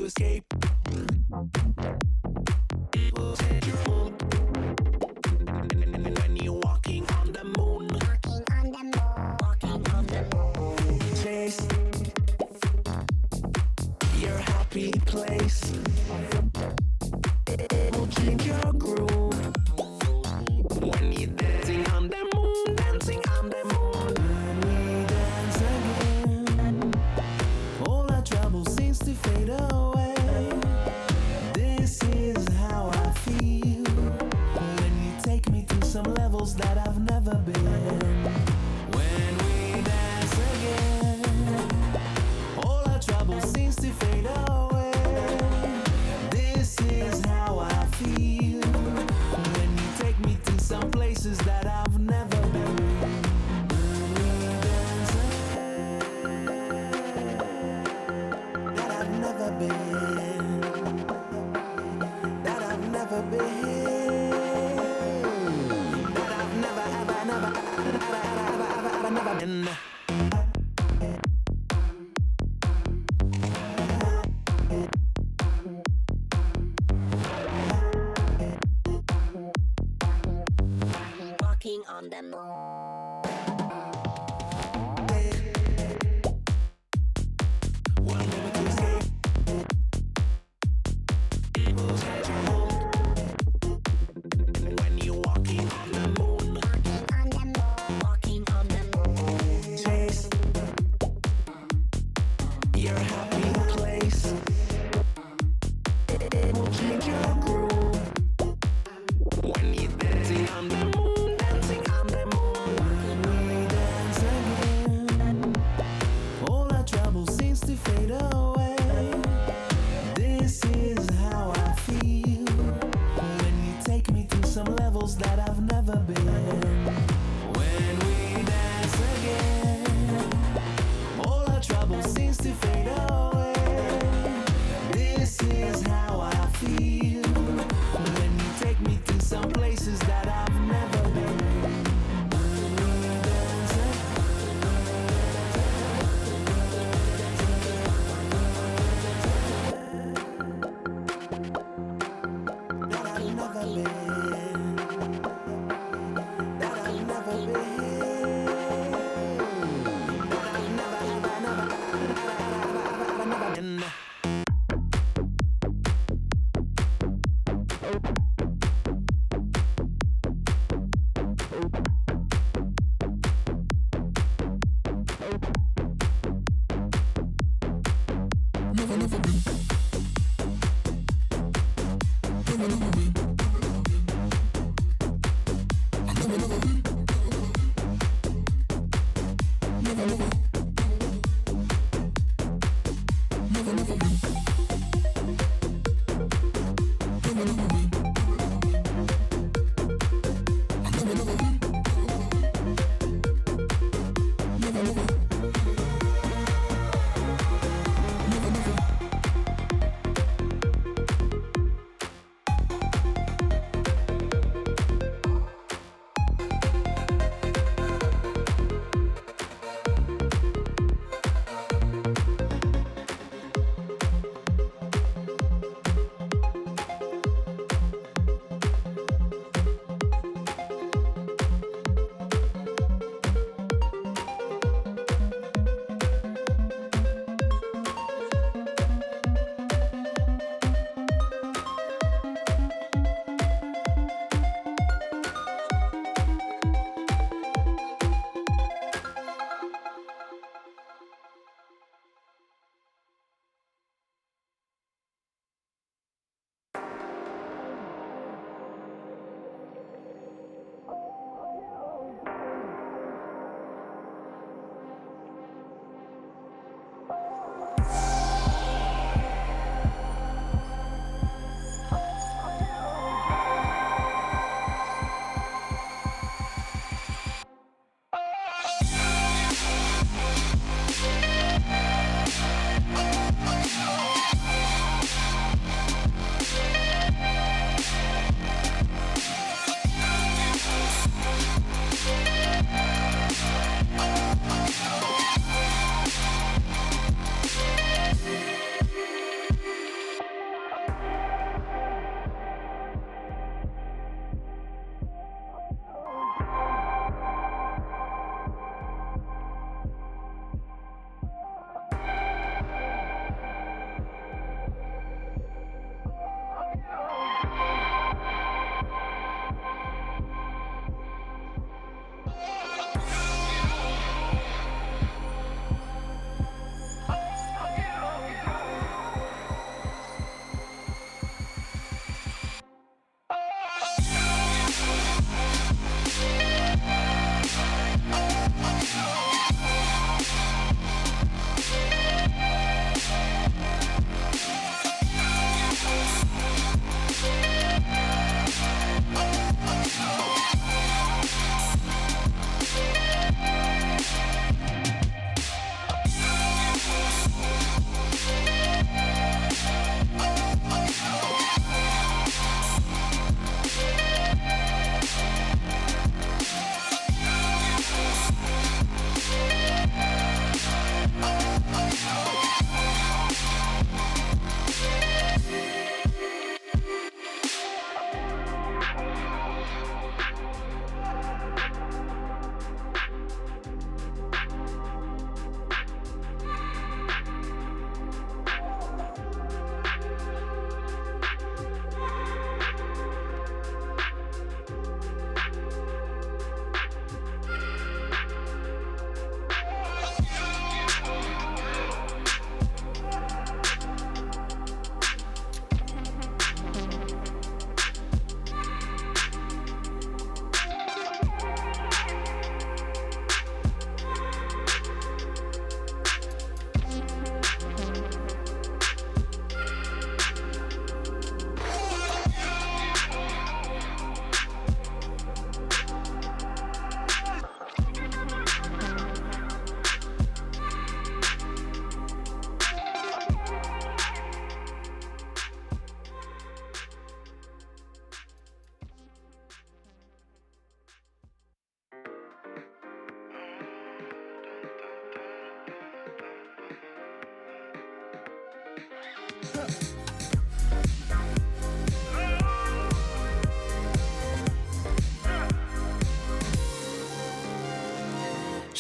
to escape. It will set your mood. When you're walking on the moon, walking on the moon, chase your happy place. It will change your groove. When you're dancing on the moon, dancing on the moon. When we dance again, all our trouble seems to fade away. This is how I feel when you take me to some levels that I've never been. When we dance again, all our trouble seems to fade away. This is how I feel when you take me to some places that I've never been. When we dance again, that I've never been, that I've never been, that I've never, ever, never, ever, never been. Walking on the moon. One moment to escape. It will set your mood. When you're walking on the moon, Walking on the moon. chase your happy place. It will change your groove. When you're dancing on the moon, dancing on the moon. When we dance again, all our trouble seems to fade away. This is how I feel when you take me to some levels that I've never been. When we dance again, all our trouble seems to fade away. This is how I feel when you take me to some places that I've never been. When we dance that I've never been, that I've never been, that I've never, ever, never, ever, never been.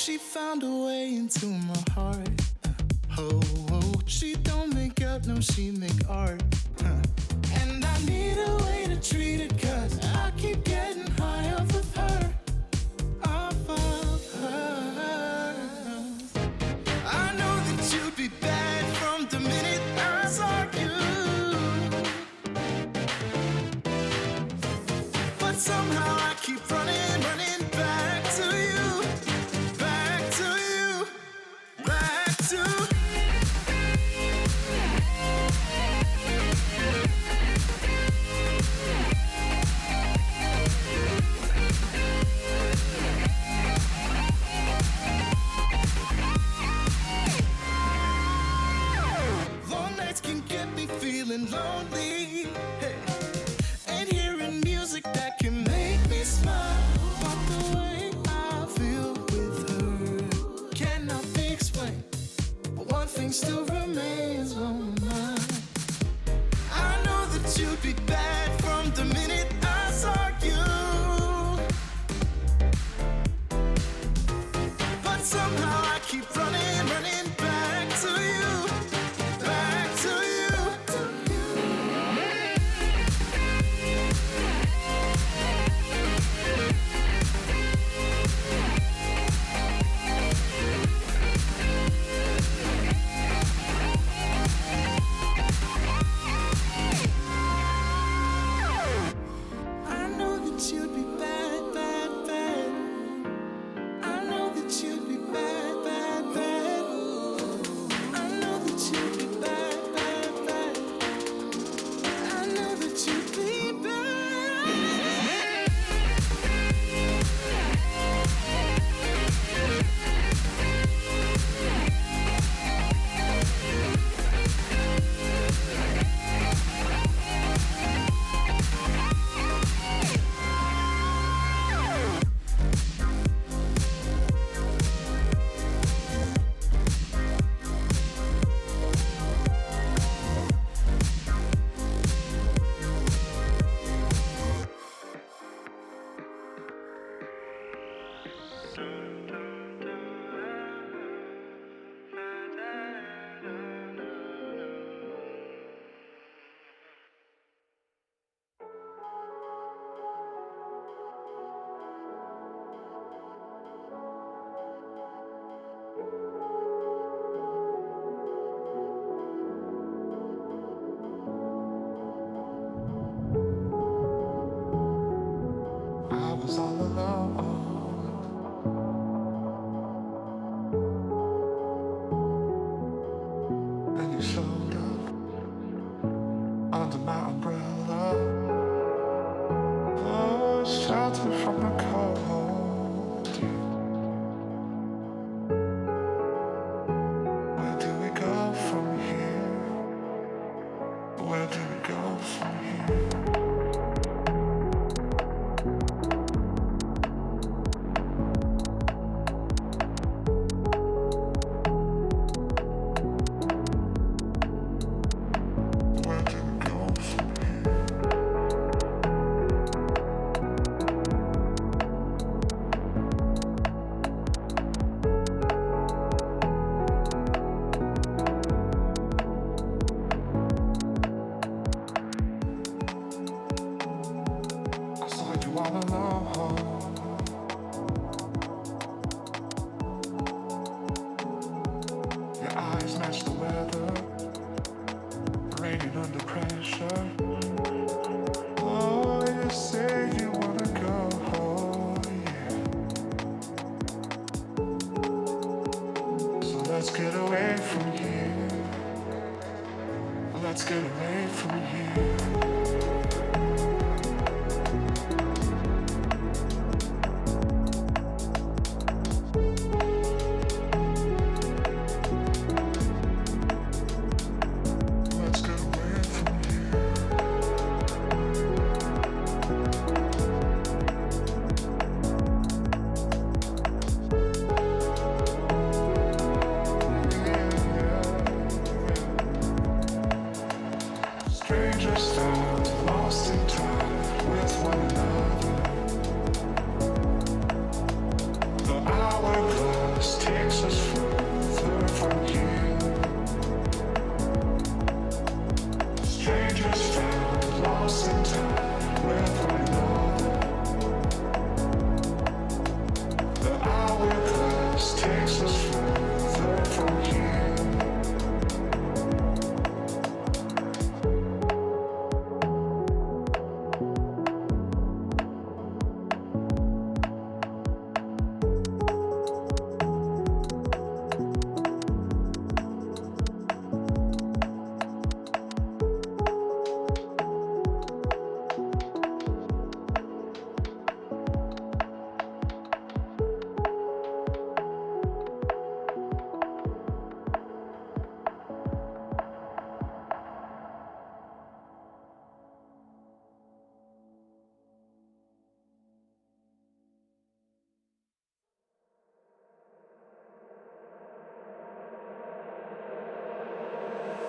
she found a way into my heart. Oh, oh, she don't make out, no, she make art. And I need a way to treat it, cause I keep getting high off of her. Off of her. I know that you'd be bad from the minute I saw you. But somehow I keep running back to you. Back to you. Back to long nights can get me feeling lonely. Hey. And hearing music that can make me smile. But the way I feel with her cannot be explained. But one thing still remains on my mind. I know that you'd be bad from the minute I saw you. But somehow I keep running back to you. Back to you. I know that you'd be bad, bad, bad. I know that you'd be bad, bad, bad. I know that you'd be bad, bad, bad. I know that you'd be bad. I was all alone. And you showed up under my umbrella. Oh, shelter from the cold. Where do we go from here? Where do we go from here? Where do we go from here? I saw you all alone. Your eyes match the weather, raining under pressure. Oh, you say you wanna go, yeah. So let's get away from here. Let's get away from here. Let's get away from here. Stranger stand lost in time with one another. The hourglass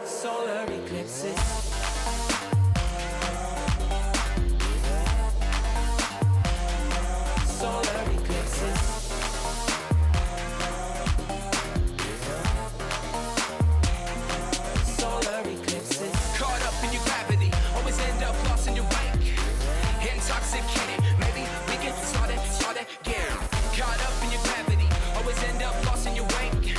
solar eclipses. Solar eclipses. Solar eclipses. Caught up in your gravity, always end up lost in your wake. Intoxicated, maybe we can start again. Caught up in your gravity, always end up lost in your wake.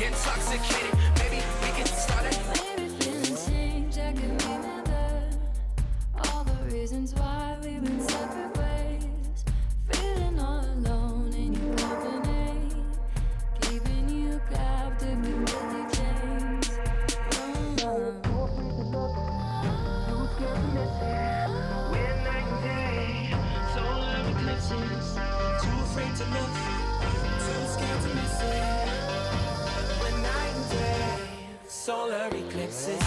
Intoxicated, maybe we can start it. Maybe feelings change, I could be another. All the reasons why we've been separate ways. Feeling all alone in your company. Keeping you captive with guilty chains. When night and day, solar eclipses. Too afraid to look, too scared to miss it. When night and day, solar eclipses.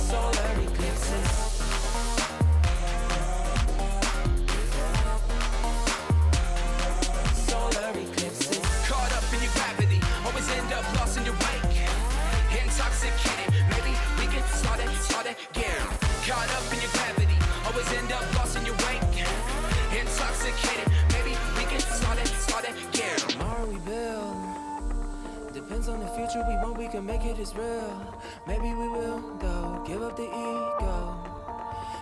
Solar eclipses. Solar eclipses. Caught up in your gravity, always end up lost in your wake. Intoxicated, maybe we can start again. Caught up in your gravity, always end up lost in your wake. Intoxicated, maybe we can start again. Tomorrow we build, depends on the future we want, we can make it as real. Maybe we will though, give up the ego.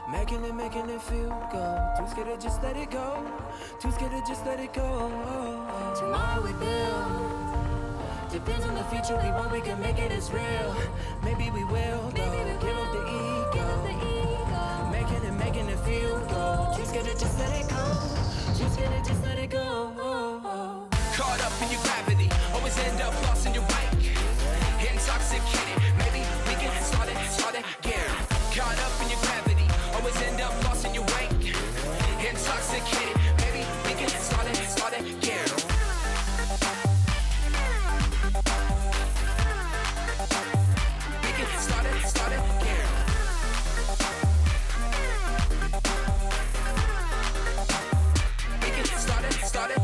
Making it feel good. Too scared to just let it go. Too scared to just let it go. Tomorrow we build. Depends on the future we want, we can make it as real. Maybe we will though. Give up the ego. Making it feel good. Too scared to just let it go. Too scared to just let it go. Caught up in your gravity, always end up lost in your wake. Intoxicated, maybe we can start again. Caught up in your gravity, always end up lost in your wake. Intoxicated, maybe we can start again. We can start again. We can start it.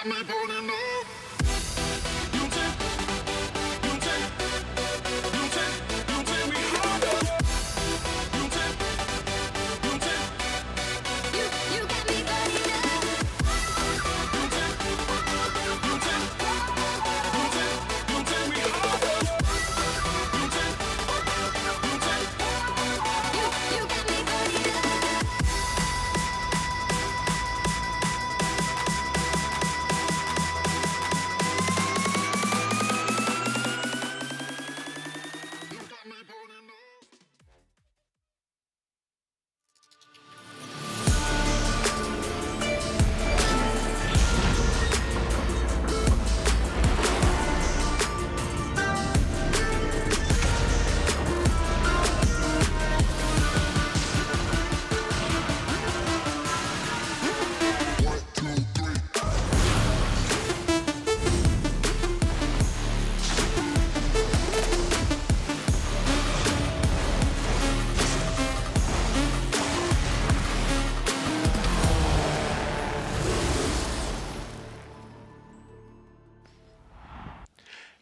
You got me burning up. You got me burning up.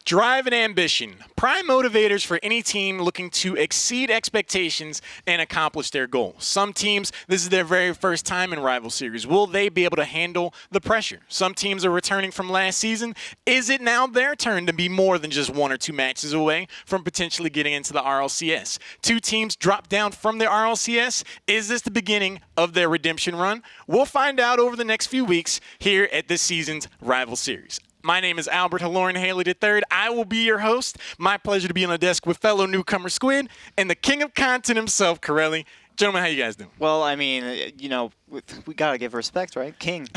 Drive and ambition, prime motivators for any team looking to exceed expectations and accomplish their goal. Some teams, this is their very first time in Rival Series. Will they be able to handle the pressure? Some teams are returning from last season. Is it now their turn to be more than just 1 or 2 matches away from potentially getting into the RLCS? 2 teams dropped down from the RLCS. Is this the beginning of their redemption run? We'll find out over the next few weeks here at this season's Rival Series. My name is Albert Haloran Haley III. I will be your host. My pleasure to be on the desk with fellow newcomer Squid and the king of content himself, Corelli. Gentlemen, how you guys doing? Well, I mean, we gotta give respect, right? King,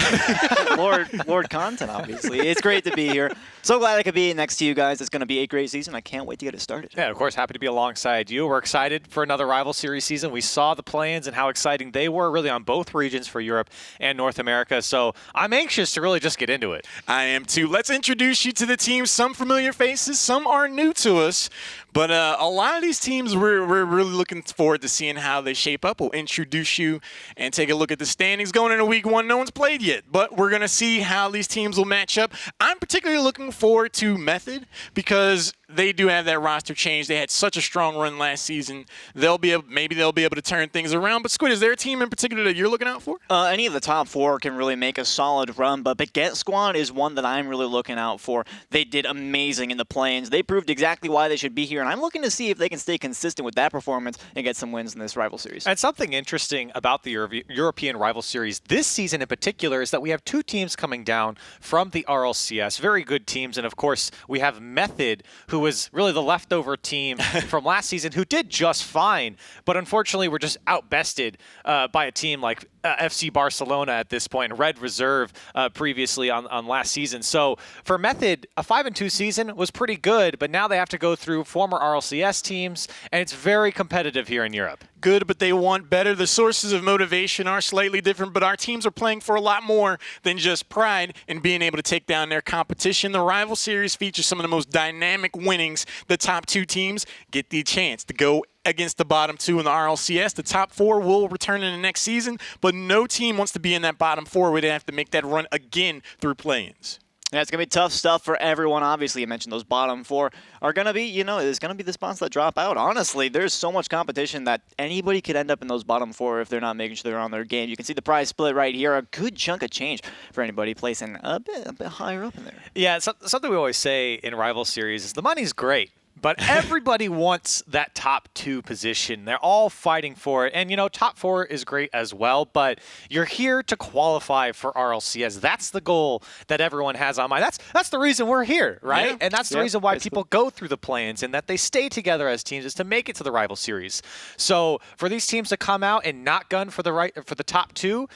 Lord Content, obviously. It's great to be here. So glad I could be next to you guys. It's gonna be a great season. I can't wait to get it started. Yeah, of course, happy to be alongside you. We're excited for another Rival Series season. We saw the play-ins and how exciting they were, really on both regions for Europe and North America. So I'm anxious to really just get into it. I am too. Let's introduce you to the teams. Some familiar faces, some are new to us. But a lot of these teams, we're really looking forward to seeing how they shape up. We'll introduce you and take a look at the standings going into week 1. No one's played yet, but we're going to see how these teams will match up. I'm particularly looking forward to Method because they do have that roster change. They had such a strong run last season. Maybe they'll be able to turn things around. But Squid, is there a team in particular that you're looking out for? Any of the top 4 can really make a solid run, but Baguette Squad is one that I'm really looking out for. They did amazing in the play-ins. They proved exactly why they should be here, and I'm looking to see if they can stay consistent with that performance and get some wins in this Rival Series. And something interesting about the European Rival Series this season in particular is that we have 2 teams coming down from the RLCS, very good teams, and of course we have Method, who was really the leftover team from last season, who did just fine, but unfortunately were just outbested by a team like FC Barcelona at this point, and Red Reserve previously on last season. So for Method, a 5-2 season was pretty good, but now they have to go through former RLCS teams, and it's very competitive here in Europe. Good, but they want better. The sources of motivation are slightly different, but our teams are playing for a lot more than just pride in being able to take down their competition. The Rival Series features some of the most dynamic winnings. The top 2 teams get the chance to go against the bottom 2 in the RLCS. The top 4 will return in the next season, but no team wants to be in that bottom 4 where they have to make that run again through play-ins. Yeah, it's going to be tough stuff for everyone. Obviously, you mentioned those bottom 4 are going to be, there's going to be the spots that drop out. Honestly, there's so much competition that anybody could end up in those bottom 4 if they're not making sure they're on their game. You can see the prize split right here. A good chunk of change for anybody placing a bit higher up in there. Yeah, something we always say in Rival Series is the money's great, but everybody wants that top 2 position. They're all fighting for it. And, top 4 is great as well, but you're here to qualify for RLCS. That's the goal that everyone has on mind. That's the reason we're here, right? Yeah. And that's the reason why people go through the play-ins and that they stay together as teams is to make it to the Rival Series. So for these teams to come out and not gun for the top 2,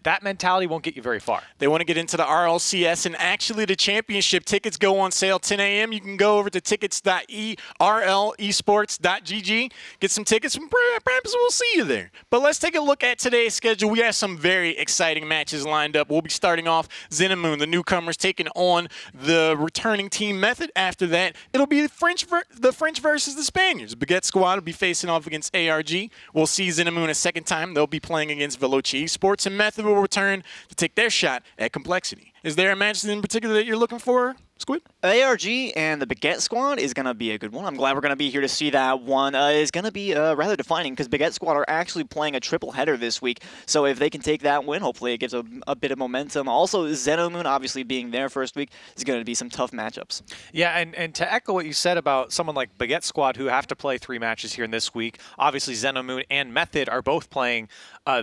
that mentality won't get you very far. They want to get into the RLCS, and actually the championship tickets go on sale 10 a.m. You can go over to tickets.rlesports.gg, get some tickets, and perhaps we'll see you there. But let's take a look at today's schedule. We have some very exciting matches lined up. We'll be starting off Xenamoon, the newcomers, taking on the returning team Method. After that, it'll be the French versus the Spaniards. Baguette Squad will be facing off against ARG. We'll see Xenamoon a second time. They'll be playing against Veloci eSports, and Method will return to take their shot at Complexity. Is there a match in particular that you're looking for, Squid? ARG and the Baguette Squad is going to be a good one. I'm glad we're going to be here to see that one. Is going to be rather defining because Baguette Squad are actually playing a triple header this week. So if they can take that win, hopefully it gives a bit of momentum. Also, Xenomoon obviously being their first week is going to be some tough matchups. Yeah, and to echo what you said about someone like Baguette Squad who have to play 3 matches here in this week, obviously Xenomoon and Method are both playing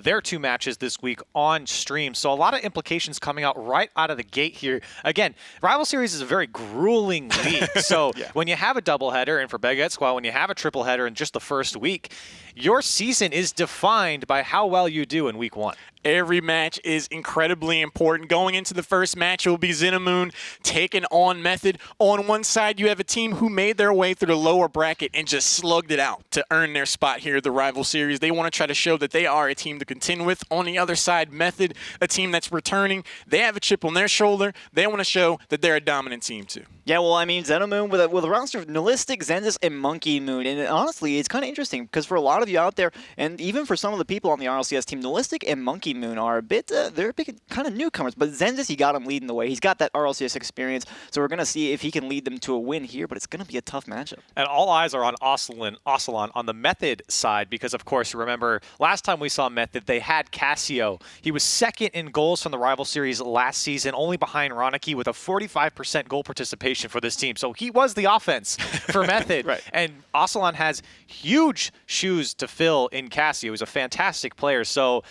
their 2 matches this week on stream. So a lot of implications coming out right out of the gate here. Again, Rival Series is a very grueling league. So when you have a doubleheader, and for Baguette Squad, when you have a triple header in just the first week, your season is defined by how well you do in week 1. Every match is incredibly important. Going into the first match, it will be Xenomoon taking on Method. On one side, you have a team who made their way through the lower bracket and just slugged it out to earn their spot here at the Rival Series. They want to try to show that they are a team to contend with. On the other side, Method, a team that's returning. They have a chip on their shoulder. They want to show that they're a dominant team too. Yeah, well, I mean, Xenomoon with a roster of Nihilistic, Xenzus, and Monkey Moon. And honestly, it's kind of interesting because for a lot of you out there, and even for some of the people on the RLCS team, Nihilistic and Monkey Moon are a bit, they're big, kind of newcomers. But Xenzus, he got him leading the way. He's got that RLCS experience. So we're going to see if he can lead them to a win here, but it's going to be a tough matchup. And all eyes are on Ocelon on the Method side because, of course, remember, last time we saw Method, they had Casio. He was second in goals from the Rival Series last season, only behind Ronicky with a 45% goal participation for this team. So he was the offense for Method. Right. And Ocelon has huge shoes to fill in Casio. He's a fantastic player. So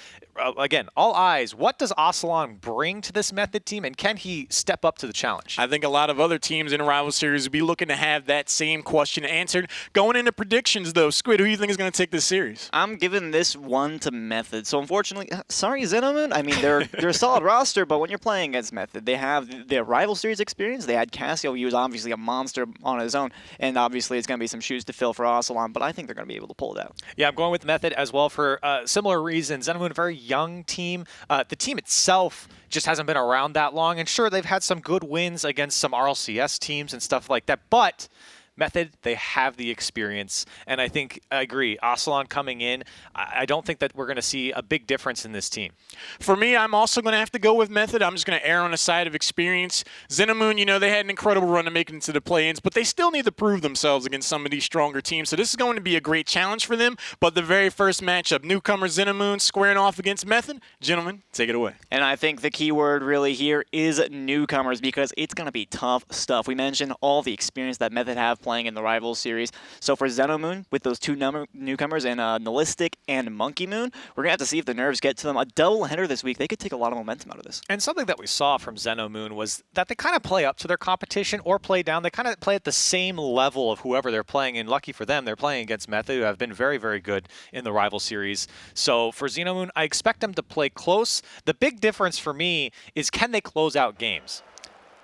again, all eyes. What does Ocelon bring to this Method team, and can he step up to the challenge? I think a lot of other teams in the Rival Series will be looking to have that same question answered. Going into predictions, though, Squid, who do you think is going to take this series? I'm giving this one to Method. So unfortunately, sorry, Xenomoon. I mean, they're a solid roster, but when you're playing against Method, they have their Rival Series experience. They had Casio. He was obviously a monster on his own, and obviously it's going to be some shoes to fill for Ocelon, but I think they're going to be able to pull it out. Yeah, I'm going with Method as well for similar reasons. Xenomoon, a very young team. The team itself just hasn't been around that long, and sure, they've had some good wins against some RLCS teams and stuff like that, but Method, they have the experience, and I agree. Ocelon coming in, I don't think that we're going to see a big difference in this team. For me, I'm also going to have to go with Method. I'm just going to err on the side of experience. Xenomoon, you know, they had an incredible run to make it into the play-ins, but they still need to prove themselves against some of these stronger teams. So this is going to be a great challenge for them. But the very first matchup, newcomer Xenomoon squaring off against Method. Gentlemen, take it away. And I think the key word really here is newcomers because it's going to be tough stuff. We mentioned all the experience that Method have playing in the Rival Series. So for Xenomoon, with those 2 newcomers and Nihilistic and Monkey Moon, we're going to have to see if the nerves get to them. A double header this week, they could take a lot of momentum out of this. And something that we saw from Xenomoon was that they kind of play up to their competition or play down. They kind of play at the same level of whoever they're playing, and lucky for them, they're playing against Method, who have been very, very good in the Rival Series. So for Xenomoon, I expect them to play close. The big difference for me is, can they close out games?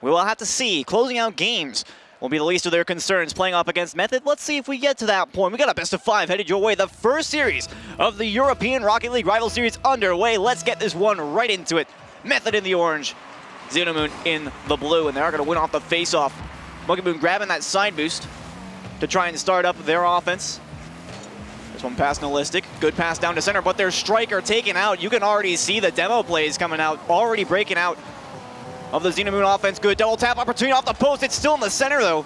We will have to see. Closing out games will be the least of their concerns. Playing up against Method, let's see if we get to that point. We got a best of 5 headed your way. The first series of the European Rocket League Rival Series underway. Let's get this one right into it. Method in the orange, Xenomoon in the blue, and they're going to win off the face-off. Monkey Moon grabbing that side boost to try and start up their offense. This one past Nihilistic. Good pass down to center, but their striker taken out. You can already see the demo plays coming out, already breaking out of the Xenomoon offense. Good double tap opportunity off the post. It's still in the center, though.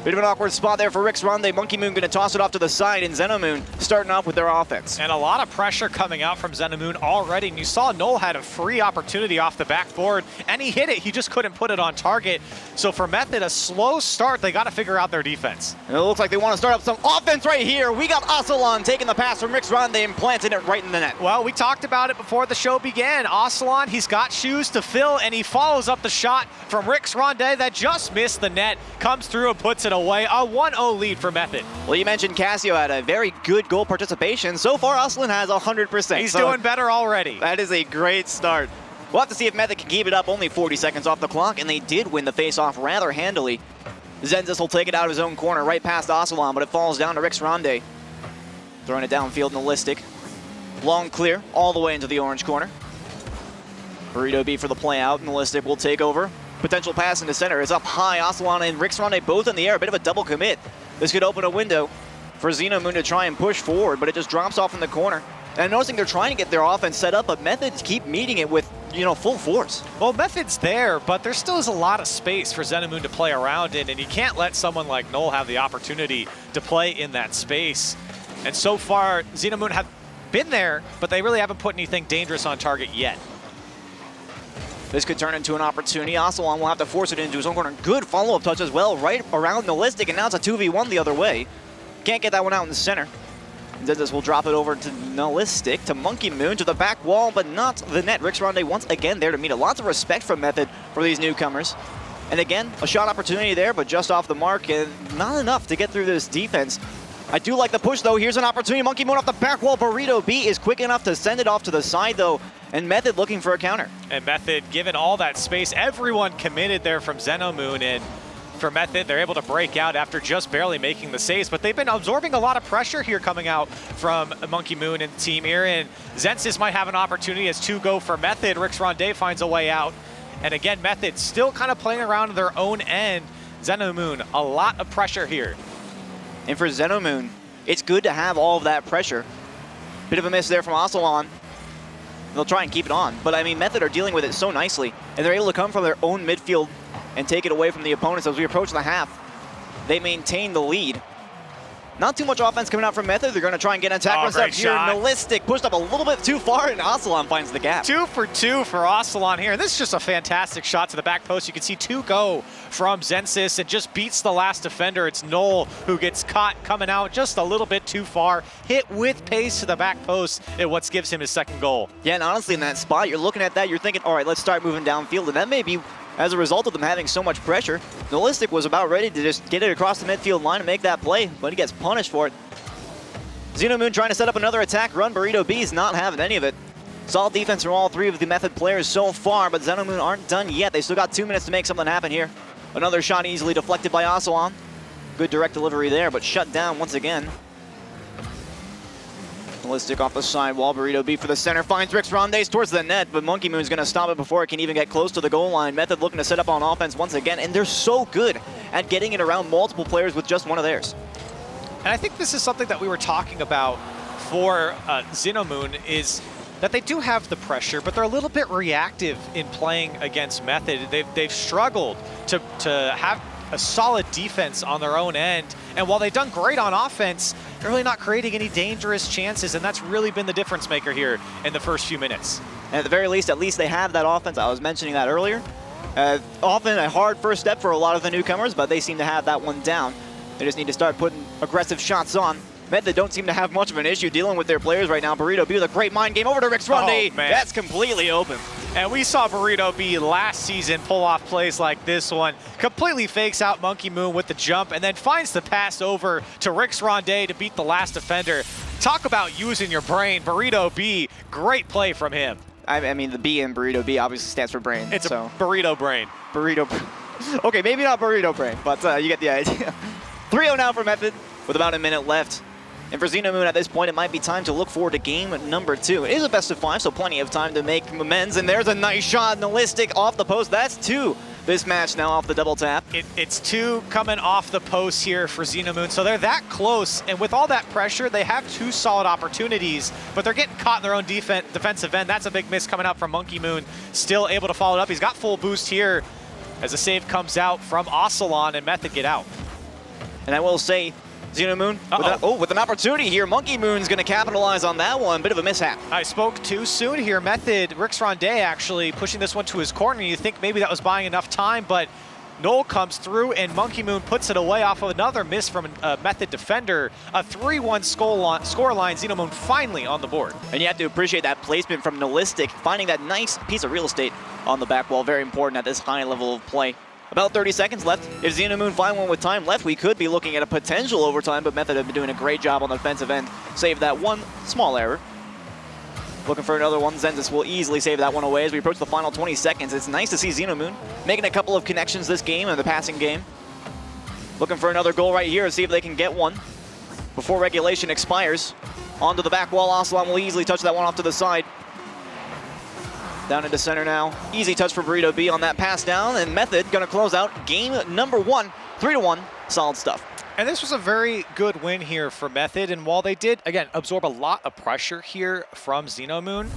Bit of an awkward spot there for Rick's Ronde. Monkey Moon going to toss it off to the side, and Xenomoon starting off with their offense. And a lot of pressure coming out from Xenomoon already. And you saw Noel had a free opportunity off the backboard, and he hit it. He just couldn't put it on target. So for Method, a slow start. They got to figure out their defense. And it looks like they want to start up some offense right here. We got Ocelon taking the pass from Rick's Ronde and planting it right in the net. Well, we talked about it before the show began. Ocelon, he's got shoes to fill, and he follows up the shot from Rick's Ronde that just missed the net. Comes through and puts it away. A 1-0 lead for Method. Well, you mentioned Casio had a very good goal participation. So far, Ocelon has 100%. He's doing better already. That is a great start. We'll have to see if Method can keep it up. Only 40 seconds off the clock, and they did win the face-off rather handily. Xenzus will take it out of his own corner right past Ocelon, but it falls down to Rick's Ronde. Throwing it downfield, Nihilistic. Long clear, all the way into the orange corner. Burrito B for the play out. Nihilistic will take over. Potential pass into center is up high. Ocelon and Rick's Ronde both in the air. A bit of a double commit. This could open a window for Xenomoon to try and push forward, but it just drops off in the corner. And I'm noticing they're trying to get their offense set up, but Methods keep meeting it with full force. Well, Method's there, but there still is a lot of space for Xenomoon to play around in, and you can't let someone like Null have the opportunity to play in that space. And so far, Xenomoon have been there, but they really haven't put anything dangerous on target yet. This could turn into an opportunity. Ocelon will have to force it into his own corner. Good follow-up touch as well, right around Nihilistic, and now it's a 2v1 the other way. Can't get that one out in the center. Zenzis will drop it over to Nihilistic, to Monkey Moon, to the back wall, but not the net. Rix Ronde once again there to meet it. Lots of respect from Method for these newcomers. And again, a shot opportunity there, but just off the mark, and not enough to get through this defense. I do like the push, though. Here's an opportunity. Monkey Moon off the back wall. Burrito B is quick enough to send it off to the side, though, and Method looking for a counter. And Method, given all that space, everyone committed there from Xenomoon, and for Method, they're able to break out after just barely making the saves, but they've been absorbing a lot of pressure here coming out from Monkey Moon and the team here, and Zensis might have an opportunity as two go for Method. Rix Ronde finds a way out, and again, Method still kind of playing around their own end. Xenomoon, a lot of pressure here. And for Xenomoon, it's good to have all of that pressure. Bit of a miss there from Ocelon. They'll try and keep it on, but I mean, Method are dealing with it so nicely, and they're able to come from their own midfield and take it away from the opponents as we approach the half. They maintain the lead. Not too much offense coming out from Method. They're going to try and get an attack run up here. Nihilistic pushed up a little bit too far, and Ocelon finds the gap. 2 for 2 for Ocelon here. And this is just a fantastic shot to the back post. You can see 2 go from Zensis and just beats the last defender. It's Null who gets caught coming out just a little bit too far. Hit with pace to the back post and what gives him his second goal. Yeah, and honestly, in that spot, you're looking at that, you're thinking, all right, let's start moving downfield. And that may be as a result of them having so much pressure. Nihilistic was about ready to just get it across the midfield line and make that play, but he gets punished for it. Xenomoon trying to set up another attack run. Burrito B's not having any of it. Solid defense from all three of the Method players so far, but Xenomoon aren't done yet. They still got 2 minutes to make something happen here. Another shot easily deflected by Ocelon. Good direct delivery there, but shut down once again. Nihilistic off the side wall. Burrito B for the center. Finds Rix Rondes towards the net, but Monkey Moon's going to stop it before it can even get close to the goal line. Method looking to set up on offense once again, and they're so good at getting it around multiple players with just one of theirs. And I think this is something that we were talking about for Xenomoon, is that they do have the pressure, but they're a little bit reactive in playing against Method. They've struggled to have a solid defense on their own end, and while they've done great on offense, they're really not creating any dangerous chances, and that's really been the difference maker here in the first few minutes. And at the very least, at least they have that offense. I was mentioning that earlier. Often a hard first step for a lot of the newcomers, but they seem to have that one down. They just need to start putting aggressive shots on. Method don't seem to have much of an issue dealing with their players right now. Burrito B with a great mind game over to Rix Ronde. Oh, man. That's completely open. And we saw Burrito B last season pull off plays like this one. Completely fakes out Monkey Moon with the jump and then finds the pass over to Rix Ronde to beat the last defender. Talk about using your brain. Burrito B, great play from him. I mean, the B in Burrito B obviously stands for brain. It's so. a burrito brain. Burrito. Okay, maybe not burrito brain, but you get the idea. 3-0 now for Method with about a minute left. And for Xenomoon at this point, it might be time to look forward to game number 2. It is a best of 5, so plenty of time to make amends. And there's a nice shot, Nihilistic off the post. That's 2 this match now off the double tap. It's 2 coming off the post here for Xenomoon, so they're that close. And with all that pressure, they have 2 solid opportunities, but they're getting caught in their own defensive end. That's a big miss coming out from Monkey Moon. Still able to follow it up. He's got full boost here as the save comes out from Ocelon, and Method get out. And I will say, Xenomoon with an opportunity here. Monkey Moon's going to capitalize on that one. Bit of a mishap. I spoke too soon here. Method, Rix Ronde actually pushing this one to his corner. You think maybe that was buying enough time, but Null comes through and Monkey Moon puts it away off of another miss from a Method defender. A 3-1 scoreline. Xenomoon finally on the board. And you have to appreciate that placement from Nihilistic, finding that nice piece of real estate on the back wall. Very important at this high level of play. About 30 seconds left. If Xenomoon find one with time left, we could be looking at a potential overtime, but Method have been doing a great job on the defensive end. Save that one small error. Looking for another one. Zensis will easily save that one away as we approach the final 20 seconds. It's nice to see Xenomoon making a couple of connections this game and the passing game. Looking for another goal right here to see if they can get one before regulation expires. Onto the back wall. Ocelon will easily touch that one off to the side. Down into center now. Easy touch for Burrito B on that pass down, and Method gonna close out game number 1, 3-1, solid stuff. And this was a very good win here for Method, and while they did, again, absorb a lot of pressure here from Xenomoon,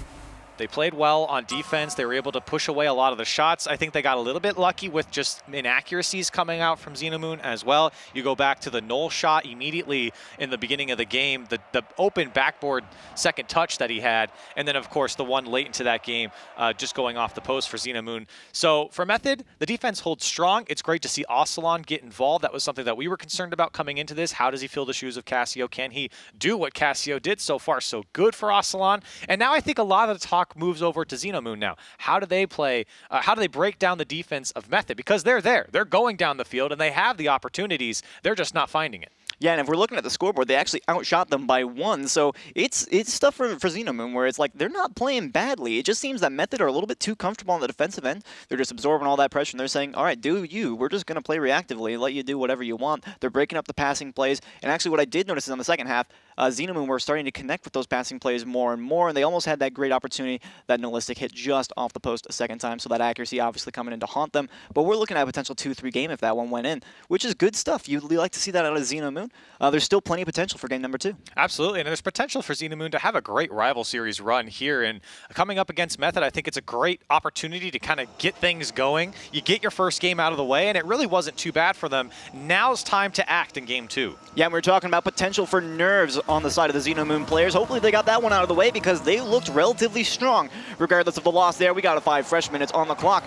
They played well on defense. They were able to push away a lot of the shots. I think they got a little bit lucky with just inaccuracies coming out from Xenomoon as well. You go back to the null shot immediately in the beginning of the game, the open backboard second touch that he had, and then, of course, the one late into that game just going off the post for Xenomoon. So for Method, the defense holds strong. It's great to see Ocelon get involved. That was something that we were concerned about coming into this. How does he fill the shoes of Cassio? Can he do what Cassio did? So far, so good for Ocelon. And now I think a lot of the talk moves over to Xenomoon now. How do they play? How do they break down the defense of Method? Because they're there. They're going down the field, and they have the opportunities. They're just not finding it. Yeah, and if we're looking at the scoreboard, they actually outshot them by 1. So it's stuff for Xenomoon where it's like they're not playing badly. It just seems that Method are a little bit too comfortable on the defensive end. They're just absorbing all that pressure, and they're saying, all right, do you. We're just going to play reactively, let you do whatever you want. They're breaking up the passing plays. And actually what I did notice is on the second half, Xenomoon were starting to connect with those passing plays more and more, and they almost had that great opportunity that Nolistic hit just off the post a second time, so that accuracy obviously coming in to haunt them. But we're looking at a potential 2-3 game if that one went in, which is good stuff. You'd like to see that out of Xenomoon. There's still plenty of potential for game number 2. Absolutely, and there's potential for Xenomoon to have a great rival series run here. And coming up against Method, I think it's a great opportunity to kind of get things going. You get your first game out of the way, and it really wasn't too bad for them. Now's time to act in game 2. Yeah, and we're talking about potential for nerves on the side of the Xenomoon players. Hopefully they got that one out of the way because they looked relatively strong. Regardless of the loss there, we got a 5 fresh minutes on the clock.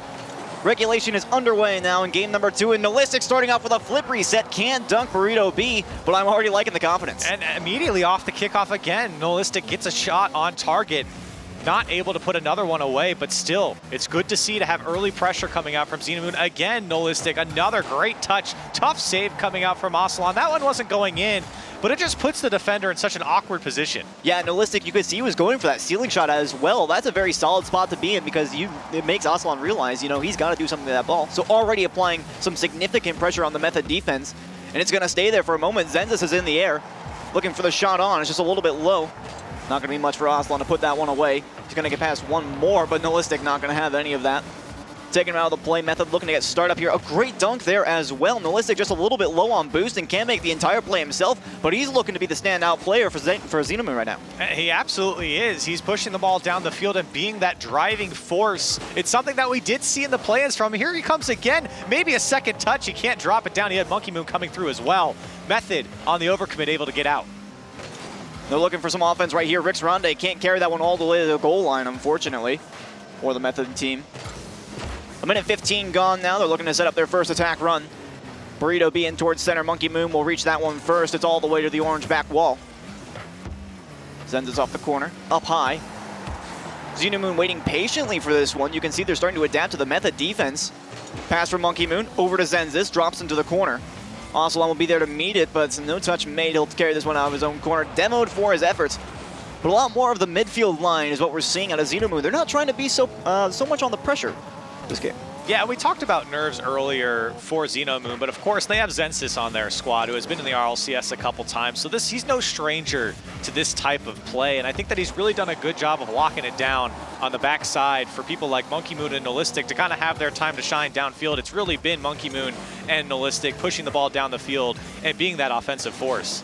Regulation is underway now in game number 2, and Nolistic starting off with a flip reset. Can't dunk Burrito B, but I'm already liking the confidence. And immediately off the kickoff again, Nolistic gets a shot on target. Not able to put another one away, but still, it's good to see to have early pressure coming out from Xenomoon. Again, Nolistic, another great touch. Tough save coming out from Ocelon. That one wasn't going in, but it just puts the defender in such an awkward position. Yeah, Nolistic, you could see he was going for that ceiling shot as well. That's a very solid spot to be in because it makes Ocelon realize, he's got to do something to that ball. So already applying some significant pressure on the Method defense, and it's going to stay there for a moment. Zenzis is in the air, looking for the shot on. It's just a little bit low. Not going to be much for Ocelon to put that one away. He's going to get past one more, but Nolistic not going to have any of that. Taking him out of the play. Method looking to get start up here. A great dunk there as well. Nolistic just a little bit low on boost and can't make the entire play himself, but he's looking to be the standout player for Xenomoon right now. He absolutely is. He's pushing the ball down the field and being that driving force. It's something that we did see in the play-ins from him. Here he comes again. Maybe a second touch. He can't drop it down. He had Monkey Moon coming through as well. Method on the overcommit, able to get out. They're looking for some offense right here. Rix Ronde can't carry that one all the way to the goal line, unfortunately, for the Method team. A minute 15 gone now. They're looking to set up their first attack run. Burrito B in towards center. Monkey Moon will reach that one first. It's all the way to the orange back wall. Zenzis off the corner, up high. Xenomoon waiting patiently for this one. You can see they're starting to adapt to the Method defense. Pass from Monkey Moon over to Zenzis, drops into the corner. Ocelon will be there to meet it, but no touch made. He'll carry this one out of his own corner. Demoed for his efforts. But a lot more of the midfield line is what we're seeing out of Xenomoon. They're not trying to be so much on the pressure this game. Yeah, we talked about nerves earlier for Xenomoon, but of course they have Zensis on their squad, who has been in the RLCS a couple times, so he's no stranger to this type of play, and I think that he's really done a good job of locking it down on the backside for people like Monkey Moon and Nolistic to kind of have their time to shine downfield. It's really been Monkey Moon and Nolistic pushing the ball down the field and being that offensive force.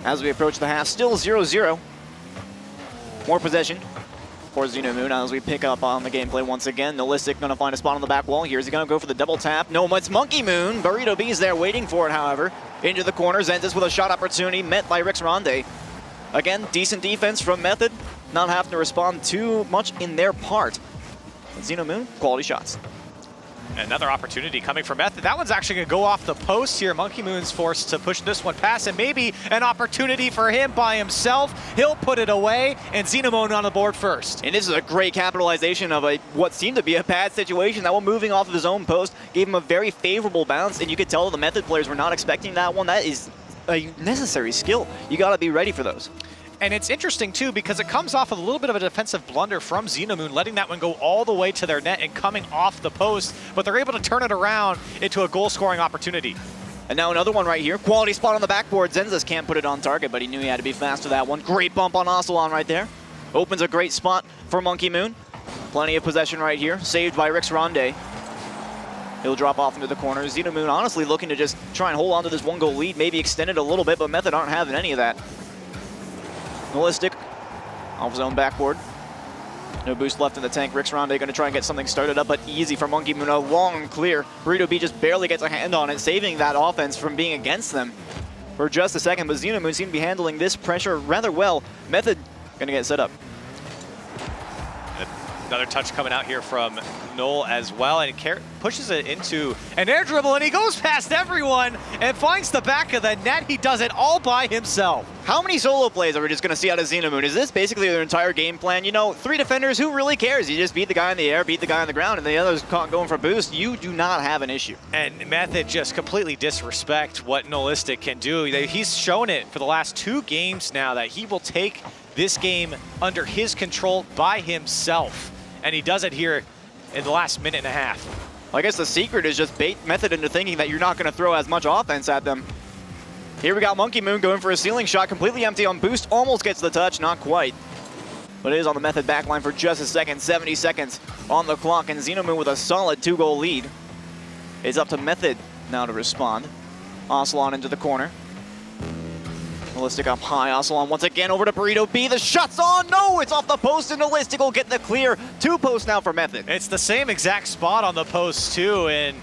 As we approach the half, still 0-0. More possession for Xenomoon as we pick up on the gameplay once again. Nolistic going to find a spot on the back wall here. Is he going to go for the double tap? No, it's Monkey Moon. Burrito B is there waiting for it, however. Into the corner. Zenzis with a shot opportunity met by Rix Ronde. Again, decent defense from Method. Not having to respond too much in their part. But Xenomoon, quality shots. Another opportunity coming from Method. That one's actually going to go off the post here. Monkey Moon's forced to push this one past, and maybe an opportunity for him by himself. He'll put it away, and Xenomoon on the board first. And this is a great capitalization of what seemed to be a bad situation. That one moving off of his own post gave him a very favorable bounce, and you could tell the Method players were not expecting that one. That is a necessary skill. You got to be ready for those. And it's interesting, too, because it comes off of a little bit of a defensive blunder from Xenomoon, letting that one go all the way to their net and coming off the post, but they're able to turn it around into a goal-scoring opportunity. And now another one right here. Quality spot on the backboard. Zenzis can't put it on target, but he knew he had to be fast to that one. Great bump on Ocelon right there. Opens a great spot for Monkey Moon. Plenty of possession right here. Saved by Rix Ronde. He'll drop off into the corner. Xenomoon honestly looking to just try and hold on to this one-goal lead, maybe extend it a little bit, but Method aren't having any of that. Nolistic Off zone backboard. No boost left in the tank. Rick's Ronde going to try and get something started up, but easy for Monkey Moon. A long clear. Burrito B just barely gets a hand on it, saving that offense from being against them for just a second. But Xenomoon seems to be handling this pressure rather well. Method going to get set up. Another touch coming out here from Noel as well, and pushes it into an air dribble, and he goes past everyone and finds the back of the net. He does it all by himself. How many solo plays are we just going to see out of Xenomoon? Is this basically their entire game plan? You know, 3 defenders, who really cares? You just beat the guy in the air, beat the guy on the ground, and the others caught going for boost. You do not have an issue. And Method just completely disrespect what Nolistic can do. He's shown it for the last 2 games now that he will take this game under his control by himself. And he does it here in the last minute and a half. Well, I guess the secret is just bait Method into thinking that you're not going to throw as much offense at them. Here we got Monkey Moon going for a ceiling shot, completely empty on boost, almost gets the touch, not quite. But it is on the Method backline for just a second, 70 seconds on the clock, and Xenomoon with a solid 2-goal lead. It's up to Method now to respond. Ocelon into the corner. Nolistic up high, Ocelon once again over to Burrito B. The shot's on, no, it's off the post, and Nolistic will get the clear. 2 posts now for Method. It's the same exact spot on the post too, and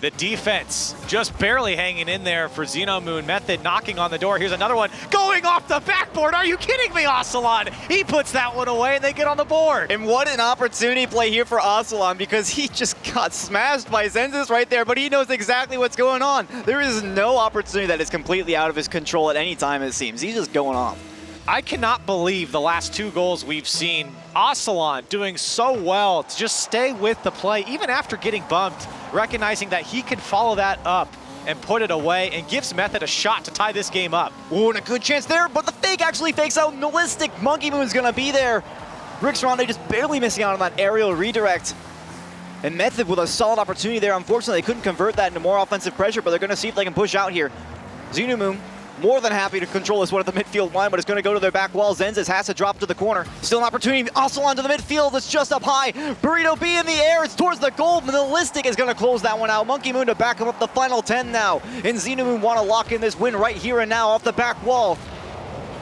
the defense just barely hanging in there for Xenomoon. Method knocking on the door. Here's another one going off the backboard. Are you kidding me, Ocelon? He puts that one away and they get on the board. And what an opportunity play here for Ocelon, because he just got smashed by Zenzus right there, but he knows exactly what's going on. There is no opportunity that is completely out of his control at any time, it seems. He's just going off. I cannot believe the last 2 goals we've seen. Ocelon doing so well to just stay with the play, even after getting bumped, recognizing that he can follow that up and put it away, and gives Method a shot to tie this game up. Ooh, and a good chance there, but the fake actually fakes out. Nolistic. Monkey Moon's gonna be there. Rick's Ronde just barely missing out on that aerial redirect. And Method with a solid opportunity there. Unfortunately, they couldn't convert that into more offensive pressure, but they're gonna see if they can push out here. Xenomoon more than happy to control this one at the midfield line, but it's going to go to their back wall. Zenzus has to drop to the corner. Still an opportunity. Ocelon to the midfield. It's just up high. Burrito B in the air. It's towards the goal. Nolistic is going to close that one out. Monkey Moon to back him up the final 10 now. And Xenomoon want to lock in this win right here and now off the back wall.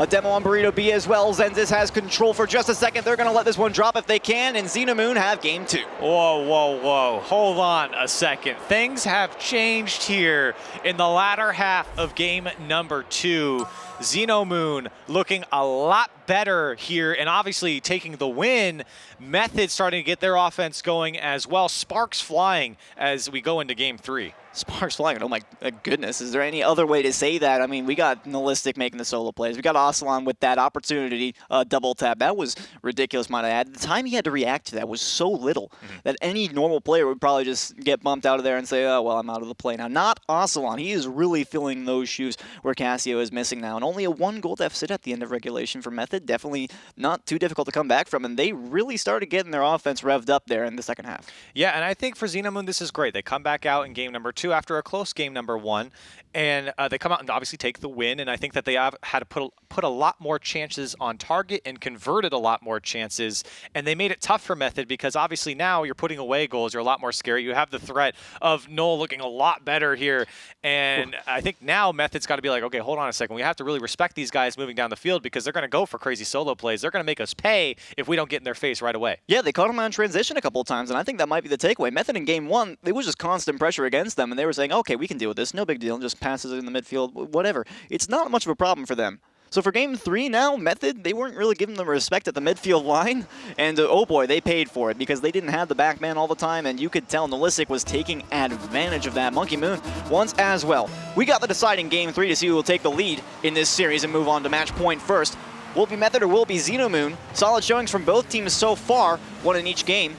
A demo on Burrito B as well. Zenzus has control for just a second. They're going to let this one drop if they can, and Xenomoon have game 2. Whoa, whoa, whoa. Hold on a second. Things have changed here in the latter half of game number 2. Xenomoon looking a lot better here and obviously taking the win. Method starting to get their offense going as well. Sparks flying as we go into game 3. Sparks flying. Oh my goodness. Is there any other way to say that? I mean, we got Nolistic making the solo plays. We got Ocelon with that opportunity double tap. That was ridiculous, might I add. The time he had to react to that was so little that any normal player would probably just get bumped out of there and say, oh, well, I'm out of the play now. Not Ocelon. He is really filling those shoes where Casio is missing now. And only a 1-goal deficit at the end of regulation for Method. Definitely not too difficult to come back from. And they really started getting their offense revved up there in the second half. Yeah, and I think for Xenomoon, this is great. They come back out in game number 2 after a close game number 1, and they come out and obviously take the win, and I think that they have had to put a lot more chances on target and converted a lot more chances, and they made it tough for Method because obviously now you're putting away goals. You're a lot more scary. You have the threat of Noel looking a lot better here, and I think now Method's got to be like, okay, hold on a second. We have to really respect these guys moving down the field because they're going to go for crazy solo plays. They're going to make us pay if we don't get in their face right away. Yeah, they caught him on transition a couple of times, and I think that might be the takeaway. Method in game 1, it was just constant pressure against them, and they were saying, okay, we can deal with this. No big deal. Just passes it in the midfield, whatever. It's not much of a problem for them. So for game 3 now, Method, they weren't really giving them respect at the midfield line. And oh boy, they paid for it because they didn't have the back man all the time. And you could tell Nolistic was taking advantage of that. Monkey Moon once as well. We got the deciding game 3 to see who will take the lead in this series and move on to match point first. Will it be Method or will it be Xenomoon? Solid showings from both teams so far, one in each game.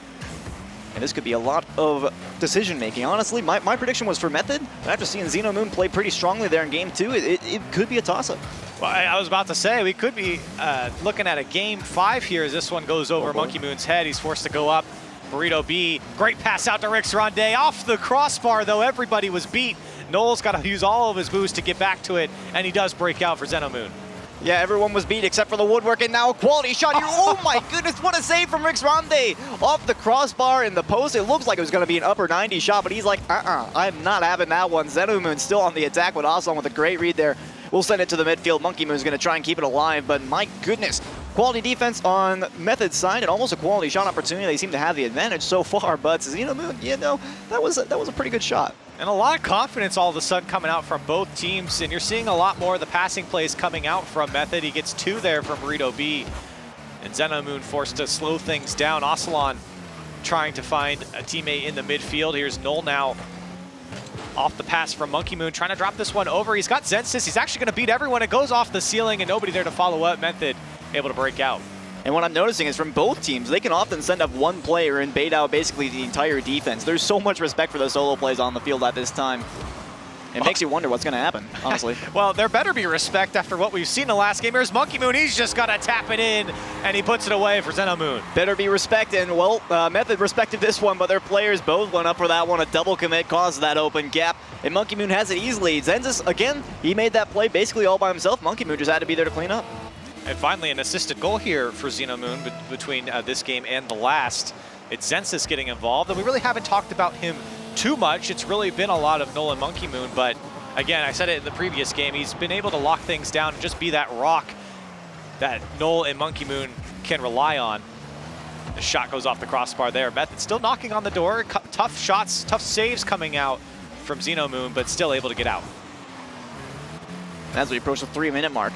And this could be a lot of decision-making. Honestly, my prediction was for Method. But after seeing Xenomoon play pretty strongly there in game 2, it could be a toss-up. Well, I was about to say, we could be looking at a game 5 here as this one goes over Monkey Moon's head. He's forced to go up. Burrito B, great pass out to Rick's Ronde. Off the crossbar, though, everybody was beat. Noel's got to use all of his boost to get back to it, and he does break out for Xenomoon. Yeah, everyone was beat except for the woodwork, and now a quality shot here. Oh my goodness, what a save from Rick's Ronde. Off the crossbar in the post, it looks like it was going to be an upper 90 shot, but he's like, I'm not having that one. Xenomoon still on the attack with Ocelon with a great read there. We'll send it to the midfield. Monkey Moon's going to try and keep it alive, but my goodness, Quality defense on Method's side and almost a quality shot opportunity. They seem to have the advantage so far, but Xenomoon, you know, that was a pretty good shot. And a lot of confidence all of a sudden coming out from both teams, and you're seeing a lot more of the passing plays coming out from Method. He gets 2 there from Burrito B, and Xenomoon forced to slow things down. Ocelon trying to find a teammate in the midfield. Here's Null now off the pass from Monkey Moon, trying to drop this one over. He's got Zensis. He's actually going to beat everyone. It goes off the ceiling, and nobody there to follow up. Method able to break out. And what I'm noticing is from both teams, they can often send up one player and bait out basically the entire defense. There's so much respect for the solo plays on the field at this time. It makes you wonder what's going to happen, honestly. Well, there better be respect after what we've seen in the last game. Here's Monkey Moon. He's just got to tap it in, and he puts it away for Xenomoon. Better be respect, and well, Method respected this one, but their players both went up for that one. A double commit caused that open gap, and Monkey Moon has it easily. Zensis, again, he made that play basically all by himself. Monkey Moon just had to be there to clean up. And finally, an assisted goal here for Xenomoon between this game and the last. It's Zensis getting involved, and we really haven't talked about him too much. It's really been a lot of Null and Monkey Moon, but again, I said it in the previous game, he's been able to lock things down and just be that rock that Null and Monkey Moon can rely on. The shot goes off the crossbar there. Method still knocking on the door. Tough shots, tough saves coming out from Xenomoon, but still able to get out. As we approach the 3-minute mark,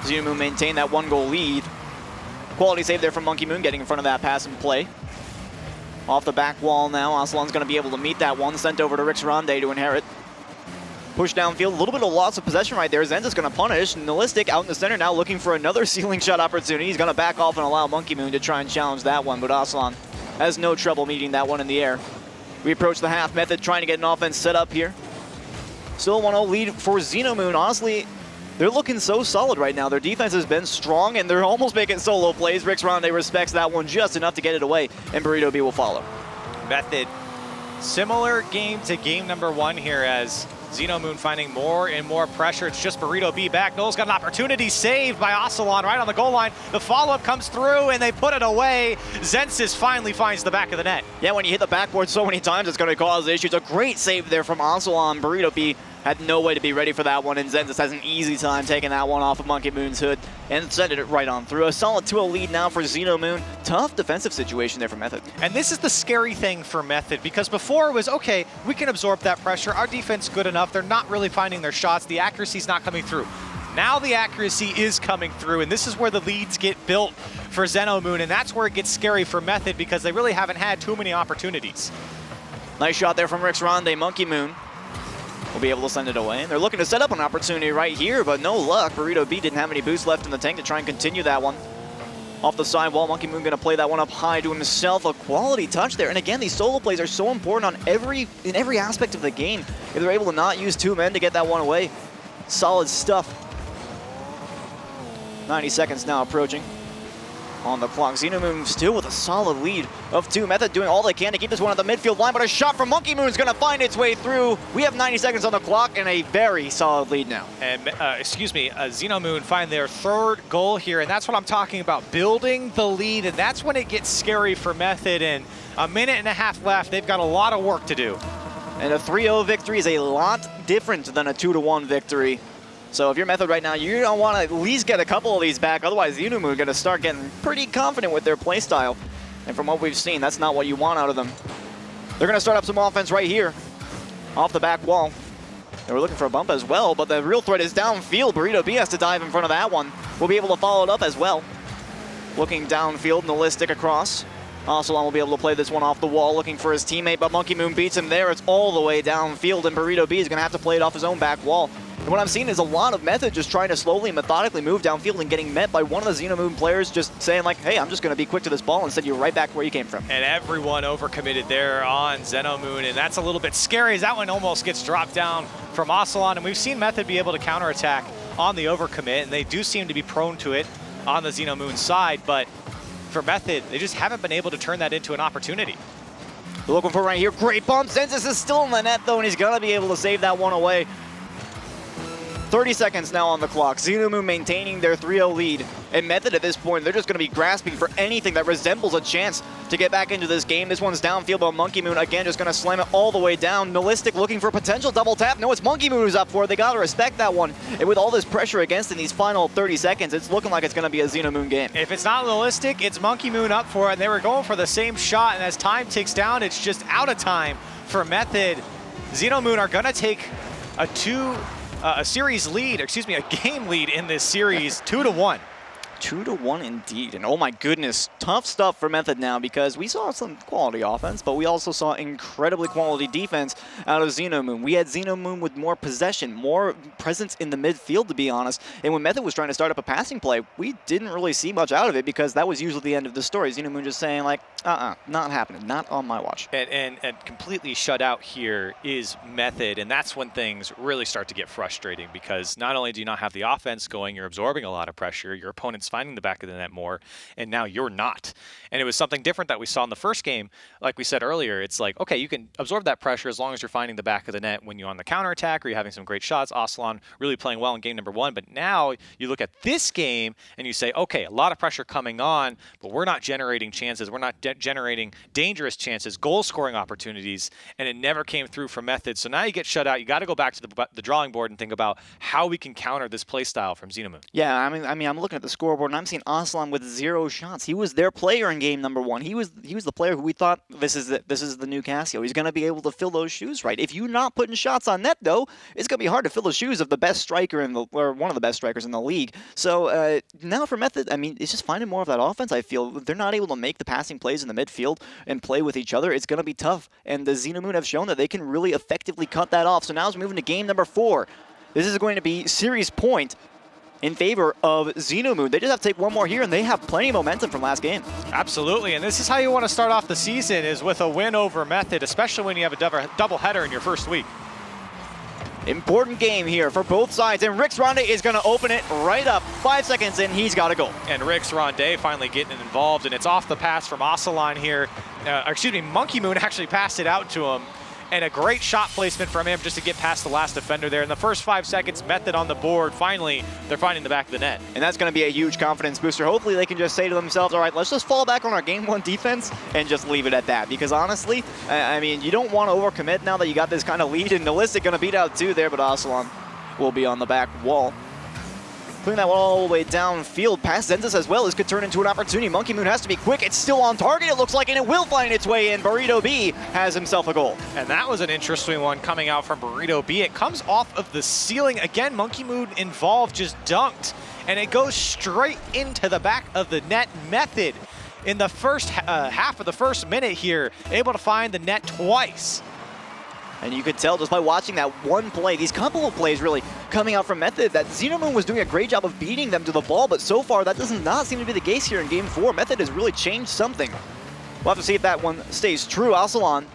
Xenomoon maintained that 1-goal lead. Quality save there from Monkey Moon, getting in front of that pass and play. Off the back wall now, Ocelon's going to be able to meet that one, sent over to Rix Ronde to inherit. Push downfield, a little bit of loss of possession right there. Zen's going to punish. Nihilistic out in the center now looking for another ceiling shot opportunity. He's going to back off and allow Monkey Moon to try and challenge that one, but Ocelon has no trouble meeting that one in the air. We approach the half. Method trying to get an offense set up here. Still 1-0 lead for Xenomoon. Honestly, they're looking so solid right now. Their defense has been strong, and they're almost making solo plays. Rix Ronde respects that one just enough to get it away, and Burrito B will follow. Method, similar game to game number 1 here as Xenomoon finding more and more pressure. It's just Burrito B back. Noel's got an opportunity saved by Ocelon right on the goal line. The follow-up comes through, and they put it away. Zensis finally finds the back of the net. Yeah, when you hit the backboard so many times, it's going to cause issues. A great save there from Ocelon. Burrito B had no way to be ready for that one, and Zensis has an easy time taking that one off of Monkey Moon's hood and sending it right on through. A solid 2-0 lead now for Xenomoon. Tough defensive situation there for Method. And this is the scary thing for Method, because before it was, okay, we can absorb that pressure. Our defense good enough. They're not really finding their shots. The accuracy's not coming through. Now the accuracy is coming through, and this is where the leads get built for Xenomoon, and that's where it gets scary for Method because they really haven't had too many opportunities. Nice shot there from Rix Ronde. Monkey Moon will be able to send it away. And they're looking to set up an opportunity right here, but no luck. Burrito B didn't have any boost left in the tank to try and continue that one. Off the sidewall, Monkey Moon going to play that one up high to himself. A quality touch there. And again, these solo plays are so important on in every aspect of the game. If they're able to not use 2 men to get that one away, solid stuff. 90 seconds now approaching on the clock. Xenomoon still with a solid lead of 2. Method doing all they can to keep this one at the midfield line, but a shot from Monkey Moon is going to find its way through. We have 90 seconds on the clock and a very solid lead now. And, Xenomoon find their 3rd goal here, and that's what I'm talking about, building the lead, and that's when it gets scary for Method, and a minute and a half left. They've got a lot of work to do. And a 3-0 victory is a lot different than a 2-1 victory. So if you're Method right now, you're going to want to at least get a couple of these back. Otherwise, Xenomoon are going to start getting pretty confident with their play style. And from what we've seen, that's not what you want out of them. They're going to start up some offense right here off the back wall. They were looking for a bump as well, but the real threat is downfield. Burrito B has to dive in front of that one. We'll be able to follow it up as well. Looking downfield, Nihilistic across. Ocelon will be able to play this one off the wall, looking for his teammate, but Monkey Moon beats him there. It's all the way downfield, and Burrito B is going to have to play it off his own back wall. And what I'm seeing is a lot of Method just trying to slowly and methodically move downfield and getting met by one of the Xenomoon players just saying like, hey, I'm just going to be quick to this ball and send you right back where you came from. And everyone overcommitted there on Xenomoon, and that's a little bit scary as that one almost gets dropped down from Ocelon. And we've seen Method be able to counterattack on the overcommit, and they do seem to be prone to it on the Xenomoon side, but for Method, they just haven't been able to turn that into an opportunity. We're looking for right here. Great bump. Zensis is still in the net, though, and he's going to be able to save that one away. 30 seconds now on the clock. Xenomoon maintaining their 3-0 lead. And Method at this point, they're just going to be grasping for anything that resembles a chance to get back into this game. This one's downfield, but Monkey Moon, again, just going to slam it all the way down. Nihilistic looking for a potential double tap. No, it's Monkey Moon who's up for it. They got to respect that one. And with all this pressure against in these final 30 seconds, it's looking like it's going to be a Xenomoon game. If it's not Nihilistic, it's Monkey Moon up for it, and they were going for the same shot, and as time ticks down, it's just out of time for Method. Xenomoon are going to take a series lead, excuse me, a game lead in this series, 2-1. 2-1 indeed. And oh my goodness, tough stuff for Method now because we saw some quality offense, but we also saw incredibly quality defense out of Xenomoon. We had Xenomoon with more possession, more presence in the midfield, to be honest. And when Method was trying to start up a passing play, we didn't really see much out of it because that was usually the end of the story. Xenomoon just saying like, not happening, not on my watch. And completely shut out here is Method, and that's when things really start to get frustrating because not only do you not have the offense going, you're absorbing a lot of pressure, your opponent's finding the back of the net more, and now you're not. And it was something different that we saw in the first game. Like we said earlier, it's like, okay, you can absorb that pressure as long as you're finding the back of the net when you're on the counterattack or you're having some great shots. Ocelon really playing well in game number 1, but now you look at this game and you say, okay, a lot of pressure coming on, but we're not generating chances. We're not generating dangerous chances, goal-scoring opportunities, and it never came through from Method. So now you get shut out. You got to go back to the drawing board and think about how we can counter this play style from Xenomoon. Yeah, I mean, I'm looking at the scoreboard and I'm seeing Ocelon with 0 shots. He was their player in game number 1. He was the player who we thought this is the new Casio. He's going to be able to fill those shoes right. If you're not putting shots on net though, it's going to be hard to fill the shoes of the best striker or one of the best strikers in the league. So now for Method, I mean, it's just finding more of that offense. I feel they're not able to make the passing plays in the midfield and play with each other. It's going to be tough, and the Xenomoon have shown that they can really effectively cut that off. So now as we move into game number 4, this is going to be series point in favor of Xenomoon. They just have to take one more here, and they have plenty of momentum from last game. Absolutely, and this is how you want to start off the season, is with a win over Method, especially when you have a doubleheader in your first week. Important game here for both sides, and Rix Ronde is going to open it right up. 5 seconds in, he's got a goal. And Rix Ronde finally getting involved, and it's off the pass from Ocelon here. Monkey Moon actually passed it out to him. And a great shot placement from him just to get past the last defender there. In the first 5 seconds, Method on the board. Finally, they're finding the back of the net. And that's going to be a huge confidence booster. Hopefully they can just say to themselves, all right, let's just fall back on our game 1 defense and just leave it at that. Because honestly, I mean, you don't want to overcommit now that you got this kind of lead. And Nihilistic going to beat out 2 there, but Ocelon will be on the back wall. Putting that one all the way downfield past Zenzus as well. This could turn into an opportunity. Monkey Moon has to be quick. It's still on target, it looks like, and it will find its way in. Burrito B has himself a goal. And that was an interesting one coming out from Burrito B. It comes off of the ceiling. Again, Monkey Moon involved, just dunked. And it goes straight into the back of the net. Method in the first half of the first minute here, able to find the net twice. And you could tell just by watching that one play, these couple of plays really coming out from Method, that Xenomoon was doing a great job of beating them to the ball, but so far that does not seem to be the case here in game 4. Method has really changed something. We'll have to see if that one stays true. Ocelon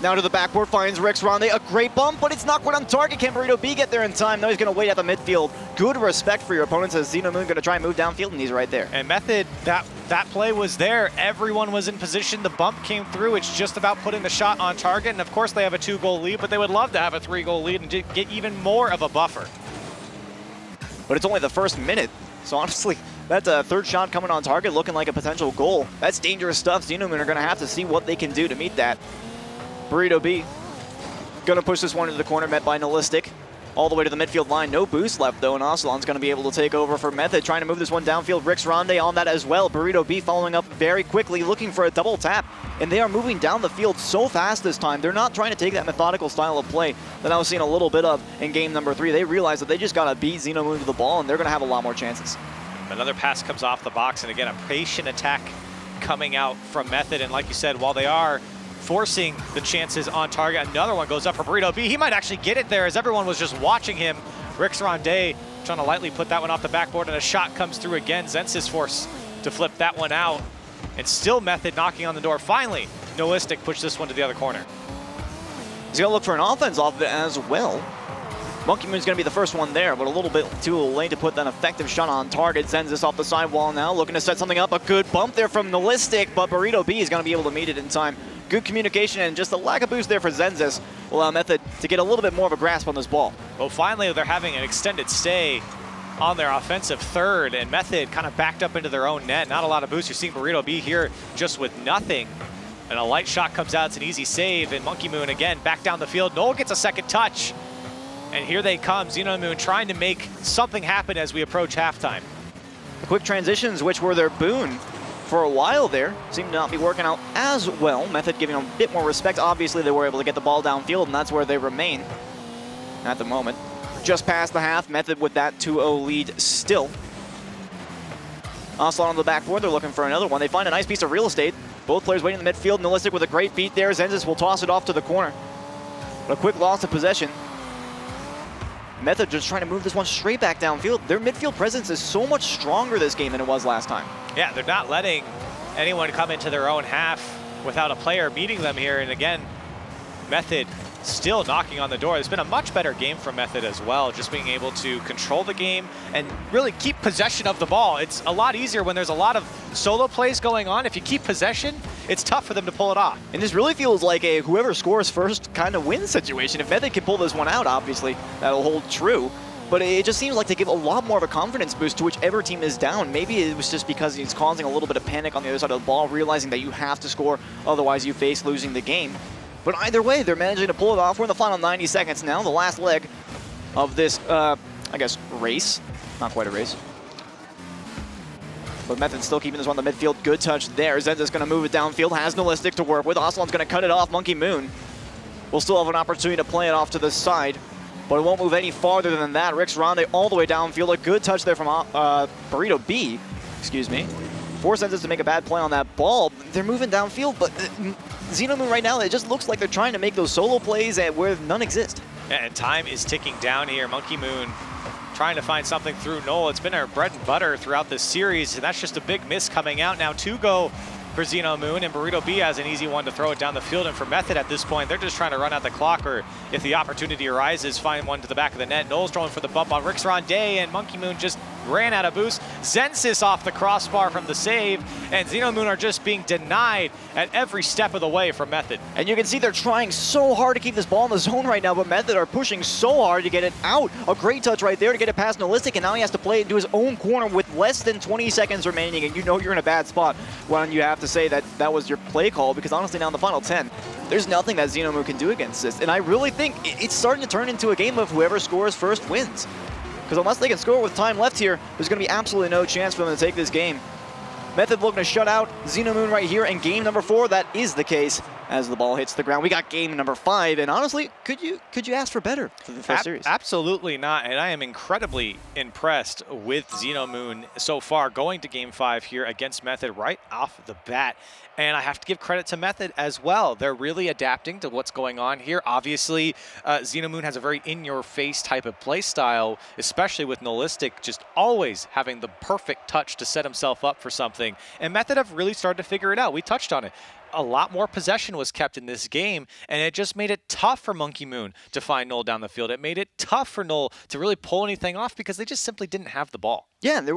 now to the backboard, finds Rix Ronde, a great bump, but it's not quite on target. Can Burrito B get there in time? No, he's going to wait at the midfield. Good respect for your opponents as Xenomoon going to try and move downfield, and he's right there. And Method, that play was there. Everyone was in position. The bump came through. It's just about putting the shot on target, and of course they have a 2-goal lead, but they would love to have a 3-goal lead and get even more of a buffer. But it's only the first minute, so honestly, that third shot coming on target looking like a potential goal. That's dangerous stuff. Xenomoon are going to have to see what they can do to meet that. Burrito B going to push this one into the corner, met by Nihilistic. All the way to the midfield line. No boost left, though, and Ocelon's going to be able to take over for Method, trying to move this one downfield. Rix Ronde on that as well. Burrito B following up very quickly, looking for a double tap. And they are moving down the field so fast this time. They're not trying to take that methodical style of play that I was seeing a little bit of in game number 3. They realize that they just got to beat Xenomoon to the ball, and they're going to have a lot more chances. Another pass comes off the box, and again, a patient attack coming out from Method. And like you said, while they are forcing the chances on target, another one goes up for Burrito B. He might actually get it there as everyone was just watching him. Rix Ronde trying to lightly put that one off the backboard, and a shot comes through again. Zensis forced to flip that one out, and still Method knocking on the door. Finally, Nihilistic pushed this one to the other corner. He's going to look for an offense off of it as well. Monkey Moon's going to be the first one there, but a little bit too late to put that effective shot on target. Zenzis off the sidewall now, looking to set something up. A good bump there from Nihilistic, but Burrito B is going to be able to meet it in time. Good communication and just a lack of boost there for Zenzis will allow Method to get a little bit more of a grasp on this ball. Well, finally, they're having an extended stay on their offensive third, and Method kind of backed up into their own net. Not a lot of boost. You're seeing Burrito B here just with nothing. And a light shot comes out. It's an easy save, and Monkey Moon again back down the field. Noel gets a second touch. And here they come, Xenomoon trying to make something happen as we approach halftime. The quick transitions, which were their boon for a while there, seem to not be working out as well. Method giving them a bit more respect. Obviously, they were able to get the ball downfield, and that's where they remain at the moment. Just past the half, Method with that 2-0 lead still. Ocelot on the backboard, they're looking for another one. They find a nice piece of real estate. Both players waiting in the midfield. Nihilistic with a great beat there. Zenzis will toss it off to the corner. But a quick loss of possession. Method just trying to move this one straight back downfield. Their midfield presence is so much stronger this game than it was last time. Yeah, they're not letting anyone come into their own half without a player meeting them here. And again, Method still knocking on the door. It's been a much better game from Method as well, just being able to control the game and really keep possession of the ball. It's a lot easier when there's a lot of solo plays going on. If you keep possession, it's tough for them to pull it off. And this really feels like a whoever scores first kind of wins situation. If Method can pull this one out, obviously, that'll hold true. But it just seems like they give a lot more of a confidence boost to whichever team is down. Maybe it was just because it's causing a little bit of panic on the other side of the ball, realizing that you have to score, otherwise you face losing the game. But either way, they're managing to pull it off. We're in the final 90 seconds now, the last leg of this, I guess, race. Not quite a race. But Method still keeping this one in the midfield. Good touch there. Zenza's going to move it downfield. Has Nihilistic to work with. Ocelot's going to cut it off. Monkey Moon will still have an opportunity to play it off to the side, but it won't move any farther than that. Rix Ronde all the way downfield. A good touch there from Burrito B, excuse me. Force Zenzas to make a bad play on that ball. They're moving downfield, but Xenomoon right now, it just looks like they're trying to make those solo plays where none exist. And time is ticking down here. Monkey Moon trying to find something through Noel. It's been our bread and butter throughout this series, and that's just a big miss coming out. Now 2 go for Xenomoon, and Burrito B has an easy one to throw it down the field. And for Method at this point, they're just trying to run out the clock, or if the opportunity arises, find one to the back of the net. Noel's throwing for the bump on Rix Ronde, and Monkey Moon just ran out of boost. Zenzis off the crossbar from the save, and Xenomoon are just being denied at every step of the way from Method. And you can see they're trying so hard to keep this ball in the zone right now, but Method are pushing so hard to get it out. A great touch right there to get it past Nihilistic, and now he has to play it into his own corner with less than 20 seconds remaining, and you know you're in a bad spot when you have to say that that was your play call, because honestly now in the final 10, there's nothing that Xenomoon can do against this. And I really think it's starting to turn into a game of whoever scores first wins. Because unless they can score with time left here, there's going to be absolutely no chance for them to take this game. Method looking to shut out Xenomoon right here, and game number 4, that is the case as the ball hits the ground. We got game number 5, and honestly, could you ask for better for the first series? Absolutely not, and I am incredibly impressed with Xenomoon so far, going to game 5 here against Method right off the bat. And I have to give credit to Method as well. They're really adapting to what's going on here. Obviously, Xenomoon has a very in-your-face type of play style, especially with Nihilistic just always having the perfect touch to set himself up for something. And Method have really started to figure it out. We touched on it. A lot more possession was kept in this game, and it just made it tough for Monkey Moon to find Noel down the field. It made it tough for Noel to really pull anything off because they just simply didn't have the ball. Yeah, and there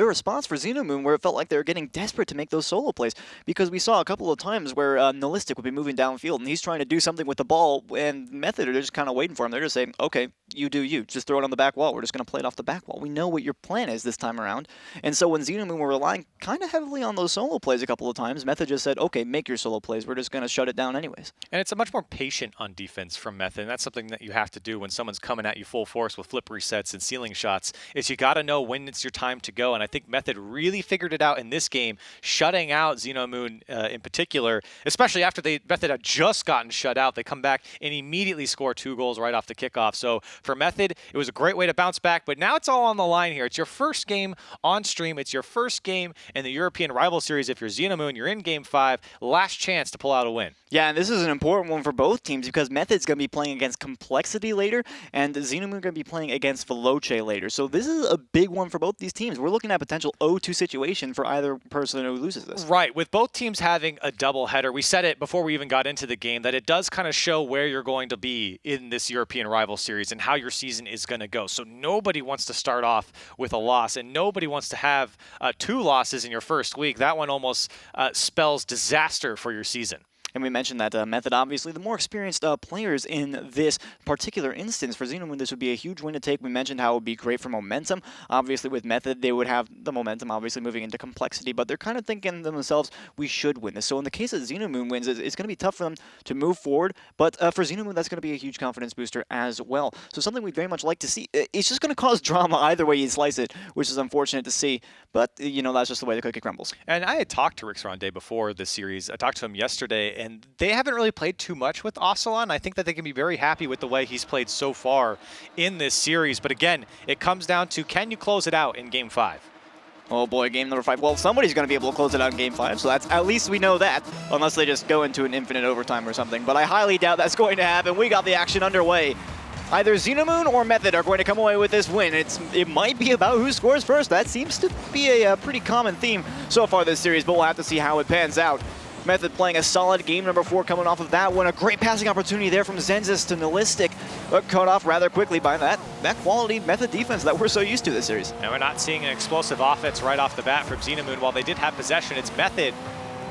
were spots for Xenomoon where it felt like they were getting desperate to make those solo plays, because we saw a couple of times where Nihilistic would be moving downfield and he's trying to do something with the ball, and Method are just kind of waiting for him. They're just saying, okay, you do you. Just throw it on the back wall. We're just going to play it off the back wall. We know what your plan is this time around. And so when Xenomoon were relying kind of heavily on those solo plays a couple of times, Method just said, okay, make your solo plays. We're just going to shut it down anyways. And it's a much more patient on defense from Method, and that's something that you have to do when someone's coming at you full force with flip resets and ceiling shots, is you got to know when it's your time to go. And I think Method really figured it out in this game, shutting out Xenomoon in particular, especially after Method had just gotten shut out. They come back and immediately score 2 goals right off the kickoff. So for Method, it was a great way to bounce back, but now it's all on the line here. It's your first game on stream. It's your first game in the European Rival Series. If you're Xenomoon, you're in game 5. Last last chance to pull out a win. Yeah, and this is an important one for both teams because Method's going to be playing against Complexity later, and Xenomoon going to be playing against Veloce later. So this is a big one for both these teams. We're looking at a potential 0-2 situation for either person who loses this. Right, with both teams having a doubleheader, we said it before we even got into the game that it does kind of show where you're going to be in this European rival series and how your season is going to go. So nobody wants to start off with a loss, and nobody wants to have 2 losses in your first week. That one almost spells disaster for your season. And we mentioned that Method, obviously, the more experienced players in this particular instance. For Xenomoon, this would be a huge win to take. We mentioned how it would be great for momentum. Obviously, with Method, they would have the momentum, obviously, moving into Complexity. But they're kind of thinking to themselves, we should win this. So in the case that Xenomoon wins, it's going to be tough for them to move forward. But for Xenomoon, that's going to be a huge confidence booster as well. So something we'd very much like to see. It's just going to cause drama either way you slice it, which is unfortunate to see. But, you know, that's just the way the cookie crumbles. And I had talked to Rix Ronde before this series. I talked to him yesterday, and they haven't really played too much with Ocelon. I think that they can be very happy with the way he's played so far in this series. But again, it comes down to, can you close it out in Game 5? Oh boy, game number 5. Well, somebody's going to be able to close it out in game 5, so that's at least we know that, unless they just go into an infinite overtime or something. But I highly doubt that's going to happen. We got the action underway. Either Xenomoon or Method are going to come away with this win. It might be about who scores first. That seems to be a pretty common theme so far this series, but we'll have to see how it pans out. Method playing a solid game number 4 coming off of that one. A great passing opportunity there from Zenzis to Nihilistic, but cut off rather quickly by that quality Method defense that we're so used to this series. And we're not seeing an explosive offense right off the bat from Xenomoon. While they did have possession, it's Method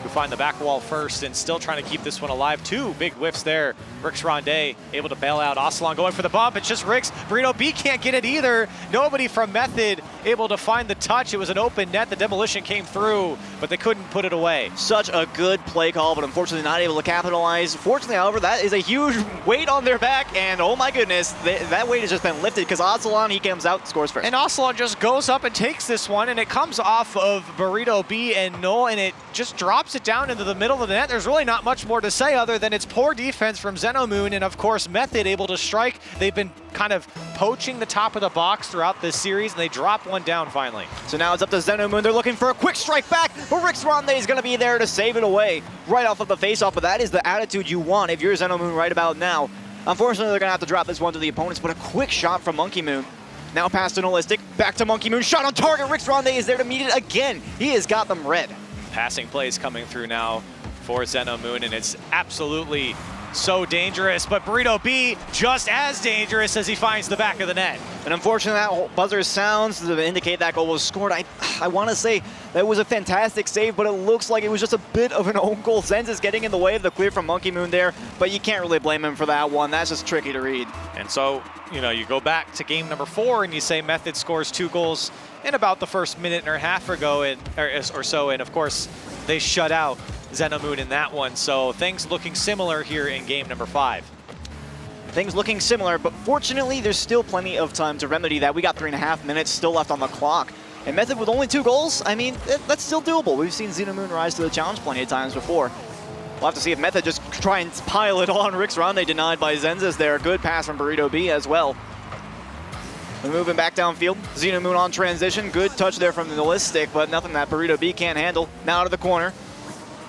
who find the back wall first and still trying to keep this one alive. 2 big whiffs there. Rix Ronde able to bail out. Ocelon going for the bump. It's just Rix. Burrito B can't get it either. Nobody from Method able to find the touch. It was an open net. The demolition came through, but they couldn't put it away. Such a good play call, but unfortunately not able to capitalize. Fortunately, however, that is a huge weight on their back, and oh my goodness, that weight has just been lifted because Ocelon, he comes out and scores first. And Ocelon just goes up and takes this one, and it comes off of Burrito B and Null, and it just drops it down into the middle of the net. There's really not much more to say other than it's poor defense from Xenomoon, and of course Method able to strike. They've been kind of poaching the top of the box throughout this series, and they drop one down finally. So now it's up to Xenomoon. They're looking for a quick strike back, but Rix Ronde is going to be there to save it away right off of the face-off, but that is the attitude you want if you're Xenomoon right about now. Unfortunately, they're going to have to drop this one to the opponents, but a quick shot from Monkey Moon. Now past to Nihilistic, back to Monkey Moon, shot on target. Rix Ronde is there to meet it again. He has got them red. Passing plays coming through now for Xenomoon, and it's absolutely so dangerous, but Burrito B just as dangerous as he finds the back of the net. And unfortunately, that buzzer sounds to indicate that goal was scored. I want to say that was a fantastic save, but it looks like it was just a bit of an own goal. Zenz is getting in the way of the clear from Monkey Moon there, but you can't really blame him for that one. That's just tricky to read. And so, you know, you go back to game number 4 and you say Method scores 2 goals in about the first minute and a half or so, and of course, they shut out Xenomoon in that one. So things looking similar here in game number 5. Things looking similar, but fortunately, there's still plenty of time to remedy that. We got 3.5 minutes still left on the clock. And Method with only 2 goals, I mean, that's still doable. We've seen Xenomoon rise to the challenge plenty of times before. We'll have to see if Method just try and pile it on. Rix Ronde denied by Zenzis there. Good pass from Burrito B as well. We're moving back downfield. Xenomoon on transition. Good touch there from the Nihilistic, but nothing that Burrito B can't handle. Now out of the corner.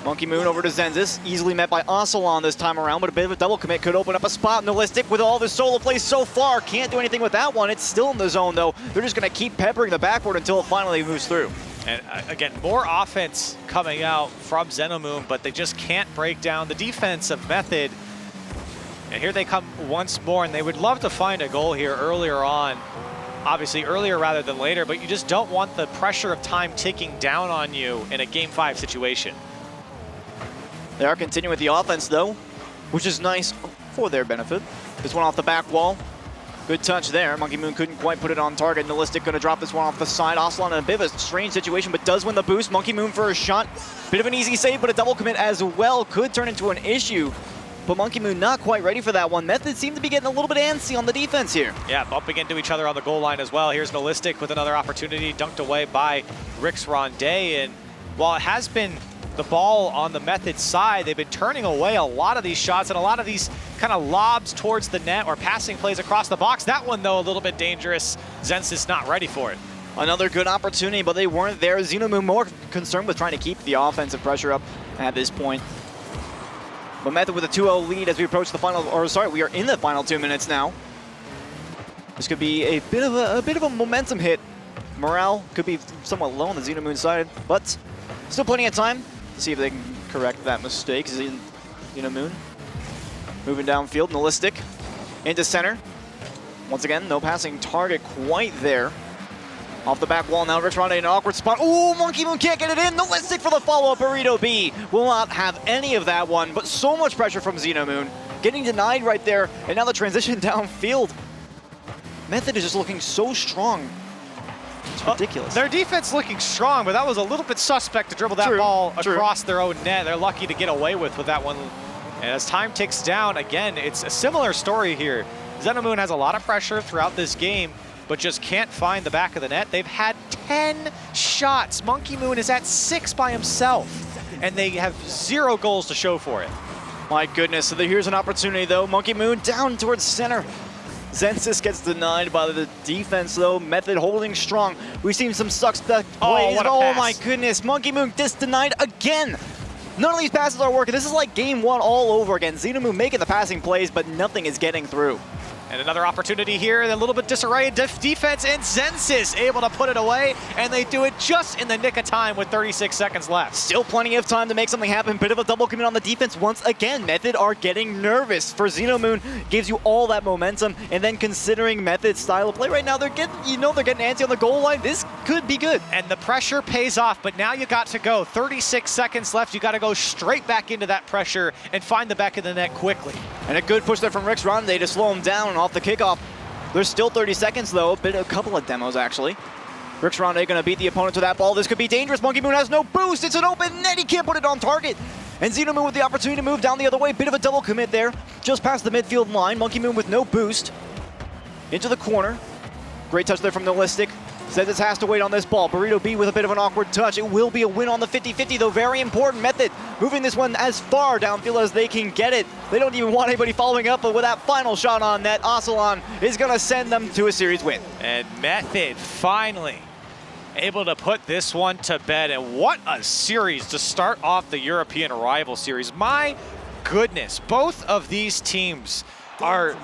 Monkey Moon over to Zenzis, easily met by Ocelon this time around, but a bit of a double commit could open up a spot. Nihilistic with all the solo plays so far, can't do anything with that one. It's still in the zone though. They're just gonna keep peppering the backboard until it finally moves through. And again, more offense coming out from Xenomoon, but they just can't break down the defense of Method. And here they come once more, and they would love to find a goal here earlier on. Obviously earlier rather than later, but you just don't want the pressure of time ticking down on you in a Game 5 situation. They are continuing with the offense though, which is nice for their benefit. This one off the back wall. Good touch there. Monkey Moon couldn't quite put it on target. Nihilistic gonna drop this one off the side. Ocelon in a bit of a strange situation, but does win the boost. Monkey Moon for a shot. Bit of an easy save, but a double commit as well could turn into an issue. But Monkey Moon not quite ready for that one. Method seemed to be getting a little bit antsy on the defense here. Yeah, bumping into each other on the goal line as well. Here's Nihilistic with another opportunity, dunked away by Rix Ronde. And while it has been the ball on the Method side, they've been turning away a lot of these shots and a lot of these kind of lobs towards the net or passing plays across the box. That one, though, a little bit dangerous. Zenz is not ready for it. Another good opportunity, but they weren't there. Xenomoon more concerned with trying to keep the offensive pressure up at this point. But Method with a 2-0 lead as we approach the final, or sorry, we are in the final 2 minutes now. This could be a bit of a momentum hit. Morale could be somewhat low on the Xenomoon side, but still plenty of time to see if they can correct that mistake. Xenomoon moving downfield, Nihilistic into center. Once again, no passing target quite there. Off the back wall now, Rich Ronde in an awkward spot. Ooh, Monkey Moon can't get it in. Nihilistic for the follow-up. Burrito B will not have any of that one, but so much pressure from Xenomoon. Getting denied right there, and now the transition downfield. Method is just looking so strong. It's ridiculous. Their defense looking strong, but that was a little bit suspect to dribble that ball across their own net. They're lucky to get away with that one. And as time ticks down, again, it's a similar story here. Xenomoon has a lot of pressure throughout this game, but just can't find the back of the net. They've had 10 shots. Monkey Moon is at 6 by himself, and they have 0 goals to show for it. My goodness, so here's an opportunity though. Monkey Moon down towards center. Zensis gets denied by the defense though. Method holding strong. We've seen some suspect plays. What a Oh pass. my goodness, Monkey Moon denied again. None of these passes are working. This is like game 1 all over again. Xenomoon making the passing plays, but nothing is getting through. And another opportunity here, a little bit disarray in defense, and Zensis able to put it away, and they do it just in the nick of time with 36 seconds left. Still plenty of time to make something happen. Bit of a double commit on the defense once again. Method are getting nervous. For Xenomoon, gives you all that momentum, and then considering Method's style of play right now, they're getting antsy on the goal line. This could be good. And the pressure pays off, but now you got to go. 36 seconds left. You got to go straight back into that pressure and find the back of the net quickly. And a good push there from Rix Ronde to slow him down off the kickoff. There's still 30 seconds though, a couple of demos actually. Rix Ronde gonna beat the opponent to that ball. This could be dangerous. Monkey Moon has no boost. It's an open net. He can't put it on target. And Xenomoon with the opportunity to move down the other way. Bit of a double commit there, just past the midfield line. Monkey Moon with no boost. Into the corner. Great touch there from Nihilistic. Says it has to wait on this ball. Burrito B with a bit of an awkward touch. It will be a win on the 50-50 though. Very important. Method moving this one as far downfield as they can get it. They don't even want anybody following up, but with that final shot on net, Oceania is going to send them to a series win. And Method finally able to put this one to bed. And what a series to start off the European Rival Series. My goodness, both of these teams are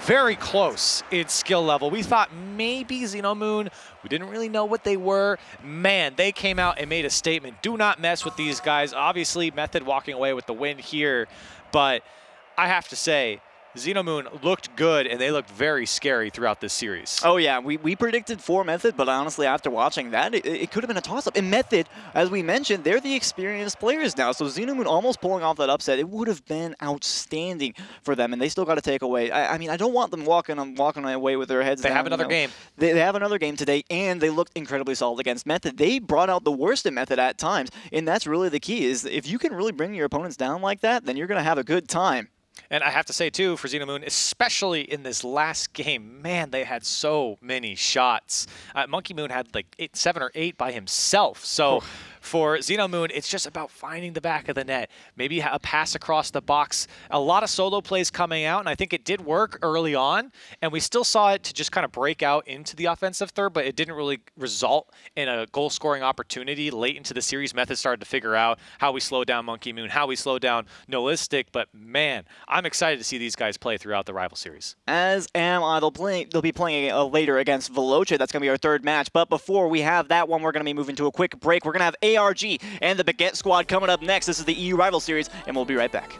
very close in skill level. We thought maybe Xenomoon, we didn't really know what they were. Man, they came out and made a statement. Do not mess with these guys. Obviously, Method walking away with the win here, but I have to say, Xenomoon looked good, and they looked very scary throughout this series. Oh yeah, we predicted for Method, but honestly, after watching that, it could have been a toss-up. And Method, as we mentioned, they're the experienced players now, so Xenomoon almost pulling off that upset, it would have been outstanding for them, and they still got to take away. I mean, I don't want them walking away with their heads They down. have another game. They have another game today, and they looked incredibly solid against Method. They brought out the worst in Method at times, and that's really the key, is if you can really bring your opponents down like that, then you're going to have a good time. And I have to say, too, for Xenomoon, especially in this last game, man, they had so many shots. Monkey Moon had like 7 or 8 by himself. So for Xenomoon, it's just about finding the back of the net, maybe a pass across the box. A lot of solo plays coming out, and I think it did work early on, and we still saw it to just kind of break out into the offensive third, but it didn't really result in a goal-scoring opportunity. Late into the series, Method started to figure out how we slow down Monkey Moon, how we slow down Nihilistic, but man, I'm excited to see these guys play throughout the Rival Series. As am I. They'll be playing later against Veloce. That's going to be our third match. But before we have that one, we're going to be moving to a quick break. We're going to have ARG and the Baguette Squad coming up next. This is the EU Rival Series, and we'll be right back.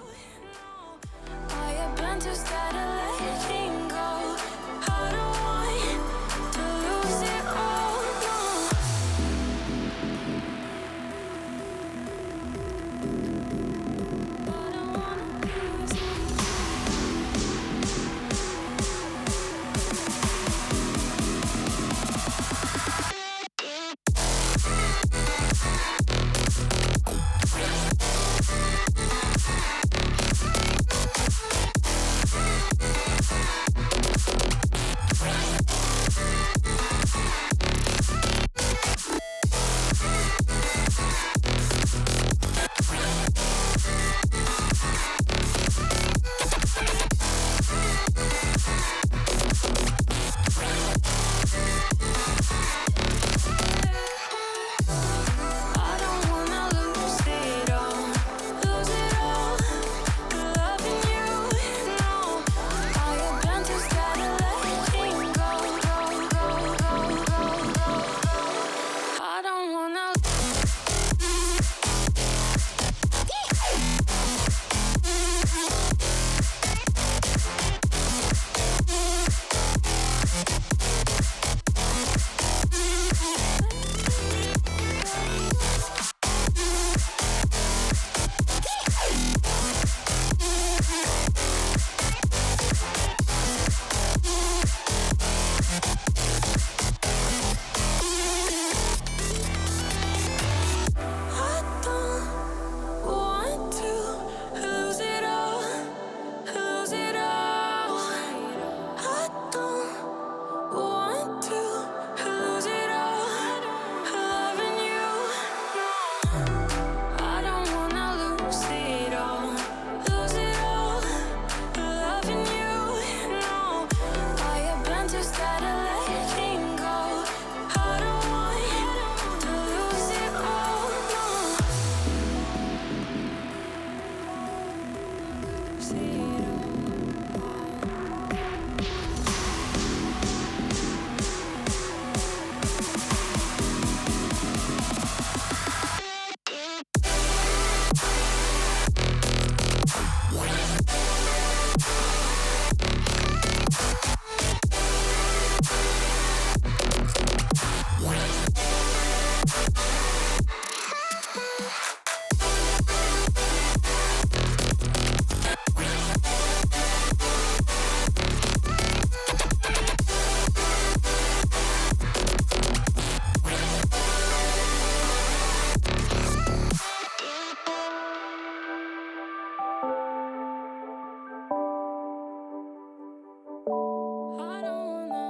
I don't wanna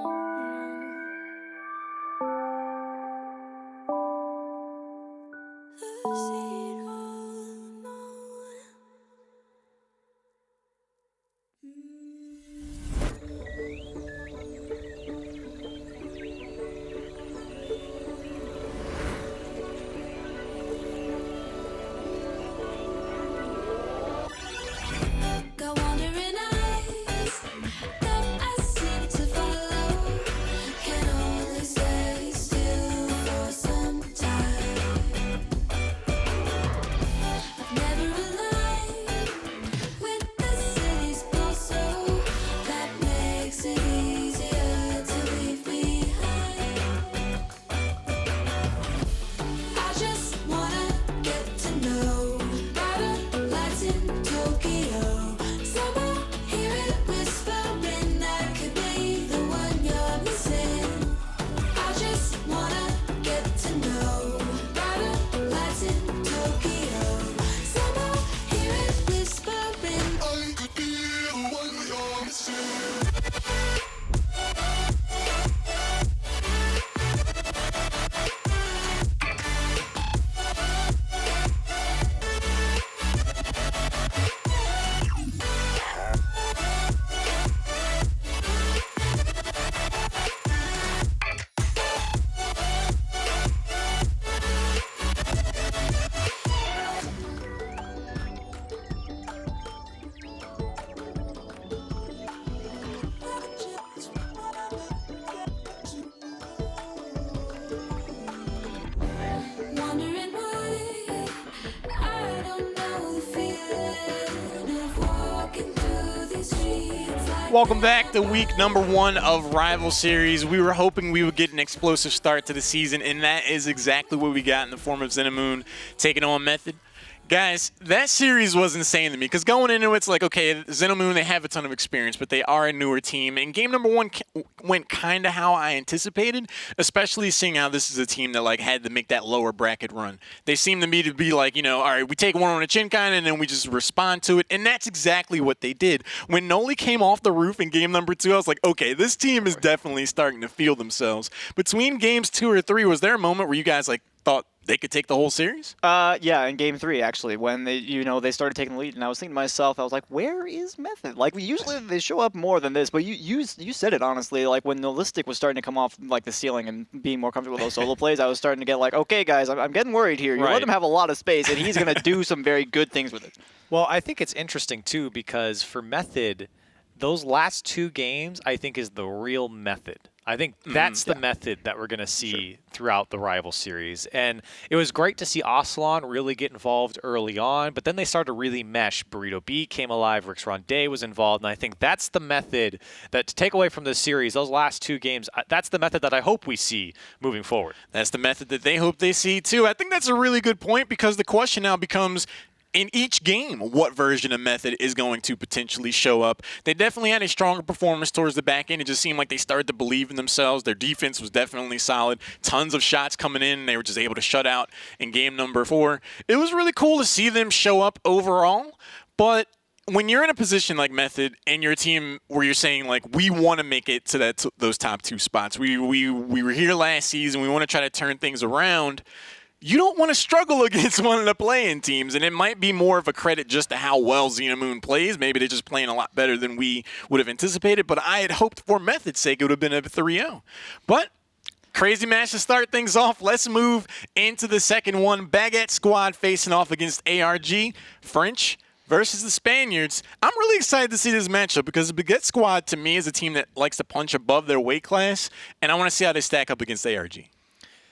lose it all, no. Got wandering eyes that I seem to follow. Can only stay still for some time. I've never aligned with the city's pulse, so that makes it easier to leave behind. I just wanna get to know brighter lights in Tokyo. Somehow hear it whispering that could be the one you're missing. I just wanna get to know brighter lights in Tokyo. Somehow hear it whispering I could be the one you're missing. Wondering why I don't know the feeling of walking through these streets like Welcome back to week number 1 of Rival Series. We were hoping we would get an explosive start to the season, and that is exactly what we got in the form of Xenamoon taking on Method. Guys, that series was insane to me because going into it's like, okay, Xenamoon, they have a ton of experience, but they are a newer team. And game number 1 went kind of how I anticipated, especially seeing how this is a team that like had to make that lower bracket run. They seem to me to be like, you know, all right, we take one on the chin kind and then we just respond to it. And that's exactly what they did. When Noli came off the roof in game number 2, I was like, okay, this team is definitely starting to feel themselves. Between games 2 or 3, was there a moment where you guys like thought they could take the whole series? Yeah, in game 3 actually, when they started taking the lead, and I was thinking to myself, I was like, where is Method? Like, usually they show up more than this, but you said it honestly. Like when Nolistic was starting to come off like the ceiling and being more comfortable with those solo plays, I was starting to get like, okay, guys, I'm getting worried here. You let him have a lot of space, and he's gonna do some very good things with it. Well, I think it's interesting too because for Method, those last 2 games I think is the real Method. I think that's the method that we're going to see throughout the Rival Series. And it was great to see Ocelon really get involved early on, but then they started to really mesh. Burrito B came alive, Rix Ronde was involved, and I think that's the method that, to take away from this series, those last 2 games, that's the method that I hope we see moving forward. That's the method that they hope they see, too. I think that's a really good point because the question now becomes, in each game, what version of Method is going to potentially show up. They definitely had a stronger performance towards the back end. It just seemed like they started to believe in themselves. Their defense was definitely solid. Tons of shots coming in, and they were just able to shut out in game number 4. It was really cool to see them show up overall, but when you're in a position like Method and your team where you're saying, like, we want to make it to those top 2 spots. We were here last season. We want to try to turn things around. You don't want to struggle against one of the play-in teams, and it might be more of a credit just to how well Xenamoon plays. Maybe they're just playing a lot better than we would have anticipated, but I had hoped for Method's sake it would have been a 3-0. But crazy match to start things off. Let's move into the second one. Baguette Squad facing off against ARG. French, versus the Spaniards. I'm really excited to see this matchup because the Baguette Squad, to me, is a team that likes to punch above their weight class, and I want to see how they stack up against ARG.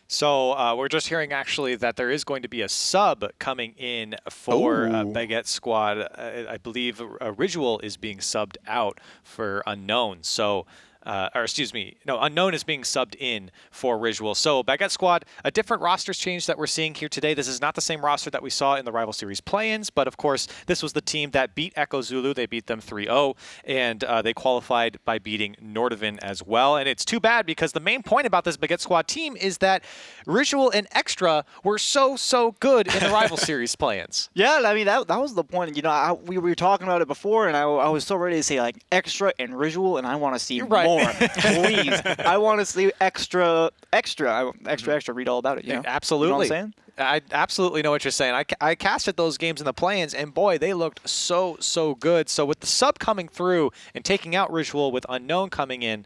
So we're just hearing actually that there is going to be a sub coming in for Baguette Squad. I believe Ritual is being subbed out for Unknown. So, or excuse me, no, Unknown is being subbed in for Ritual. So Baguette Squad, a different rosters change that we're seeing here today. This is not the same roster that we saw in the Rival Series play-ins, but of course, this was the team that beat Echo Zulu. They beat them 3-0, and they qualified by beating Nordavind as well. And it's too bad because the main point about this Baguette Squad team is that Ritual and Extra were so good in the Rival Series play-ins. Yeah, I mean, that was the point. You know, we were talking about it before, and I was so ready to say, like, Extra and Ritual, and I want to see more. Please. I want to see extra. Read all about it. You know? Absolutely. You know what I'm saying? I absolutely know what you're saying. I casted those games in the play-ins, and boy, they looked so good. So with the sub coming through and taking out Ritual with Unknown coming in,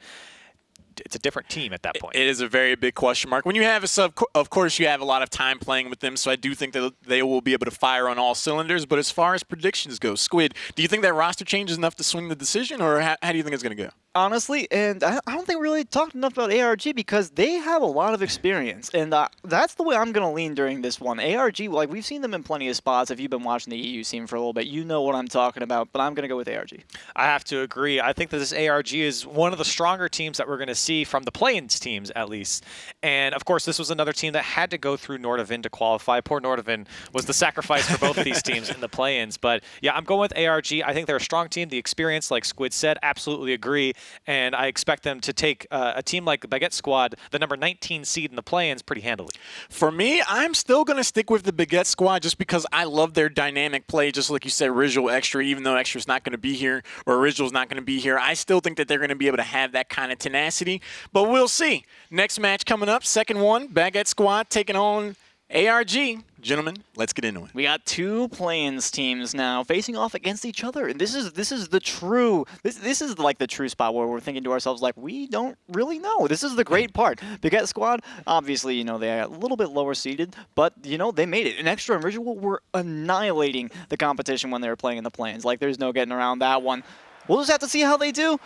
it's a different team at that point. It is a very big question mark. When you have a sub, of course, you have a lot of time playing with them, so I do think that they will be able to fire on all cylinders. But as far as predictions go, Squid, do you think that roster change is enough to swing the decision, or how do you think it's going to go? Honestly, and I don't think we really talked enough about ARG because they have a lot of experience, and that's the way I'm going to lean during this one. ARG, like, we've seen them in plenty of spots. If you've been watching the EU scene for a little bit, you know what I'm talking about, but I'm going to go with ARG. I have to agree. I think that this ARG is one of the stronger teams that we're going to see from the play-ins teams, at least. And, of course, this was another team that had to go through Nordavind to qualify. Poor Nordavind was the sacrifice for both of these teams in the play-ins. But, yeah, I'm going with ARG. I think they're a strong team. The experience, like Squid said, absolutely agree. And I expect them to take a team like the Baguette Squad, the number 19 seed in the play-ins, pretty handily. For me, I'm still going to stick with the Baguette Squad just because I love their dynamic play, just like you said, Ritual, Extra, even though Extra's not going to be here or Ritual's not going to be here. I still think that they're going to be able to have that kind of tenacity, but we'll see. Next match coming up, second one, Baguette Squad taking on ARG. Gentlemen, let's get into it. We got two play-ins teams now facing off against each other, and this is the true this is like the true spot where we're thinking to ourselves like we don't really know. This is the great part. Baguette Squad, obviously, you know, they're a little bit lower seeded, but you know they made it. And Extra and Ritual were annihilating the competition when they were playing in the play-ins. Like there's no getting around that one. We'll just have to see how they do.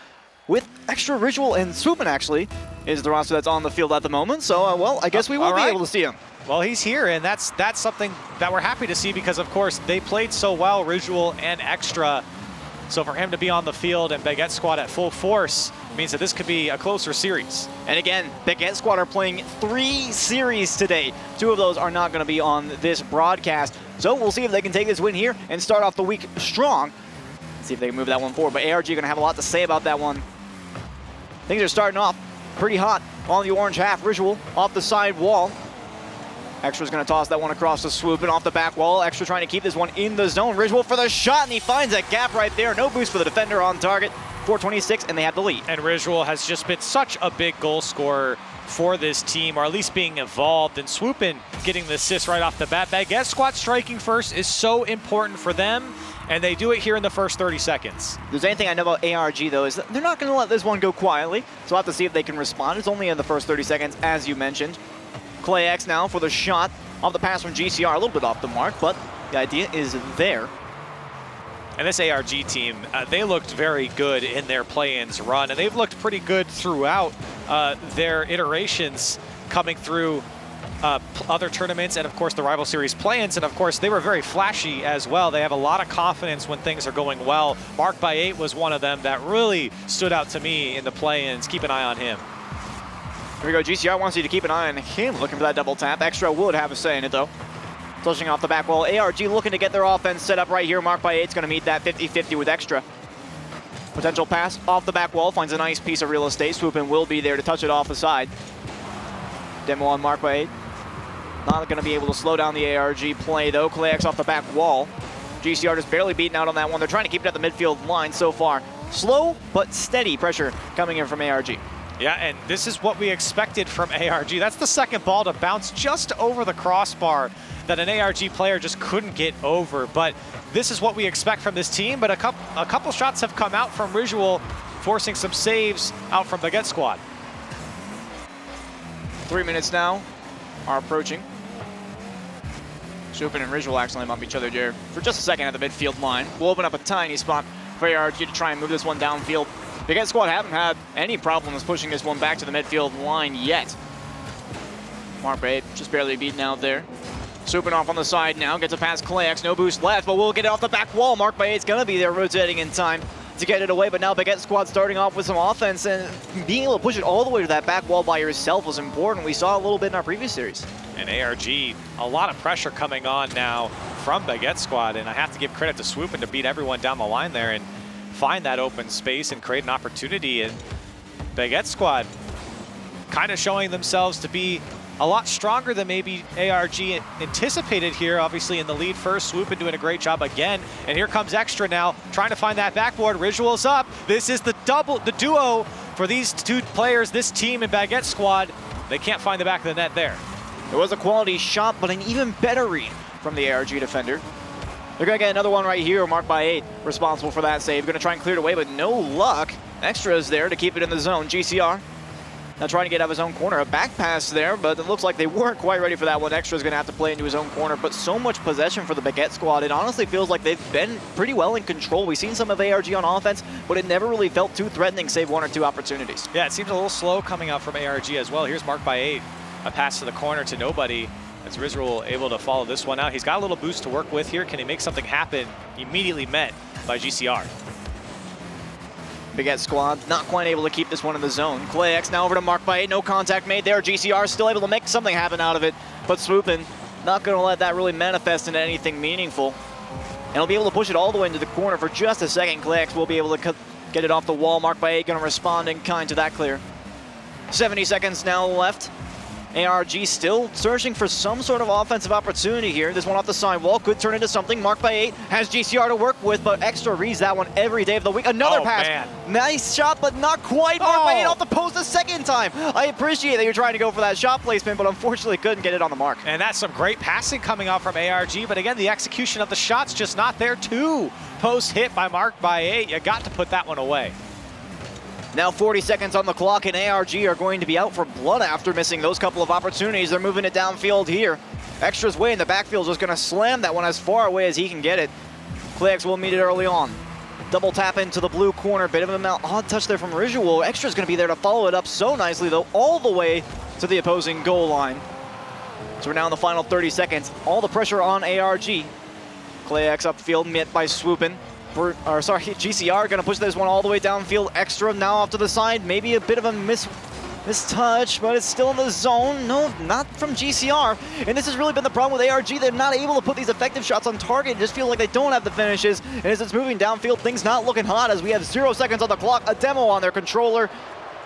With Extra, Ritual, and Swoopin' actually is the roster that's on the field at the moment. So, well, I guess we will be able to see him. Well, he's here, and that's something that we're happy to see because, of course, they played so well, Ritual and Extra. So for him to be on the field and Baguette Squad at full force means that this could be a closer series. And again, Baguette Squad are playing 3 series today. 2 of those are not going to be on this broadcast. So we'll see if they can take this win here and start off the week strong. See if they can move that one forward. But ARG are going to have a lot to say about that one. Things are starting off pretty hot on the orange half. Ritual off the side wall. Extra's going to toss that one across the swoop and off the back wall. Extra trying to keep this one in the zone. Ritual for the shot, and he finds a gap right there. No boost for the defender on target. 426, and they have the lead. And Ritual has just been such a big goal scorer for this team, or at least being involved. And Swoopin getting the assist right off the bat. Baguette Squad striking first is so important for them, and they do it here in the first 30 seconds. If there's anything I know about ARG, though, is that they're not going to let this one go quietly. So we'll have to see if they can respond. It's only in the first 30 seconds, as you mentioned. Clay X now for the shot off the pass from GCR. A little bit off the mark, but the idea is there. And this ARG team, they looked very good in their play-ins run, and they've looked pretty good throughout their iterations coming through other tournaments and, of course, the Rival Series play-ins. And, of course, they were very flashy as well. They have a lot of confidence when things are going well. Mark by 8 was one of them that really stood out to me in the play-ins. Keep an eye on him. Here we go. GCR wants you to keep an eye on him, looking for that double tap. Extra would have a say in it, though. Touching off the back wall. ARG looking to get their offense set up right here. Mark by 8's going to meet that 50-50 with Extra. Potential pass off the back wall. Finds a nice piece of real estate. Swoopin will be there to touch it off the side. Demo on Mark by 8. Not going to be able to slow down the ARG play, though. Clay-X off the back wall. GCR just barely beaten out on that one. They're trying to keep it at the midfield line so far. Slow but steady pressure coming in from ARG. Yeah, and this is what we expected from ARG. That's the second ball to bounce just over the crossbar that an ARG player just couldn't get over. But this is what we expect from this team. But a couple shots have come out from Ritual, forcing some saves out from Baguette Squad. 3 minutes now are approaching. Swoopin and Ridge will accidentally bump each other there for just a second at the midfield line. We'll open up a tiny spot for ARG to try and move this one downfield. Baguette Squad haven't had any problems pushing this one back to the midfield line yet. Mark Bay just barely beaten out there. Swooping off on the side now, gets a pass Klex, no boost left, but we'll get it off the back wall. Mark Baye's gonna be there rotating in time to get it away, but now Baguette Squad starting off with some offense, and being able to push it all the way to that back wall by yourself was important. We saw a little bit in our previous series. And ARG, a lot of pressure coming on now from Baguette Squad, and I have to give credit to Swoopin to beat everyone down the line there and find that open space and create an opportunity. And Baguette Squad kind of showing themselves to be a lot stronger than maybe ARG anticipated here. Obviously in the lead first, Swoopin doing a great job again. And here comes Extra now, trying to find that backboard. Ritual's up. This is the duo for these two players, this team and Baguette Squad. They can't find the back of the net there. There was a quality shot, but an even better read from the ARG defender. They're gonna get another one right here, marked by 8, responsible for that save. Gonna try and clear it away, but no luck. Extra is there to keep it in the zone. GCR now trying to get out of his own corner. A back pass there, but it looks like they weren't quite ready for that one. Extra's gonna have to play into his own corner, but so much possession for the Baguette Squad. It honestly feels like they've been pretty well in control. We've seen some of ARG on offense, but it never really felt too threatening, save 1 or 2 opportunities. Yeah, it seems a little slow coming out from ARG as well. Here's marked by 8. A pass to the corner to nobody. As Rizrul able to follow this one out. He's got a little boost to work with here. Can he make something happen? Immediately met by GCR. Baguette Squad not quite able to keep this one in the zone. Klex now over to Mark by 8. No contact made there. GCR still able to make something happen out of it. But Swoopin not going to let that really manifest into anything meaningful. And he'll be able to push it all the way into the corner for just a second. Klex will be able to get it off the wall. Mark by 8 going to respond in kind to that clear. 70 seconds now left. ARG still searching for some sort of offensive opportunity here. This one off the sidewall could turn into something. Marked by 8 has GCR to work with, but Extra reads that one every day of the week. Another pass. Man. Nice shot, but not quite. Marked by 8 off the post a second time. I appreciate that you're trying to go for that shot placement, but unfortunately couldn't get it on the mark. And that's some great passing coming out from ARG, but again, the execution of the shot's just not there too. Post hit by Marked by 8. You got to put that one away. Now 40 seconds on the clock, and ARG are going to be out for blood after missing those couple of opportunities. They're moving it downfield here. Extra's way in the backfield, just going to slam that one as far away as he can get it. Klex will meet it early on. Double tap into the blue corner, bit of an odd touch there from Ritual. Extra's going to be there to follow it up so nicely, though, all the way to the opposing goal line. So we're now in the final 30 seconds. All the pressure on ARG. Klex upfield, met by Swoopin. GCR gonna push this one all the way downfield. Extra now off to the side. Maybe a bit of a mistouch, but it's still in the zone. No, not from GCR. And this has really been the problem with ARG. They're not able to put these effective shots on target. It just feels like they don't have the finishes. And as it's moving downfield, things not looking hot as we have 0 seconds on the clock. A demo on their controller.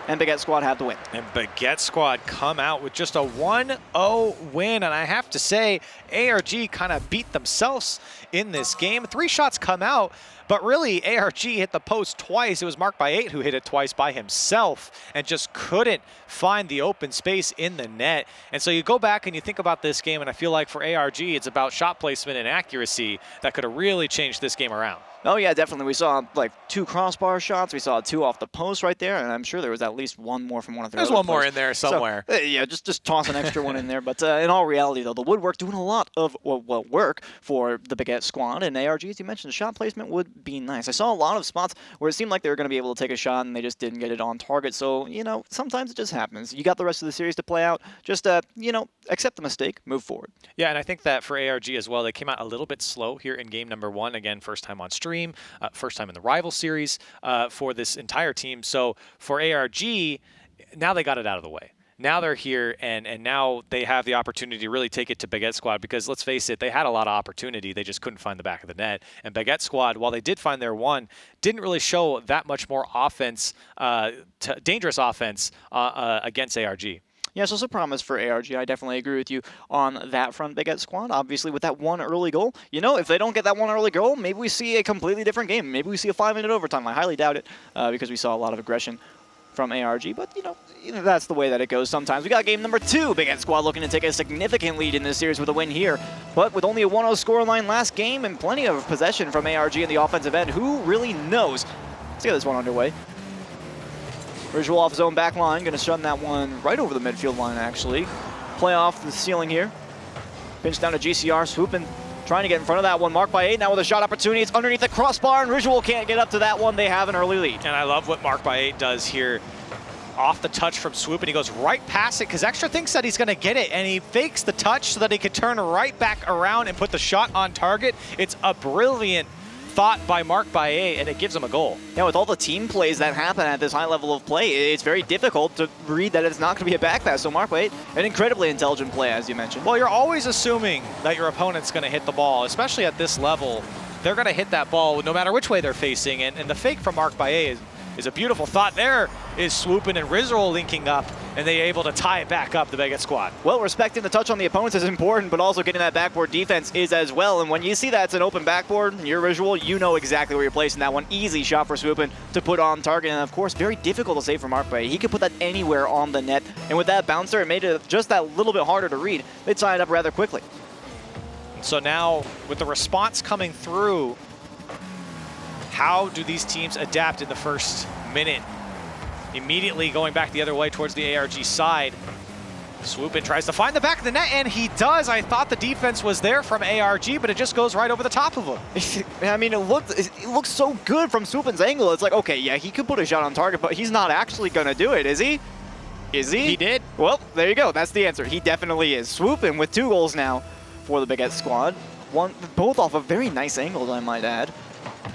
And Baguette Squad have the win. And Baguette Squad come out with just a 1-0 win. And I have to say, ARG kind of beat themselves in this game. 3 shots come out, but really ARG hit the post twice. It was marked by 8 who hit it twice by himself and just couldn't find the open space in the net. And so you go back and you think about this game, and I feel like for ARG, it's about shot placement and accuracy that could have really changed this game around. Oh yeah, definitely. We saw like 2 crossbar shots. We saw 2 off the post right there, and I'm sure there was at least 1 more from one of their There's other one more posts. in there somewhere. So, yeah, just toss an extra one in there. But in all reality, though, the woodwork doing a lot of work for the Baguette Squad, and ARG, as you mentioned, the shot placement would be nice. I saw a lot of spots where it seemed like they were going to be able to take a shot, and they just didn't get it on target. So, you know, sometimes it just happens. You got the rest of the series to play out. Just, you know, accept the mistake, move forward. Yeah, and I think that for ARG as well, they came out a little bit slow here in game number 1. Again, first time on stream, first time in the rival series for this entire team. So for ARG, now they got it out of the way. Now they're here, and now they have the opportunity to really take it to Baguette Squad, because let's face it, they had a lot of opportunity. They just couldn't find the back of the net. And Baguette Squad, while they did find their one, didn't really show that much more offense, dangerous offense against ARG. Yeah, so some promise for ARG. I definitely agree with you on that front, Baguette Squad. Obviously, with that 1 early goal, you know, if they don't get that 1 early goal, maybe we see a completely different game. Maybe we see a 5-minute overtime. I highly doubt it because we saw a lot of aggression from ARG, but, you know, that's the way that it goes sometimes. We got game number 2. Baguette Squad looking to take a significant lead in this series with a win here, but with only a 1-0 scoreline last game and plenty of possession from ARG in the offensive end. Who really knows? Let's get this one underway. Visual off his own back line, going to shun that one right over the midfield line, actually. Play off the ceiling here. Pinch down to GCR, swooping, trying to get in front of that one. Marked by 8 now with a shot opportunity. It's underneath the crossbar, and Ritual can't get up to that one. They have an early lead. And I love what Marked by 8 does here. Off the touch from Swoop, and he goes right past it because Extra thinks that he's going to get it, and he fakes the touch so that he could turn right back around and put the shot on target. It's a brilliant thought by Marked by 8, and it gives him a goal. Yeah, with all the team plays that happen at this high level of play, it's very difficult to read that it's not going to be a back pass. So Marked by 8, an incredibly intelligent play, as you mentioned. Well, you're always assuming that your opponent's going to hit the ball, especially at this level. They're going to hit that ball no matter which way they're facing, and the fake from Marked by 8 is a beautiful thought. There is Swoopin' and Rizrol linking up, and they're able to tie it back up, the Baguette squad. Well, respecting the touch on the opponents is important, but also getting that backboard defense is as well. And when you see that it's an open backboard, your visual, you know exactly where you're placing that one. Easy shot for Swoopin' to put on target, and of course, very difficult to save for Marked by 8. He could put that anywhere on the net, and with that bouncer, it made it just that little bit harder to read. They tied it up rather quickly. So now, with the response coming through, how do these teams adapt in the first minute? Immediately going back the other way towards the ARG side. Swoopin' tries to find the back of the net, and he does. I thought the defense was there from ARG, but it just goes right over the top of him. I mean, it looks so good from Swoopin's angle. It's like, okay, yeah, he could put a shot on target, but he's not actually going to do it, is he? Is he? He did. Well, there you go. That's the answer. He definitely is. Swoopin' with 2 goals now for the Baguette squad. Both off of very nice angles, I might add.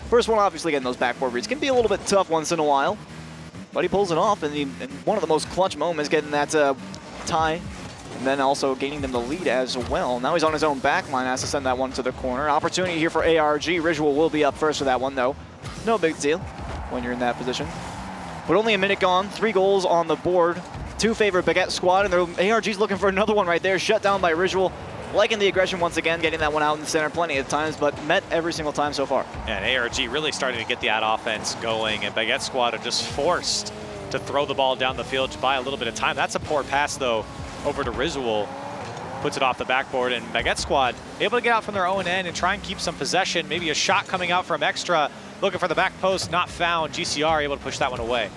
First one, obviously, getting those backboard reads can be a little bit tough once in a while, but he pulls it off, and one of the most clutch moments, getting that tie, and then also gaining them the lead as well. Now he's on his own back line, has to send that one to the corner. Opportunity here for ARG. Ritual will be up first for that one, though. No big deal when you're in that position. But only a minute gone, 3 goals on the board. 2 favorite Baguette squad, and ARG's looking for another one right there. Shut down by Ritual. Liking the aggression once again, getting that one out in the center plenty of times, but met every single time so far. And ARG really starting to get that offense going, and Baguette squad are just forced to throw the ball down the field to buy a little bit of time. That's a poor pass, though, over to Rizwell. Puts it off the backboard, and Baguette squad able to get out from their own end and try and keep some possession. Maybe a shot coming out from Extra, looking for the back post, not found. GCR able to push that one away.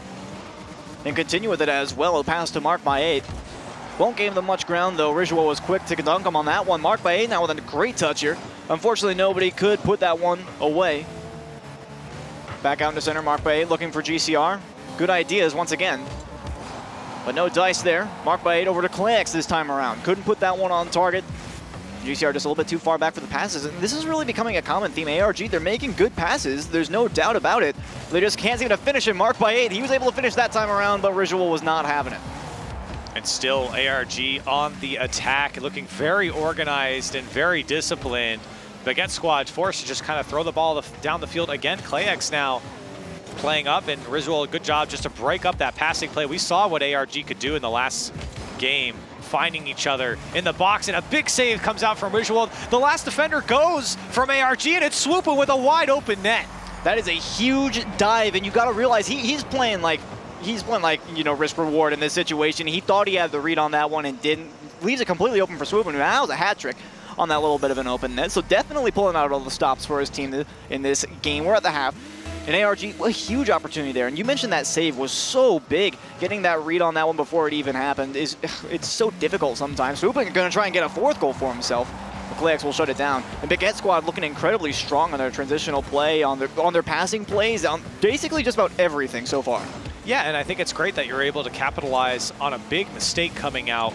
And continue with it as well. A pass to Marked by 8. Won't give them much ground, though. Rizwell was quick to dunk him on that one. Marked by 8 now with a great touch here. Unfortunately, nobody could put that one away. Back out into center, Marked by 8 looking for GCR. Good ideas once again, but no dice there. Marked by 8 over to Clax this time around. Couldn't put that one on target. GCR just a little bit too far back for the passes. And this is really becoming a common theme. ARG, they're making good passes. There's no doubt about it. They just can't seem to finish it. Marked by 8. He was able to finish that time around, but Rizwell was not having it. And still ARG on the attack, looking very organized and very disciplined. Baguette squad forced to just kind of throw the ball down the field again. Clax now playing up, and Rizwell, a good job just to break up that passing play. We saw what ARG could do in the last game, finding each other in the box, and a big save comes out from Rizwell. The last defender goes from ARG, and it's Swoopin' with a wide open net. That is a huge dive, and you got to realize he's playing like, you know, risk reward in this situation. He thought he had the read on that one and didn't. Leaves it completely open for Swoopin'. That was a hat trick on that little bit of an open net. So definitely pulling out all the stops for his team in this game. We're at the half. And ARG, a huge opportunity there. And you mentioned that save was so big. Getting that read on that one before it even happened it's so difficult sometimes. Swoopin' going to try and get a 4th goal for himself. Clax will shut it down. And Baguette squad looking incredibly strong on their transitional play, on their passing plays, on basically just about everything so far. Yeah, and I think it's great that you're able to capitalize on a big mistake coming out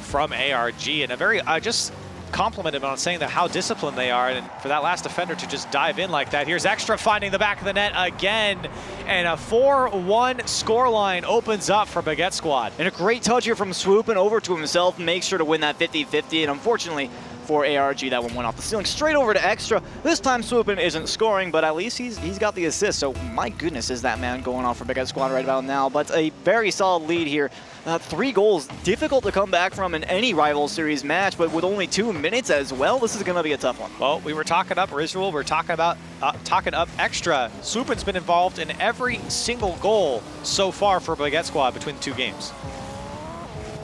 from ARG, and a very, I just compliment him on saying that how disciplined they are, and for that last defender to just dive in like that. Here's Extra finding the back of the net again, and a 4-1 scoreline opens up for Baguette squad. And a great touch here from Swoopin' over to himself, makes sure to win that 50-50, and unfortunately for ARG, that one went off the ceiling straight over to Extra. This time Swoopin' isn't scoring, but at least he's got the assist, so my goodness is that man going off for Baguette squad right about now. But a very solid lead here. 3 goals, difficult to come back from in any rival series match, but with only 2 minutes as well, this is going to be a tough one. Well, we were talking up Rizwell, we're talking about talking up Extra. Swoopin's been involved in every single goal so far for Baguette squad between the 2 games.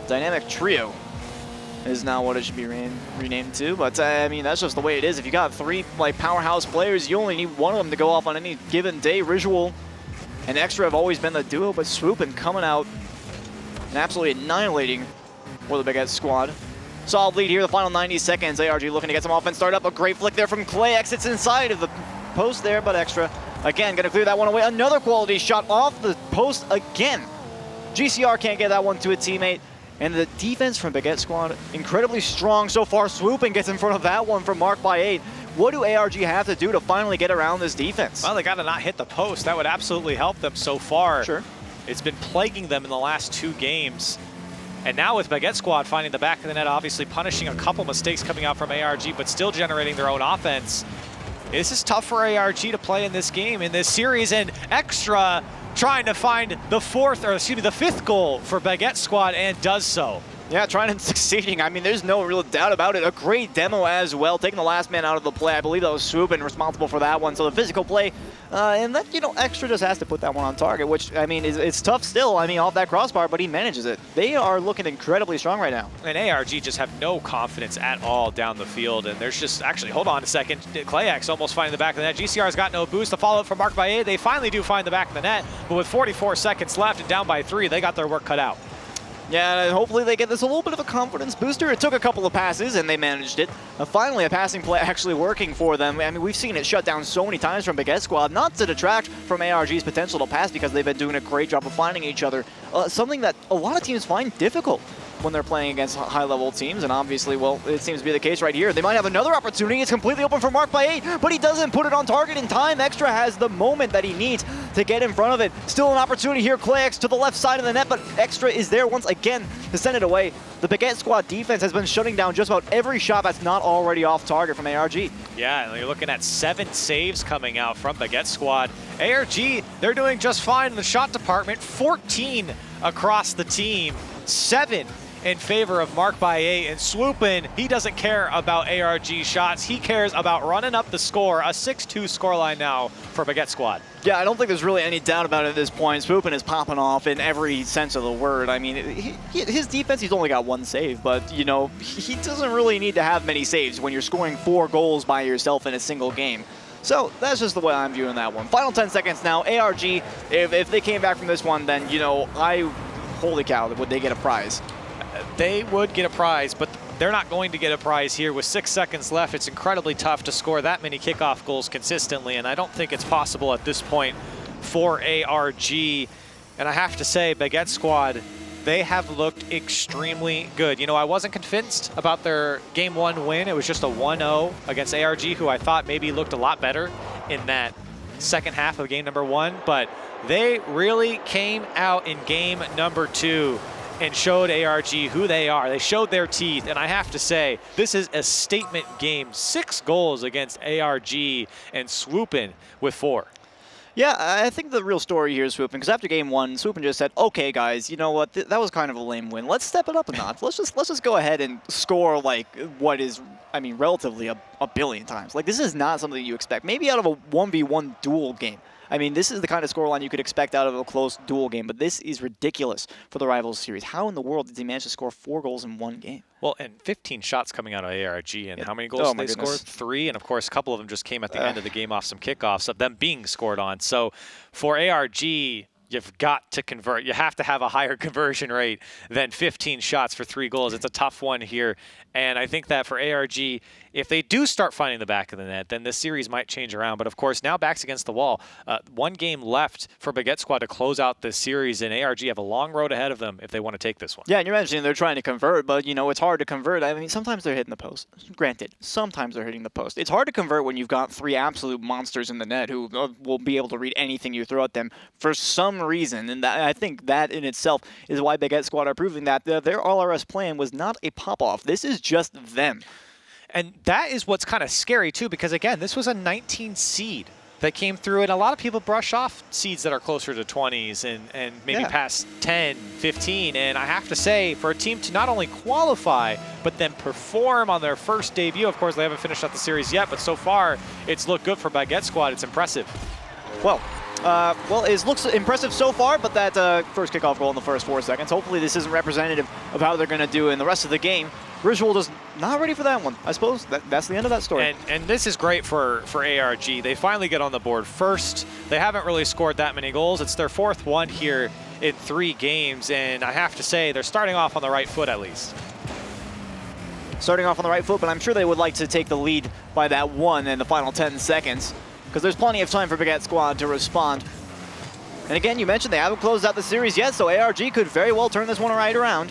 Dynamic trio is now what it should be renamed to, but I mean, that's just the way it is. If you got 3 like powerhouse players, you only need one of them to go off on any given day. Rizwell and Extra have always been the duo, but Swoopin' coming out and absolutely annihilating for the Baguette squad. Solid lead here, the final 90 seconds. ARG looking to get some offense started up. A great flick there from Clay. Exits inside of the post there, but Extra, again, going to clear that one away. Another quality shot off the post again. GCR can't get that one to a teammate. And the defense from Baguette Squad, incredibly strong so far. Swooping gets in front of that one from Mark by 8. What do ARG have to do to finally get around this defense? Well, they got to not hit the post. That would absolutely help them so far. Sure. It's been plaguing them in the last 2 games. And now with Baguette Squad finding the back of the net, obviously punishing a couple mistakes coming out from ARG, but still generating their own offense. This is tough for ARG to play in this game, in this series, and Extra trying to find the 5th goal for Baguette Squad, and does so. Yeah, trying and succeeding. I mean, there's no real doubt about it. A great demo as well, taking the last man out of the play. I believe that was Swoopin responsible for that one. So the physical play, and that, Extra just has to put that one on target, which, I mean, it's tough still. I mean, off that crossbar, but he manages it. They are looking incredibly strong right now. And ARG just have no confidence at all down the field. And there's just, actually, hold on a second. ClayX almost finding the back of the net. GCR's got no boost. The follow-up from Mark by 8. They finally do find the back of the net, but with 44 seconds left and down by 3, they got their work cut out. Yeah, and hopefully they get this a little bit of a confidence booster. It took a couple of passes, and they managed it. Finally, a passing play actually working for them. I mean, we've seen it shut down so many times from Baguette Squad, not to detract from ARG's potential to pass, because they've been doing a great job of finding each other. Something that a lot of teams find difficult when they're playing against high-level teams, and obviously, well, it seems to be the case right here. They might have another opportunity. It's completely open for Mark by 8, but he doesn't put it on target in time. Extra has the moment that he needs to get in front of it. Still an opportunity here. ClayX to the left side of the net, but Extra is there once again to send it away. The Baguette Squad defense has been shutting down just about every shot that's not already off target from ARG. Yeah, and you're looking at 7 saves coming out from Baguette Squad. ARG, they're doing just fine in the shot department. 14 across the team, 7 in favor of Mark by 8, and Swoopin, he doesn't care about ARG shots. He cares about running up the score. A 6-2 scoreline now for Baguette Squad. Yeah, I don't think there's really any doubt about it at this point. Swoopin is popping off in every sense of the word. I mean, his defense, he's only got 1 save, but, he doesn't really need to have many saves when you're scoring 4 goals by yourself in a single game. So that's just the way I'm viewing that one. Final 10 seconds now. ARG, if they came back from this one, then, holy cow, would they get a prize? They would get a prize, but they're not going to get a prize here. With 6 seconds left, it's incredibly tough to score that many kickoff goals consistently, and I don't think it's possible at this point for ARG. And I have to say, Baguette Squad, they have looked extremely good. I wasn't convinced about their Game 1 win. It was just a 1-0 against ARG, who I thought maybe looked a lot better in that second half of game number 1, but they really came out in game number 2 and showed ARG who they are. They showed their teeth, and I have to say, this is a statement game. 6 goals against ARG, and Swoopin with 4. Yeah, I think the real story here is Swoopin, because after game 1, Swoopin just said, okay, guys, you know what, that was kind of a lame win. Let's step it up a notch. Let's just go ahead and score, what is, relatively a billion times. This is not something you expect. Maybe out of a 1v1 duel game. I mean, this is the kind of scoreline you could expect out of a close duel game, but this is ridiculous for the Rivals series. How in the world did he manage to score 4 goals in 1 game? Well, and 15 shots coming out of ARG, and how many goals did they score? 3, and of course, a couple of them just came at the end of the game off some kickoffs of them being scored on. So for ARG, you've got to convert. You have to have a higher conversion rate than 15 shots for 3 goals. It's a tough one here. And I think that for ARG, if they do start finding the back of the net, then this series might change around. But of course, now back's against the wall. 1 game left for Baguette Squad to close out this series, and ARG have a long road ahead of them if they want to take this one. Yeah, and you're mentioning they're trying to convert, but, it's hard to convert. I mean, sometimes they're hitting the post. Granted, sometimes they're hitting the post. It's hard to convert when you've got 3 absolute monsters in the net who will be able to read anything you throw at them for some reason. And I think that in itself is why Baguette Squad are proving that their All-RS plan was not a pop-off. This is just them. And that is what's kind of scary, too, because, again, this was a 19 seed that came through, and a lot of people brush off seeds that are closer to 20s and maybe past 10, 15. And I have to say, for a team to not only qualify, but then perform on their first debut, of course, they haven't finished out the series yet, but so far, it's looked good for Baguette Squad. It's impressive. Well, it looks impressive so far, but that first kickoff goal in the first 4 seconds, hopefully this isn't representative of how they're going to do in the rest of the game. Griswold is not ready for that one. I suppose that's the end of that story. And this is great for ARG. They finally get on the board first. They haven't really scored that many goals. It's their 4th one here in 3 games, and I have to say they're starting off on the right foot at least. starting off on the right foot, but I'm sure they would like to take the lead by that one in the final 10 seconds, because there's plenty of time for Baguette Squad to respond. And again, you mentioned they haven't closed out the series yet, so ARG could very well turn this one right around.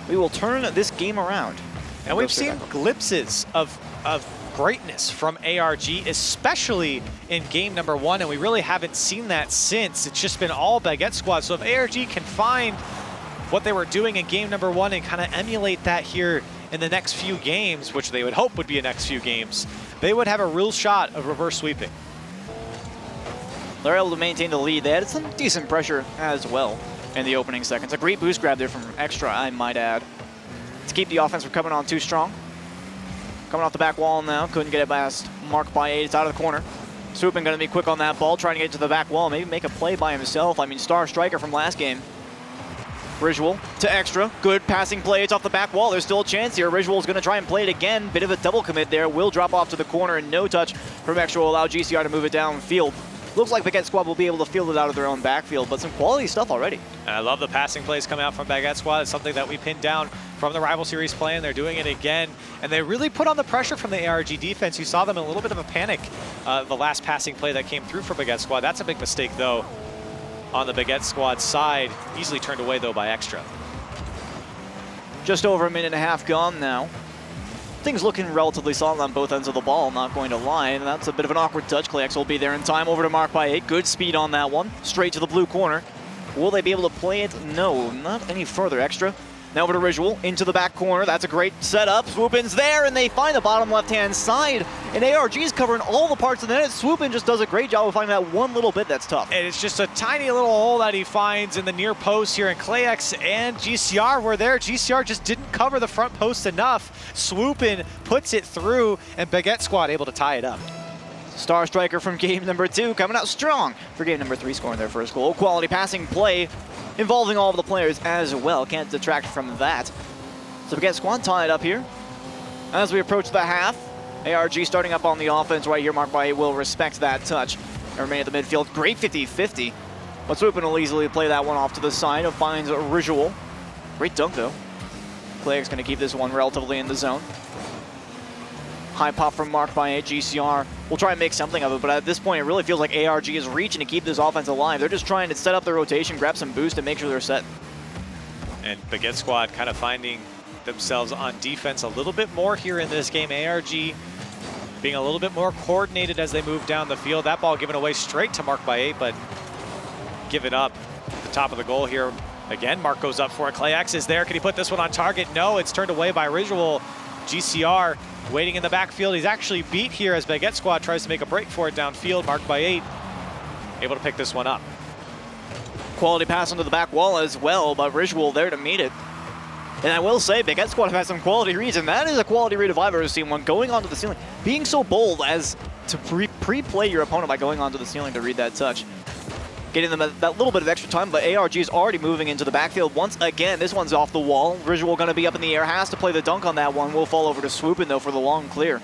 We will turn this game around. And we've seen glimpses of greatness from ARG, especially in game number 1, and we really haven't seen that since. It's just been all Baguette Squad. So if ARG can find what they were doing in game number 1 and kind of emulate that here in the next few games, which they would hope would be the next few games, they would have a real shot of reverse sweeping. They're able to maintain the lead. They had some decent pressure as well in the opening seconds. A great boost grab there from Extra, I might add, to keep the offense from coming on too strong. Coming off the back wall now, couldn't get it past Mark by 8. It's out of the corner. Swooping going to be quick on that ball, trying to get to the back wall, maybe make a play by himself. I mean, star striker from last game. Ritual to Extra. Good passing play. It's off the back wall. There's still a chance here. Ritual's going to try and play it again. Bit of a double commit there. Will drop off to the corner, and no touch from Extra will allow GCR to move it downfield. Looks like Baguette Squad will be able to field it out of their own backfield, but some quality stuff already. And I love the passing plays coming out from Baguette Squad. It's something that we pinned down from the rival series play, and they're doing it again. And they really put on the pressure from the ARG defense. You saw them in a little bit of a panic the last passing play that came through for Baguette Squad. That's a big mistake, though, on the Baguette Squad side. Easily turned away, though, by Extra. Just over a minute and a half gone now. Things looking relatively solid on both ends of the ball, not going to lie, and that's a bit of an awkward touch. Klex will be there in time. Over to Mark by 8. Good speed on that one. Straight to the blue corner. Will they be able to play it? No, not any further. Extra. Now over to Ritual, into the back corner. That's a great setup. Swoopin's there, and they find the bottom left-hand side. And ARG's covering all the parts of the net. Swoopin just does a great job of finding that one little bit that's tough. And it's just a tiny little hole that he finds in the near post here. And Klex and GCR were there. GCR just didn't cover the front post enough. Swoopin puts it through, and Baguette Squad able to tie it up. Star striker from game number 2 coming out strong for game number 3, scoring their first goal. Quality passing play involving all of the players as well. Can't detract from that. So Baguette Squad tied up here. As we approach the half, ARG starting up on the offense right here. Mark by 8 will respect that touch and remain at the midfield. Great 50-50. But Swoopin will easily play that one off to the side. It finds a Ritual. Great dunk though. Clay's going to keep this one relatively in the zone. High pop from Mark by 8. GCR will try and make something of it, but at this point it really feels like ARG is reaching to keep this offense alive. They're just trying to set up their rotation, grab some boost, and make sure they're set. And Baguette Squad kind of finding themselves on defense a little bit more here in this game. ARG being a little bit more coordinated as they move down the field. That ball given away straight to Mark by 8, but give it up at the top of the goal here. Again, Mark goes up for it. Klex is there. Can he put this one on target? No, it's turned away by Ritual. GCR waiting in the backfield. He's actually beat here as Baguette Squad tries to make a break for it downfield. Mark by 8 able to pick this one up. Quality pass onto the back wall as well, but Ritual there to meet it. And I will say, Baguette Squad have had some quality reads, and that is a quality read if I've ever seen one. Going onto the ceiling, being so bold as to pre-play your opponent by going onto the ceiling to read that touch. Getting them that little bit of extra time, but ARG is already moving into the backfield once again. This one's off the wall. Ritual going to be up in the air, has to play the dunk on that one. Will fall over to Swoopin though for the long clear.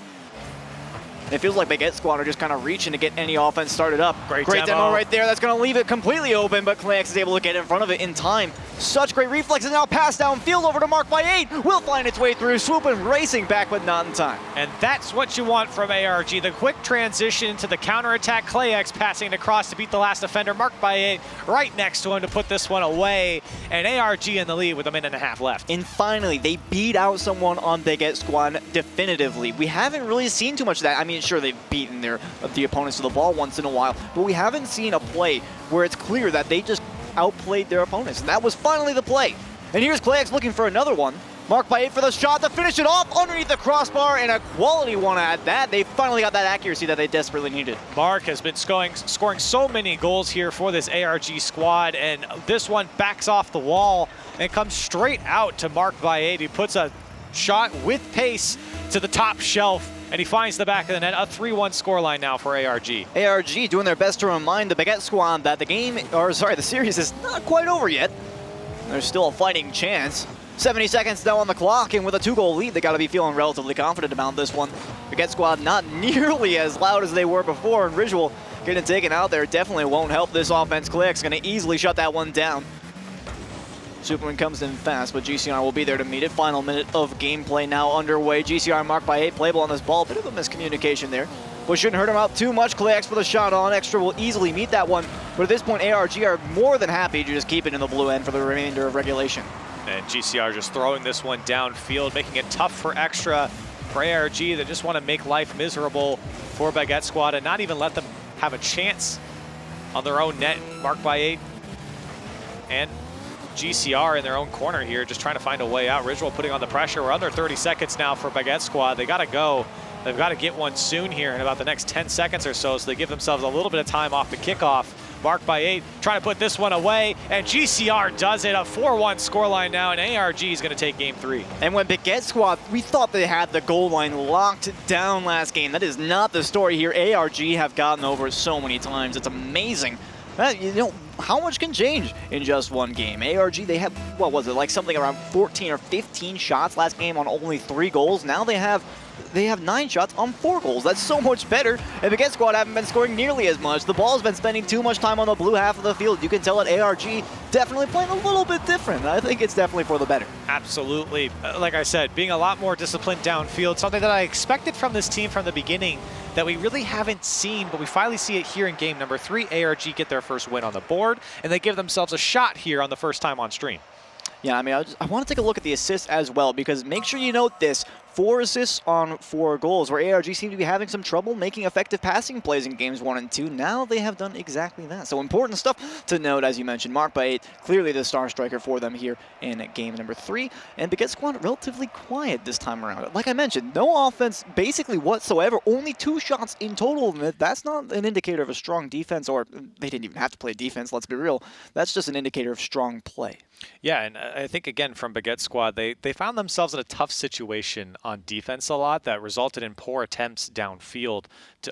It feels like Baguette Squad are just kind of reaching to get any offense started up. Great demo right there. That's going to leave it completely open, but Klex is able to get in front of it in time. Such great reflexes now. Pass downfield over to Mark by 8. Will find its way through. Swoopin racing back, but not in time. And that's what you want from ARG. The quick transition to the counterattack. Klex passing it across to beat the last defender. Mark by 8 right next to him to put this one away. And ARG in the lead with a minute and a half left. And finally, they beat out someone on Baguette Squad definitively. We haven't really seen too much of that. I mean, sure, they've beaten the opponents to the ball once in a while, but we haven't seen a play where it's clear that they just outplayed their opponents. And that was finally the play. And here's Klex looking for another one. Mark by 8 for the shot to finish it off underneath the crossbar, and a quality one at that. They finally got that accuracy that they desperately needed. Mark has been scoring so many goals here for this ARG squad, and this one backs off the wall and comes straight out to Mark by 8. He puts a shot with pace to the top shelf, and he finds the back of the net. A 3-1 scoreline now for ARG. ARG doing their best to remind the Baguette Squad that the series is not quite over yet. There's still a fighting chance. 70 seconds now on the clock, and with a 2-goal lead, they got to be feeling relatively confident about this one. Baguette Squad not nearly as loud as they were before, and Ritual getting taken out there definitely won't help this offense. Klex going to easily shut that one down. Superman comes in fast, but GCR will be there to meet it. Final minute of gameplay now underway. GCR marked by 8, playable on this ball. Bit of a miscommunication there, but shouldn't hurt him out too much. Clayx for the shot on. Extra will easily meet that one, but at this point, ARG are more than happy to just keep it in the blue end for the remainder of regulation. And GCR just throwing this one downfield, making it tough for Extra, for ARG that just want to make life miserable for Baguette Squad and not even let them have a chance on their own net. Marked by 8. And GCR in their own corner here, just trying to find a way out. Ridgewell putting on the pressure. We're under 30 seconds now for Baguette Squad. They got to go. They've got to get one soon here in about the next 10 seconds or so they give themselves a little bit of time off the kickoff. Marked by 8, trying to put this one away, and GCR does it. A 4-1 scoreline now, and ARG is going to take game 3. And when Baguette Squad, we thought they had the goal line locked down last game. That is not the story here. ARG have gotten over it so many times. It's amazing. You know, how much can change in just one game? ARG, they had, what was it, like something around 14 or 15 shots last game on only 3 goals. Now they have 9 shots on 4 goals. That's so much better. And Baguette Squad haven't been scoring nearly as much. The ball's been spending too much time on the blue half of the field. You can tell that ARG definitely playing a little bit different. I think it's definitely for the better. Absolutely. Like I said, being a lot more disciplined downfield, something that I expected from this team from the beginning that we really haven't seen, but we finally see it here in game number 3. ARG get their first win on the board, and they give themselves a shot here on the first time on stream. Yeah, I mean, I want to take a look at the assists as well, because make sure you note this. 4 assists on 4 goals, where ARG seem to be having some trouble making effective passing plays in games 1 and 2. Now they have done exactly that. So important stuff to note, as you mentioned. Marked by 8, clearly the star striker for them here in game number 3. And Baguette Squad relatively quiet this time around. Like I mentioned, no offense basically whatsoever. Only 2 shots in total. That's not an indicator of a strong defense, or they didn't even have to play defense, let's be real. That's just an indicator of strong play. Yeah, and I think, again, from Baguette Squad, they found themselves in a tough situation on defense a lot that resulted in poor attempts downfield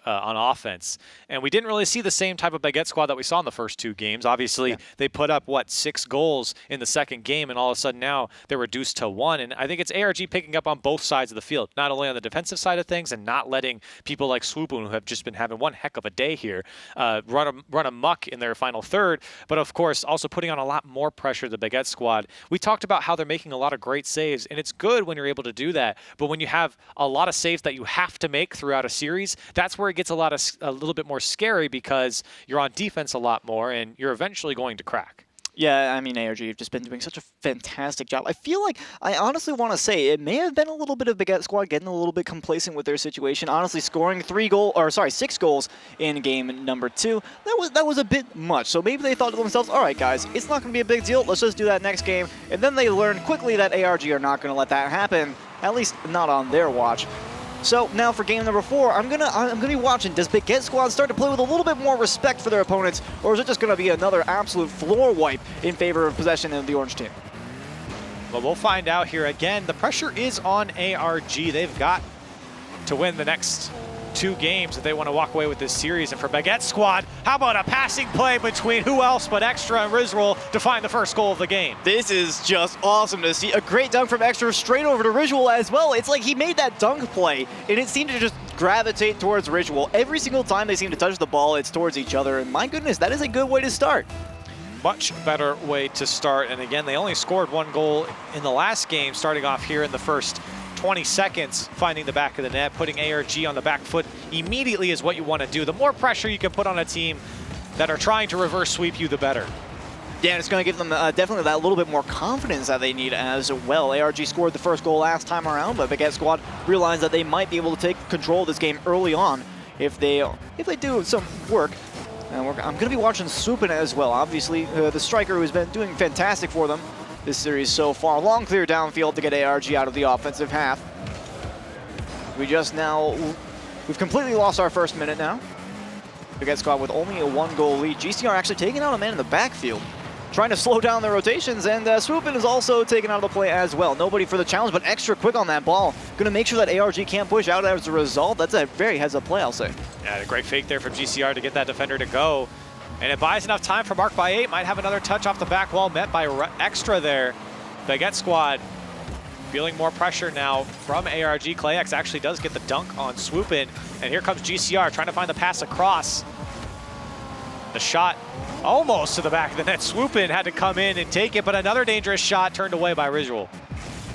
on offense. And we didn't really see the same type of Baguette Squad that we saw in the first 2 games. Obviously, they put up, 6 goals in the second game, and all of a sudden now they're reduced to 1. And I think it's ARG picking up on both sides of the field, not only on the defensive side of things and not letting people like Swoopun, who have just been having one heck of a day here, run amok in their final third, but of course also putting on a lot more pressure to the Baguette Squad. We talked about how they're making a lot of great saves, and it's good when you're able to do that, but when you have a lot of saves that you have to make throughout a series, that's where it gets a little bit more scary, because you're on defense a lot more and you're eventually going to crack. Yeah, I mean, ARG have just been doing such a fantastic job. I feel like, I honestly want to say, it may have been a little bit of Baguette Squad getting a little bit complacent with their situation. Honestly, scoring 6 goals in game number 2, that was a bit much. So maybe they thought to themselves, all right, guys, it's not going to be a big deal. Let's just do that next game. And then they learned quickly that ARG are not going to let that happen, at least not on their watch. So now for game number 4, I'm gonna be watching. Does Baguette Squad start to play with a little bit more respect for their opponents, or is it just gonna be another absolute floor wipe in favor of possession of the orange team? Well, we'll find out here. Again, the pressure is on ARG. They've got to win the next 2 games if they want to walk away with this series. And for Baguette Squad, how about a passing play between who else but Extra and Rizwell to find the first goal of the game? This is just awesome to see. A great dunk from Extra straight over to Rizwell as well. It's like he made that dunk play, and it seemed to just gravitate towards Rizwell. Every single time they seem to touch the ball, it's towards each other. And my goodness, that is a good way to start. Much better way to start. And again, they only scored 1 goal in the last game, starting off here in the first 20 seconds, finding the back of the net. Putting ARG on the back foot immediately is what you want to do. The more pressure you can put on a team that are trying to reverse sweep you, the better. Yeah, it's going to give them definitely that little bit more confidence that they need as well. ARG scored the first goal last time around, but Baguette Squad realized that they might be able to take control of this game early on if they do some work. And I'm going to be watching Swoopin as well. Obviously, the striker who has been doing fantastic for them this series so far. Long clear downfield to get ARG out of the offensive half. We've completely lost our first minute now. Baguette Squad with only a 1-goal lead. GCR actually taking out a man in the backfield, trying to slow down their rotations, and Swoopin is also taken out of the play as well. Nobody for the challenge, but Extra quick on that ball. Going to make sure that ARG can't push out as a result. That's a very heads-up play, I'll say. Yeah, a great fake there from GCR to get that defender to go. And it buys enough time for Marked by 8. Might have another touch off the back wall, met by Extra there. Baguette Squad feeling more pressure now from ARG. Clayx actually does get the dunk on Swoopin. And here comes GCR trying to find the pass across. The shot almost to the back of the net. Swoop in, had to come in and take it, but another dangerous shot turned away by Visual.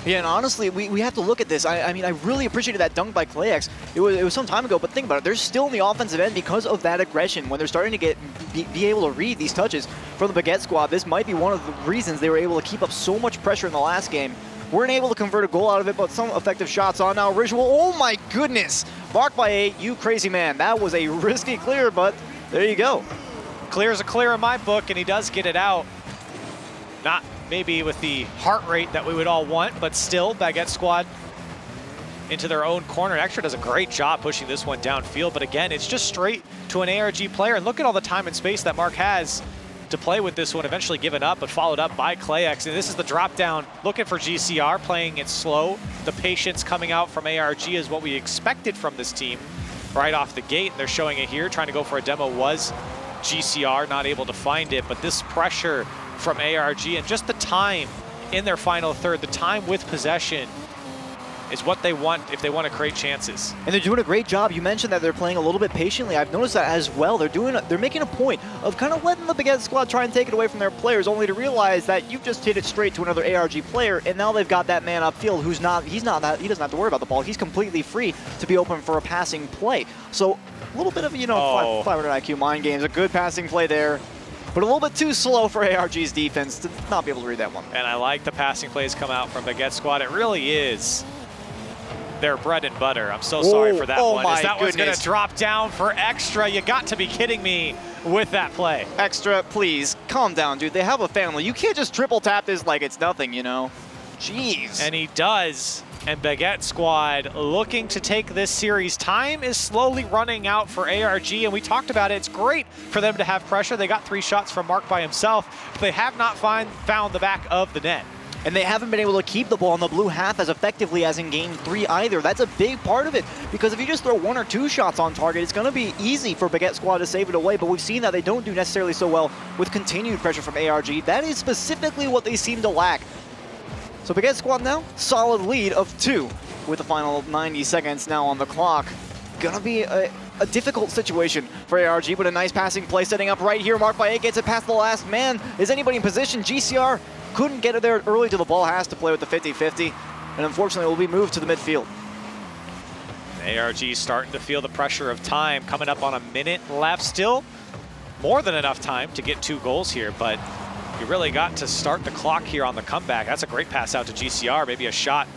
Yeah, and honestly, we have to look at this. I mean, I really appreciated that dunk by ClayX. It was some time ago, but think about it. They're still in the offensive end because of that aggression. When they're starting to be able to read these touches from the Baguette squad, this might be one of the reasons they were able to keep up so much pressure in the last game. Weren't able to convert a goal out of it, but some effective shots on now. Visual, oh my goodness! Marked by 8, you crazy man. That was a risky clear, but there you go. Clear's a clear in my book, and he does get it out. Not maybe with the heart rate that we would all want, but still, Baguette squad into their own corner. Extra does a great job pushing this one downfield, but again, it's just straight to an ARG player. And look at all the time and space that Mark has to play with this one, eventually given up, but followed up by ClayX. And this is the drop down, looking for GCR, playing it slow. The patience coming out from ARG is what we expected from this team right off the gate. They're showing it here, trying to go for a demo was GCR, not able to find it, but this pressure from ARG and just the time in their final third, the time with possession is what they want if they want to create chances. And they're doing a great job. You mentioned that they're playing a little bit patiently. I've noticed that as well. They're making a point of kind of letting the Baguette squad try and take it away from their players, only to realize that you've just hit it straight to another ARG player, and now they've got that man upfield he doesn't have to worry about the ball. He's completely free to be open for a passing play. So a little bit of, 500 IQ mind games, a good passing play there. But a little bit too slow for ARG's defense to not be able to read that one. And I like the passing plays come out from Baguette squad. It really is their bread and butter. I'm so sorry for that one. My that one's going goodness. to drop down for Extra. You got to be kidding me with that play. Extra, please, calm down, dude. They have a family. You can't just triple tap this like it's nothing, Jeez. And he does. And Baguette squad looking to take this series. Time is slowly running out for ARG, and we talked about it. It's great for them to have pressure. They got 3 shots from Mark by himself, but they have not found the back of the net. And they haven't been able to keep the ball in the blue half as effectively as in Game 3 either. That's a big part of it, because if you just throw 1 or 2 shots on target, it's going to be easy for Baguette squad to save it away, but we've seen that they don't do necessarily so well with continued pressure from ARG. That is specifically what they seem to lack. So Baguette squad now, solid lead of 2 with the final 90 seconds now on the clock. Gonna be a difficult situation for ARG, but a nice passing play setting up right here. Marked by 8 gets it past the last man. Is anybody in position? GCR couldn't get it there early to the ball, has to play with the 50-50, and unfortunately will be moved to the midfield. ARG starting to feel the pressure of time, coming up on a minute left. Still more than enough time to get 2 goals here, but you really got to start the clock here on the comeback. That's a great pass out to GCR, maybe a shot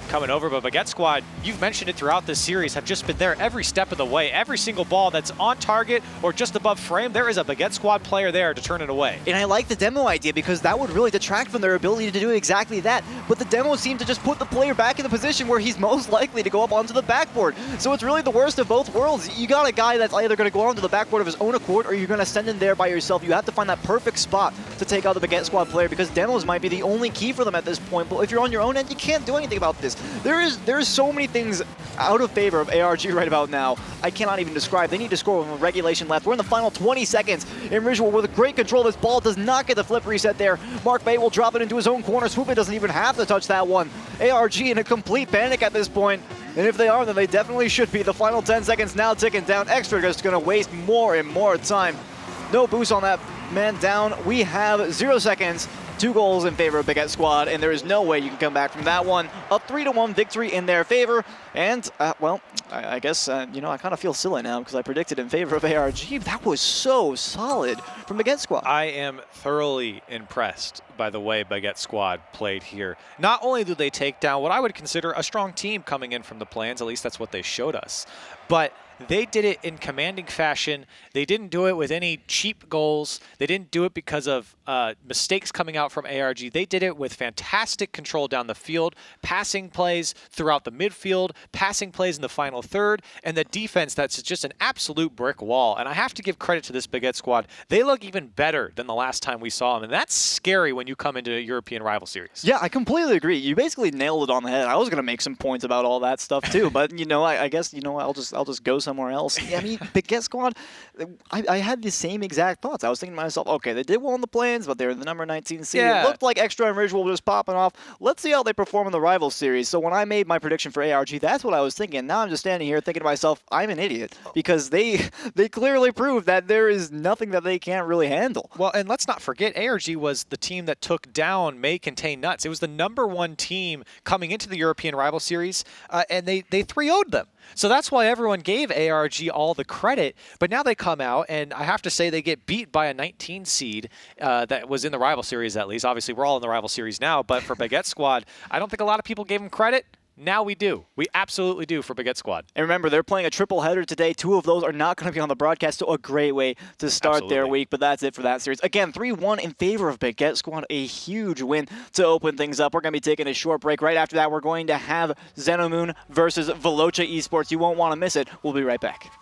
coming over, but Baguette squad, you've mentioned it throughout this series, have just been there every step of the way. Every single ball that's on target or just above frame, there is a Baguette squad player there to turn it away. And I like the demo idea because that would really detract from their ability to do exactly that. But the demo seemed to just put the player back in the position where he's most likely to go up onto the backboard. So it's really the worst of both worlds. You got a guy that's either going to go onto the backboard of his own accord or you're going to send him there by yourself. You have to find that perfect spot to take out the Baguette squad player because demos might be the only key for them at this point. But if you're on your own end, you can't do anything about this. There's so many things out of favor of ARG right about now. I cannot even describe. They need to score with regulation left. We're in the final 20 seconds. In Visual with great control. This ball does not get the flip reset there. Mark Bay will drop it into his own corner. Swoop doesn't even have to touch that one. ARG in a complete panic at this point. And if they are, then they definitely should be. The final 10 seconds now ticking down. Extra just going to waste more and more time. No boost on that man down. We have 0 seconds. 2 goals in favor of Baguette squad, and there is no way you can come back from that one. A 3-1 victory in their favor, and, I guess, I kind of feel silly now because I predicted in favor of ARG. That was so solid from Baguette squad. I am thoroughly impressed by the way Baguette squad played here. Not only do they take down what I would consider a strong team coming in from the plans, at least that's what they showed us, but they did it in commanding fashion. They didn't do it with any cheap goals. They didn't do it because of mistakes coming out from ARG. They did it with fantastic control down the field, passing plays throughout the midfield, passing plays in the final third, and the defense that's just an absolute brick wall. And I have to give credit to this Baguette squad. They look even better than the last time we saw them, and that's scary when you come into a European rival series. Yeah, I completely agree. You basically nailed it on the head. I was going to make some points about all that stuff too, but I guess I'll just ghost somewhere else. I mean, Baguette Squad, I had the same exact thoughts. I was thinking to myself, okay, they did well in the plans, but they're the number 19 seed. Yeah. It looked like Extra and Ridgewell were just popping off. Let's see how they perform in the rival series. So when I made my prediction for ARG, that's what I was thinking. Now I'm just standing here thinking to myself, I'm an idiot, because they clearly proved that there is nothing that they can't really handle. Well, and let's not forget, ARG was the team that took down May Contain Nuts. It was the #1 team coming into the European Rival Series, and they 3-0'd them. So that's why everyone gave ARG all the credit. But now they come out, and I have to say they get beat by a 19 seed that was in the Rival Series at least. Obviously, we're all in the Rival Series now, but for Baguette Squad, I don't think a lot of people gave them credit. Now we do. We absolutely do for Baguette Squad. And remember, they're playing a triple header today. 2 of those are not going to be on the broadcast, so a great way to start their week. But that's it for that series. Again, 3-1 in favor of Baguette Squad. A huge win to open things up. We're going to be taking a short break. Right after that, we're going to have Xenomoon versus Velocia eSports. You won't want to miss it. We'll be right back.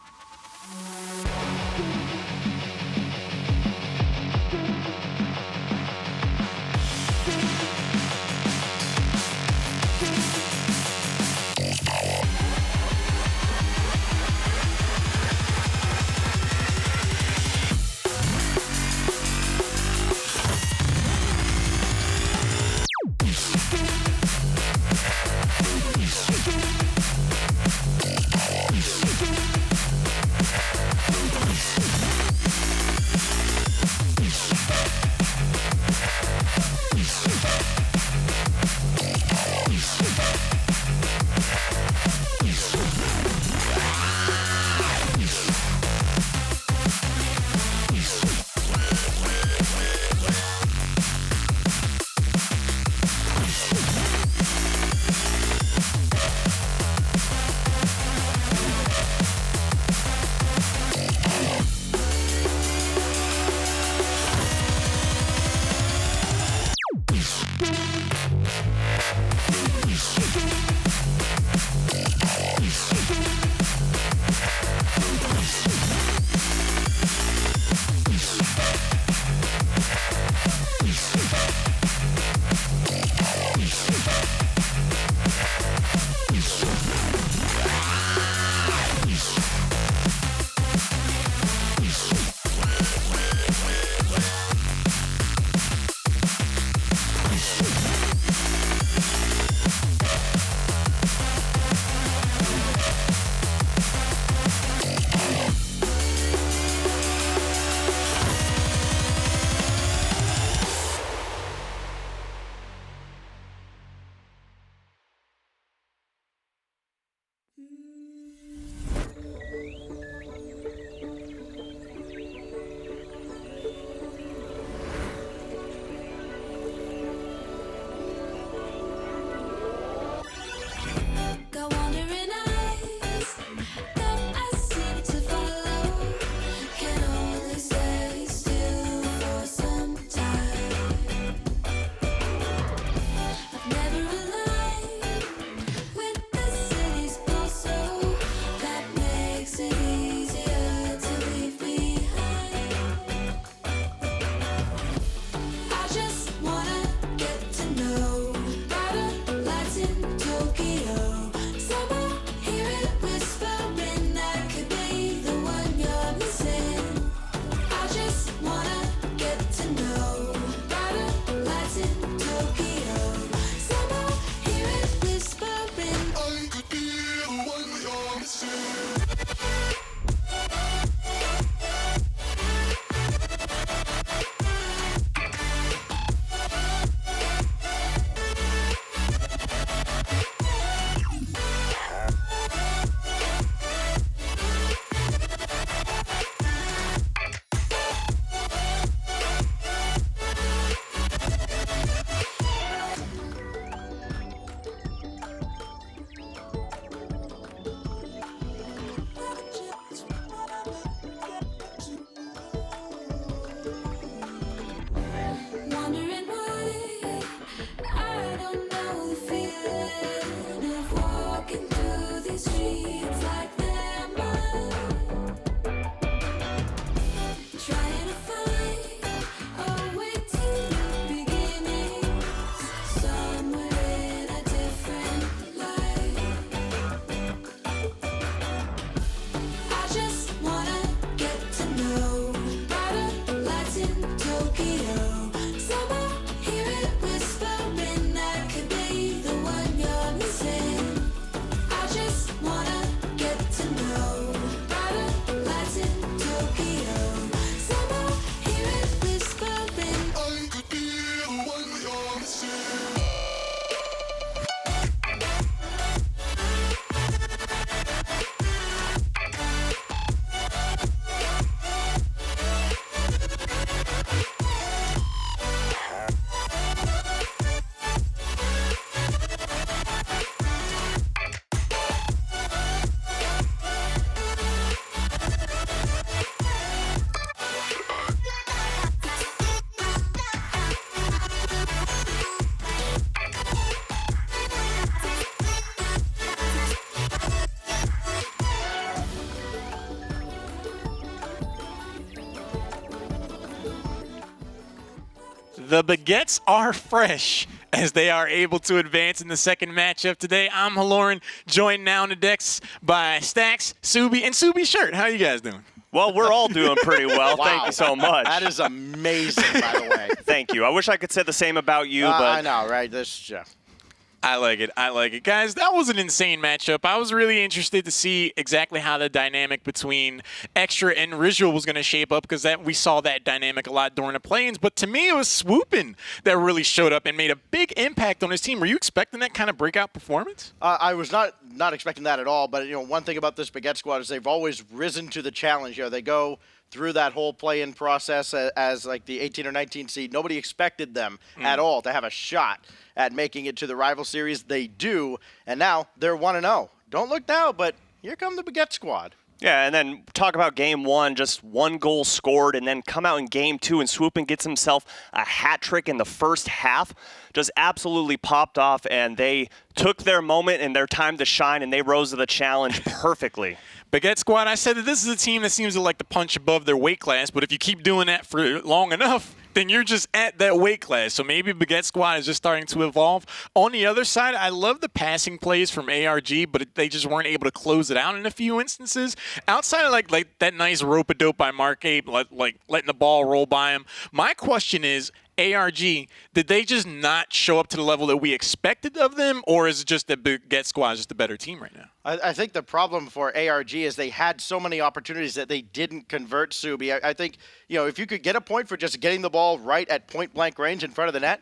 Tokyo. Somehow hear it whispering that could be the one you're missing. I just wanna get to know brighter lights in Tokyo. Somehow hear it whispering. I could be the one you're missing. The baguettes are fresh as they are able to advance in the second matchup today. I'm Haloran, joined now on the decks by Stacks, Subi, and Subi's shirt. How you guys doing? Well, we're all doing pretty well. Wow. Thank you so much. That is amazing, by the way. Thank you. I wish I could say the same about you, I but know, right? This, I like it. I like it. Guys, that was an insane matchup. I was really interested to see exactly how the dynamic between Extra and Visual was going to shape up because we saw that dynamic a lot during the play-ins. But to me, it was Swoopin that really showed up and made a big impact on his team. Were you expecting that kind of breakout performance? I was not expecting that at all. But one thing about this Baguette squad is they've always risen to the challenge. They go through that whole play-in process as like the 18 or 19 seed. Nobody expected them at all to have a shot at making it to the rival series. They do, and now they're 1-0. Don't look now, but here come the Baguette squad. yeah, and then talk about game one, just one goal scored, and then come out in game two, and Swoopin gets himself a hat trick in the first half. Just absolutely popped off, and they took their moment and their time to shine, and they rose to the challenge perfectly. Baguette squad, I said that this is a team that seems to like to punch above their weight class, but if you keep doing that for long enough, then you're just at that weight class. So maybe Baguette squad is just starting to evolve. On the other side, I love the passing plays from ARG, but they just weren't able to close it out in a few instances. Outside of like that nice rope-a-dope by Mark Abe, like letting the ball roll by him. My question is, ARG, did they just not show up to the level that we expected of them, or is it just that Baguette squad is just a better team right now? I think the problem for ARG is they had so many opportunities that they didn't convert, Subi. I think, if you could get a point for just getting the ball right at point-blank range in front of the net,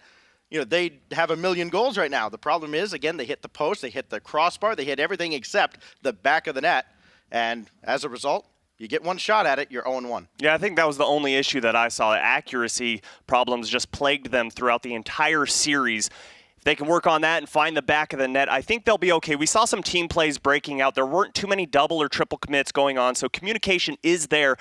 they'd have a million goals right now. The problem is, again, they hit the post, they hit the crossbar, they hit everything except the back of the net, and as a result, you get one shot at it, you're 0-1. Yeah, I think that was the only issue that I saw. Accuracy problems just plagued them throughout the entire series. If they can work on that and find the back of the net, I think they'll be okay. We saw some team plays breaking out. There weren't too many double or triple commits going on, so communication is there.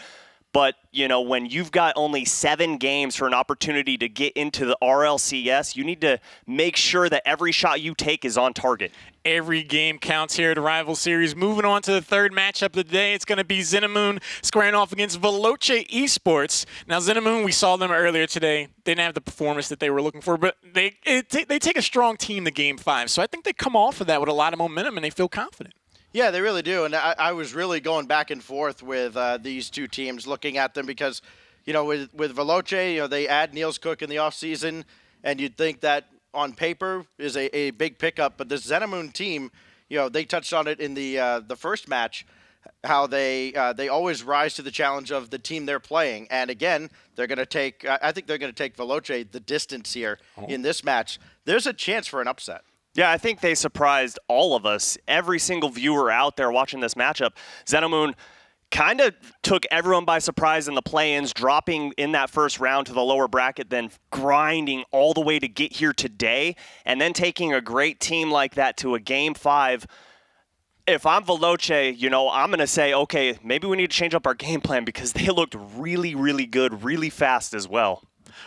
But, when you've got only 7 games for an opportunity to get into the RLCS, you need to make sure that every shot you take is on target. Every game counts here at the Rival Series. Moving on to the third matchup of the day, it's going to be Xenamoon squaring off against Veloce eSports. Now, Xenamoon, we saw them earlier today. They didn't have the performance that they were looking for, but they take a strong team to Game 5. So I think they come off of that with a lot of momentum, and they feel confident. Yeah, they really do. And I was really going back and forth with these two teams, looking at them because, with Veloce, they add Niels Cook in the offseason, and you'd think that on paper is a big pickup. But this Xenamoon team, they touched on it in the first match, how they always rise to the challenge of the team they're playing. And again, they're going to take, I think they're going to take Veloce the distance here in this match. There's a chance for an upset. Yeah, I think they surprised all of us. Every single viewer out there watching this matchup. Xenamoon kind of took everyone by surprise in the play-ins, dropping in that first round to the lower bracket, then grinding all the way to get here today, and then taking a great team like that to a Game 5. If I'm Veloce, I'm going to say, okay, maybe we need to change up our game plan because they looked really, really good, really fast as well.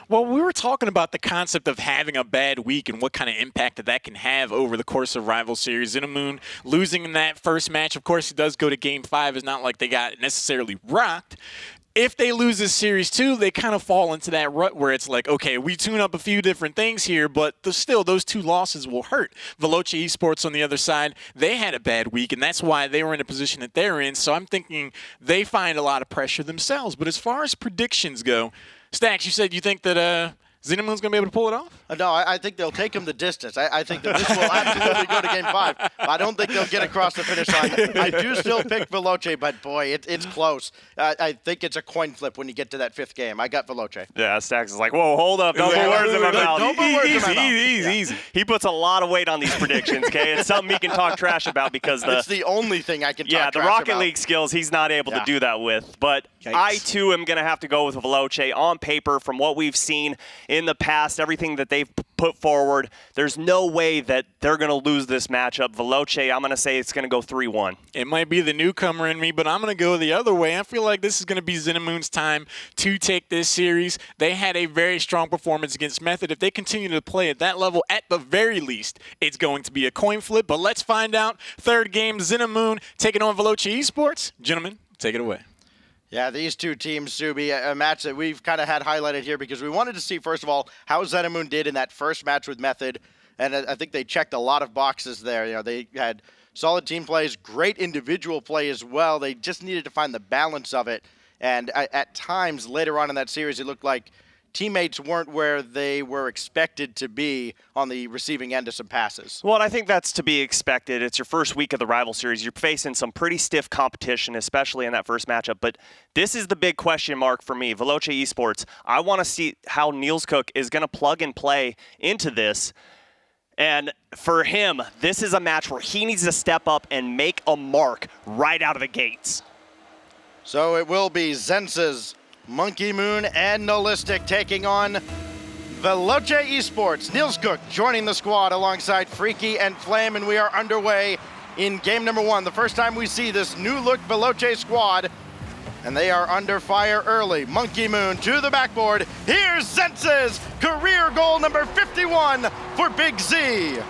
Well, we were talking about the concept of having a bad week and what kind of impact that can have over the course of Rival Series. Xenamoon losing in that first match, of course, it does go to Game 5. It's not like they got necessarily rocked. If they lose this series too, they kind of fall into that rut where it's like, okay, we tune up a few different things here, but still those 2 losses will hurt. Veloce eSports on the other side, they had a bad week, and that's why they were in the position that they're in. So I'm thinking they find a lot of pressure themselves. But as far as predictions go, Stacks, you said you think that Xenamoon's going to be able to pull it off? No, I think they'll take him the distance. I think that this will absolutely go to Game 5. I don't think they'll get across the finish line. I do still pick Veloce, but boy, it's close. I think it's a coin flip when you get to that 5th game. I got Veloce. Yeah, Stacks is like, whoa, hold up. Don't put words in my mouth. Don't put words in my mouth. Easy. He puts a lot of weight on these predictions, okay? It's something he can talk trash about because it's the only thing I can talk the trash Rocket about. League skills he's not able to do that with. But Yikes. I, too, am going to have to go with Veloce on paper from what we've seen in the past, everything that they've put forward. There's no way that they're going to lose this matchup. Veloce, I'm going to say it's going to go 3-1. It might be the newcomer in me, but I'm going to go the other way. I feel like this is going to be Xenamoon's time to take this series. They had a very strong performance against Method. If they continue to play at that level, at the very least, it's going to be a coin flip. But let's find out. 3rd game, Xenamoon taking on Veloce eSports. Gentlemen, take it away. Yeah, these two teams, Subi, a match that we've kind of had highlighted here because we wanted to see, first of all, how Xenamoon did in that first match with Method. And I think they checked a lot of boxes there. You know, they had solid team plays, great individual play as well. They just needed to find the balance of it. And at times later on in that series, it looked like teammates weren't where they were expected to be on the receiving end of some passes. Well, I think that's to be expected. It's your first week of the rival series. You're facing some pretty stiff competition, especially in that first matchup. But this is the big question mark for me. Veloce eSports, I want to see how Niels Cook is going to plug and play into this. And for him, this is a match where he needs to step up and make a mark right out of the gates. So it will be Zensa's Monkey Moon and Nolistic taking on Veloce eSports. Niels Cook joining the squad alongside Freaky and Flame, and we are underway in game number 1. The first time we see this new look Veloce squad, and they are under fire early. Monkey Moon to the backboard. Here's Zensa's career goal number 51 for Big Z.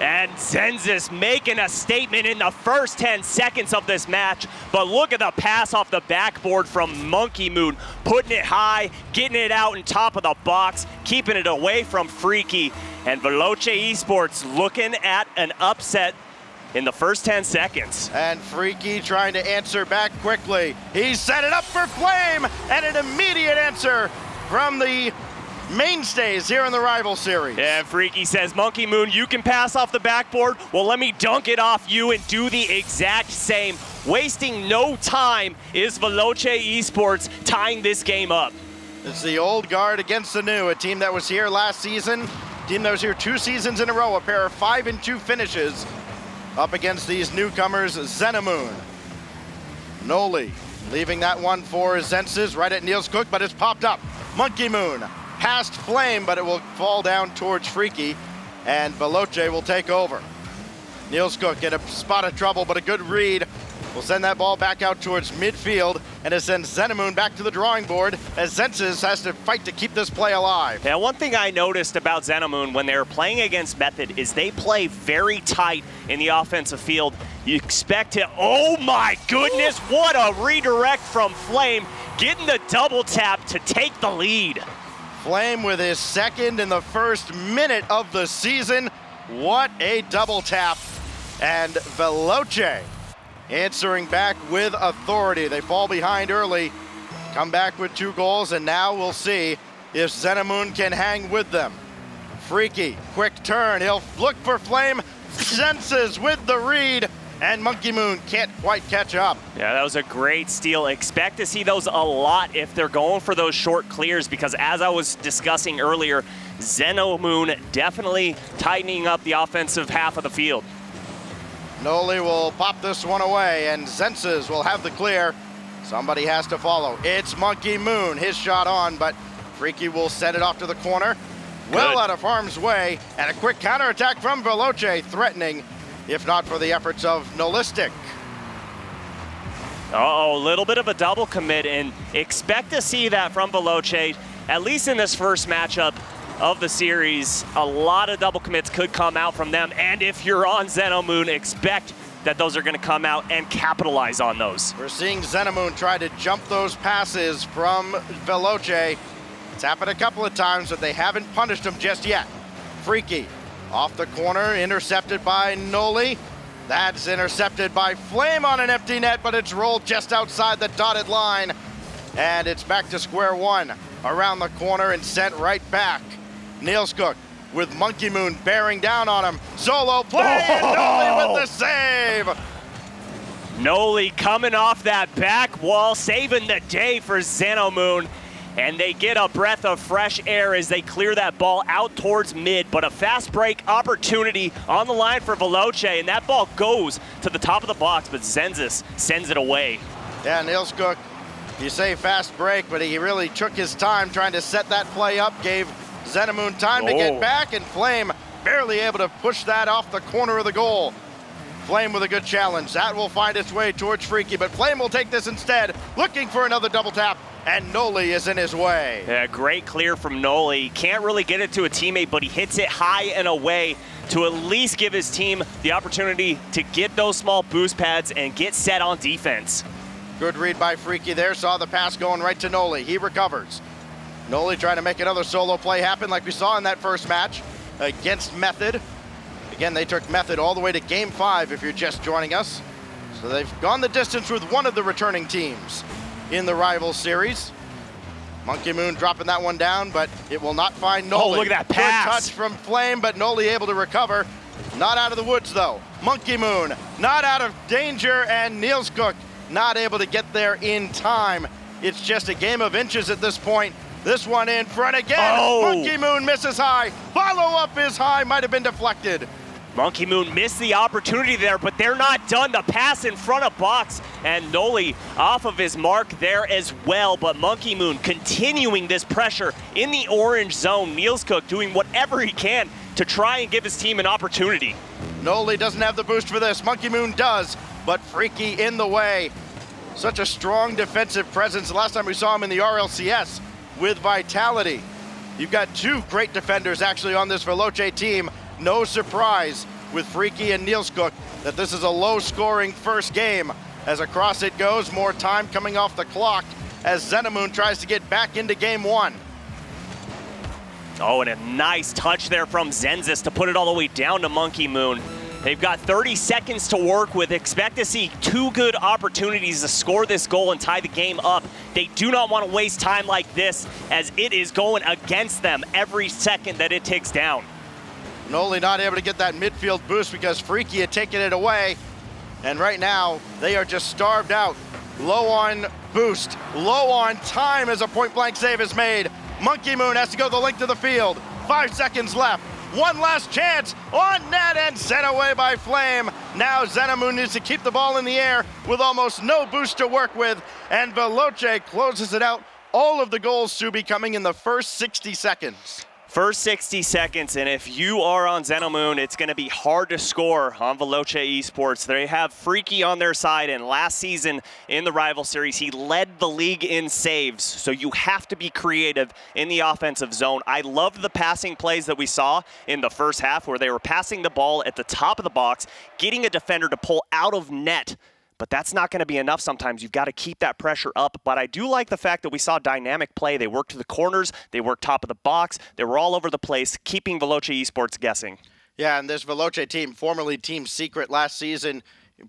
And Zenzis making a statement in the first 10 seconds of this match. But look at the pass off the backboard from Monkey Moon. Putting it high, getting it out in top of the box, keeping it away from Freaky. And Veloce eSports looking at an upset in the first 10 seconds. And Freaky trying to answer back quickly. He set it up for Flame, and an immediate answer from the mainstays here in the rival series. And Freaky says, Monkey Moon, you can pass off the backboard. Well, let me dunk it off you and do the exact same. Wasting no time is Veloce eSports tying this game up. It's the old guard against the new, a team that was here last season, a team that was here 2 seasons in a row, a pair of 5-2 finishes up against these newcomers, Xenamoon. Noli leaving that one for Zensis right at Niels Cook, but it's popped up. Monkey Moon past Flame, but it will fall down towards Freaky, and Veloce will take over. Niels Cook in a spot of trouble, but a good read will send that ball back out towards midfield, and it sends Xenamoon back to the drawing board as Zensis has to fight to keep this play alive. Yeah, one thing I noticed about Xenamoon when they were playing against Method is they play very tight in the offensive field. You expect it. Oh my goodness, what a redirect from Flame, getting the double tap to take the lead. Flame with his second in the first minute of the season. What a double tap. And Veloce answering back with authority. They fall behind early, come back with 2 goals, and now we'll see if Xenamoon can hang with them. Freaky, quick turn, he'll look for Flame, senses with the read, and Monkey Moon can't quite catch up. Yeah, that was a great steal. Expect to see those a lot if they're going for those short clears, because as I was discussing earlier, Xenamoon definitely tightening up the offensive half of the field. Noli will pop this one away, and Zensis will have the clear. Somebody has to follow. It's Monkey Moon, his shot on, but Freaky will send it off to the corner. Well out of harm's way, and a quick counterattack from Veloce, threatening, if not for the efforts of Nolistic. Uh-oh, a little bit of a double commit, and expect to see that from Veloce, at least in this first matchup of the series. A lot of double commits could come out from them, and if you're on Xenamoon, expect that those are going to come out and capitalize on those. We're seeing Xenamoon try to jump those passes from Veloce. It's happened a couple of times, but they haven't punished him just yet. Freaky off the corner, intercepted by Noli. That's intercepted by Flame on an empty net, but it's rolled just outside the dotted line. And it's back to square one. around the corner and sent right back. Niels Cook with Monkey Moon bearing down on him. Solo play, and Noli with the save. Noli coming off that back wall, saving the day for Xenomoon. And they get a breath of fresh air as they clear that ball out towards mid, but a fast break opportunity on the line for Veloce, and that ball goes to the top of the box, but Zenzis sends it away. Yeah, Niels Cook, you say fast break, but he really took his time trying to set that play up, gave Xenomoon time to get back, and Flame barely able to push that off the corner of the goal. Flame with a good challenge. That will find its way towards Freaky, but Flame will take this instead, looking for another double tap, and Noli is in his way. Yeah, great clear from Noli. Can't really get it to a teammate, but he hits it high and away to at least give his team the opportunity to get those small boost pads and get set on defense. Good read by Freaky there, saw the pass going right to Noli. He recovers. Noli trying to make another solo play happen like we saw in that first match against Method. Again, they took Method all the way to Game 5 if you're just joining us. So they've gone the distance with one of the returning teams in the rival series. Monkey Moon dropping that one down, but it will not find Noli. Oh, look at that pass. Good touch from Flame, but Noli able to recover. Not out of the woods, though. Monkey Moon not out of danger, and Niels Cook not able to get there in time. It's just a game of inches at this point. This one in front again. Oh. Monkey Moon misses high. Follow up is high, might have been deflected. Monkey Moon missed the opportunity there, but they're not done. The pass in front of box, and Noli off of his mark there as well. But Monkey Moon continuing this pressure in the orange zone. Niels Cook doing whatever he can to try and give his team an opportunity. Noli doesn't have the boost for this. Monkey Moon does, but Freaky in the way. Such a strong defensive presence. The last time we saw him in the RLCS with Vitality. You've got two great defenders actually on this Veloce team. No surprise with Freaky and Niels Cook that this is a low-scoring first game. As across it goes, more time coming off the clock as Xenomoon tries to get back into game one. Oh, and a nice touch there from Zenzis to put it all the way down to Monkey Moon. They've got 30 seconds to work with. Expect to see two good opportunities to score this goal and tie the game up. They do not want to waste time like this, as it is going against them every second that it ticks down. Noli not able to get that midfield boost because Freaky had taken it away. And right now, they are just starved out. Low on boost, low on time as a point-blank save is made. Monkey Moon has to go the length of the field. 5 seconds left. One last chance on net and sent away by Flame. Now Xenomoon needs to keep the ball in the air with almost no boost to work with. And Veloce closes it out. All of the goals to be coming in the first 60 seconds. First 60 seconds, and if you are on Xenomoon, it's going to be hard to score on Veloce eSports. They have Freaky on their side, and last season in the rival series, he led the league in saves, so you have to be creative in the offensive zone. I loved the passing plays that we saw in the first half where they were passing the ball at the top of the box, getting a defender to pull out of net. But that's not going to be enough sometimes. You've got to keep that pressure up. But I do like the fact that we saw dynamic play. They worked to the corners. They worked top of the box. They were all over the place, keeping Veloce eSports guessing. Yeah, and this Veloce team, formerly Team Secret last season,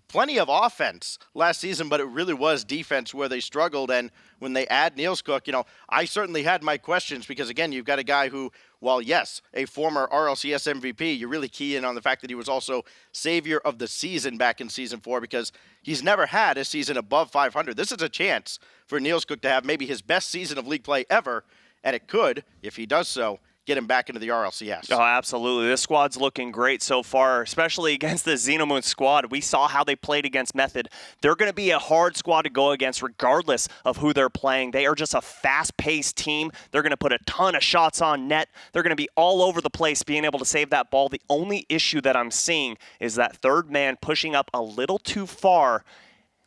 plenty of offense last season, but it really was defense where they struggled. And when they add Niels Cook, I certainly had my questions because, again, you've got a guy who, while yes, a former RLCS MVP, you really key in on the fact that he was also savior of the season back in Season 4 because he's never had a season above 500. This is a chance for Niels Cook to have maybe his best season of league play ever, and it could, if he does so, get him back into the RLCS. Oh, absolutely. This squad's looking great so far, especially against the Xenomoon squad. We saw how they played against Method. They're going to be a hard squad to go against regardless of who they're playing. They are just a fast-paced team. They're going to put a ton of shots on net. They're going to be all over the place being able to save that ball. The only issue that I'm seeing is that third man pushing up a little too far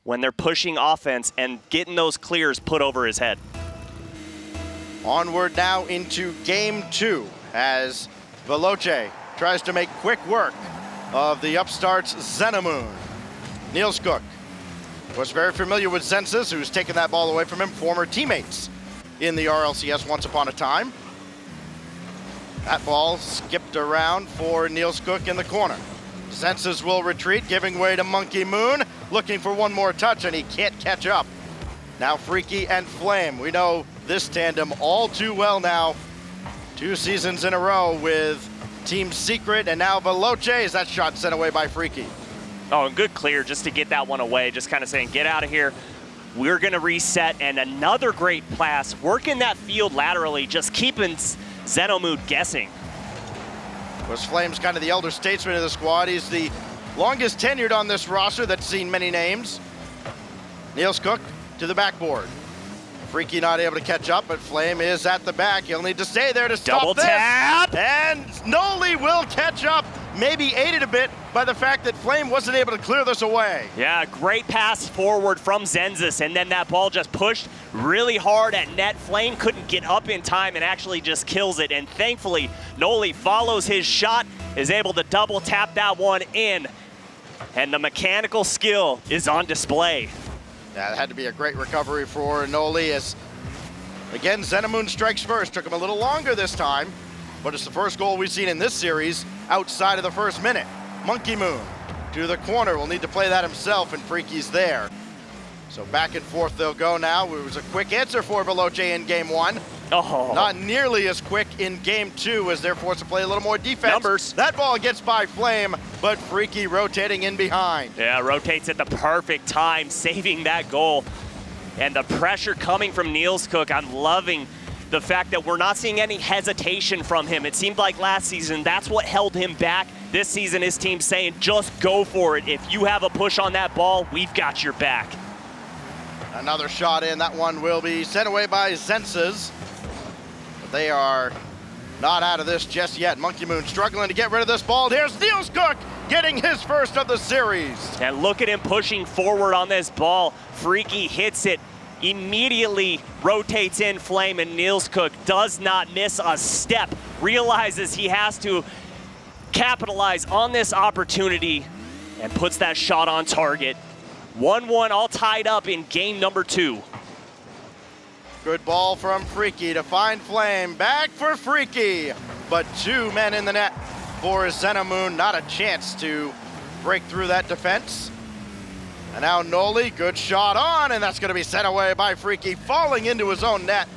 when they're pushing offense and getting those clears put over his head. Onward now into game 2 as Veloce tries to make quick work of the upstarts Xenomoon. Niels Cook was very familiar with Zenzis, who's taken that ball away from him, former teammates in the RLCS once upon a time. That ball skipped around for Niels Cook in the corner. Zenzis will retreat, giving way to Monkey Moon, looking for one more touch, and he can't catch up. Now Freaky and Flame. We know this tandem all too well now. 2 seasons in a row with Team Secret and now Veloce. Is that shot sent away by Freaky? Oh, and good clear just to get that one away. Just kind of saying, get out of here. We're going to reset. And another great pass. Working that field laterally, just keeping Xenomood guessing. Was Flame's kind of the elder statesman of the squad. He's the longest tenured on this roster that's seen many names. Niels Cook to the backboard. Freaky not able to catch up, but Flame is at the back. He'll need to stay there to stop Double this. tap! And Noli will catch up, maybe aided a bit by the fact that Flame wasn't able to clear this away. Yeah, great pass forward from Zenzis, and then that ball just pushed really hard at net. Flame couldn't get up in time and actually just kills it, and thankfully, Noli follows his shot, is able to double tap that one in, and the mechanical skill is on display. Yeah, it had to be a great recovery for Noli as, again, Xenomoon strikes first. Took him a little longer this time, but it's the first goal we've seen in this series outside of the first minute. Monkey Moon to the corner. Will need to play that himself, and Freaky's there. So back and forth they'll go now. It was a quick answer for Veloce in game 1. Oh. Not nearly as quick in game 2 as they're forced to play a little more defense. Numbers. That ball gets by Flame, but Freaky rotating in behind. Yeah, rotates at the perfect time, saving that goal. And the pressure coming from Niels Cook, I'm loving the fact that we're not seeing any hesitation from him. It seemed like last season, that's what held him back. This season, his team's saying, just go for it. If you have a push on that ball, we've got your back. Another shot in. That one will be sent away by Zenzis. But they are not out of this just yet. Monkey Moon struggling to get rid of this ball. Here's Niels Cook getting his first of the series. And look at him pushing forward on this ball. Freaky hits it, immediately rotates in Flame, and Niels Cook does not miss a step. Realizes he has to capitalize on this opportunity and puts that shot on target. 1-1 all tied up in game number 2. Good ball from Freaky to find Flame. Back for Freaky, but 2 men in the net for Xenomoon. Not a chance to break through that defense. And now Noli, good shot on, and that's going to be sent away by Freaky, falling into his own net.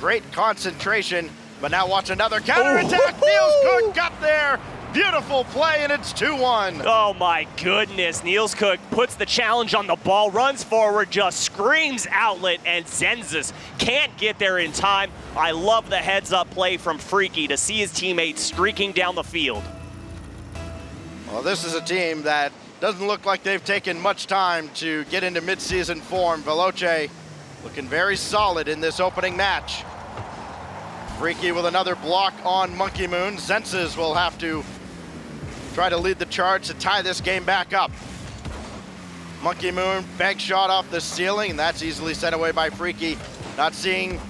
Great concentration, but now watch another counterattack. Niels Cook got there. Beautiful play, and it's 2-1. Oh my goodness, Niels Cook puts the challenge on the ball, runs forward, just screams outlet, and Zenzis can't get there in time. I love the heads-up play from Freaky to see his teammates streaking down the field. Well, this is a team that doesn't look like they've taken much time to get into midseason form. Veloce looking very solid in this opening match. Freaky with another block on Monkey Moon. Zenzis will have to try to lead the charge to tie this game back up. Monkey Moon, bank shot off the ceiling, and that's easily sent away by Freaky. Not seeing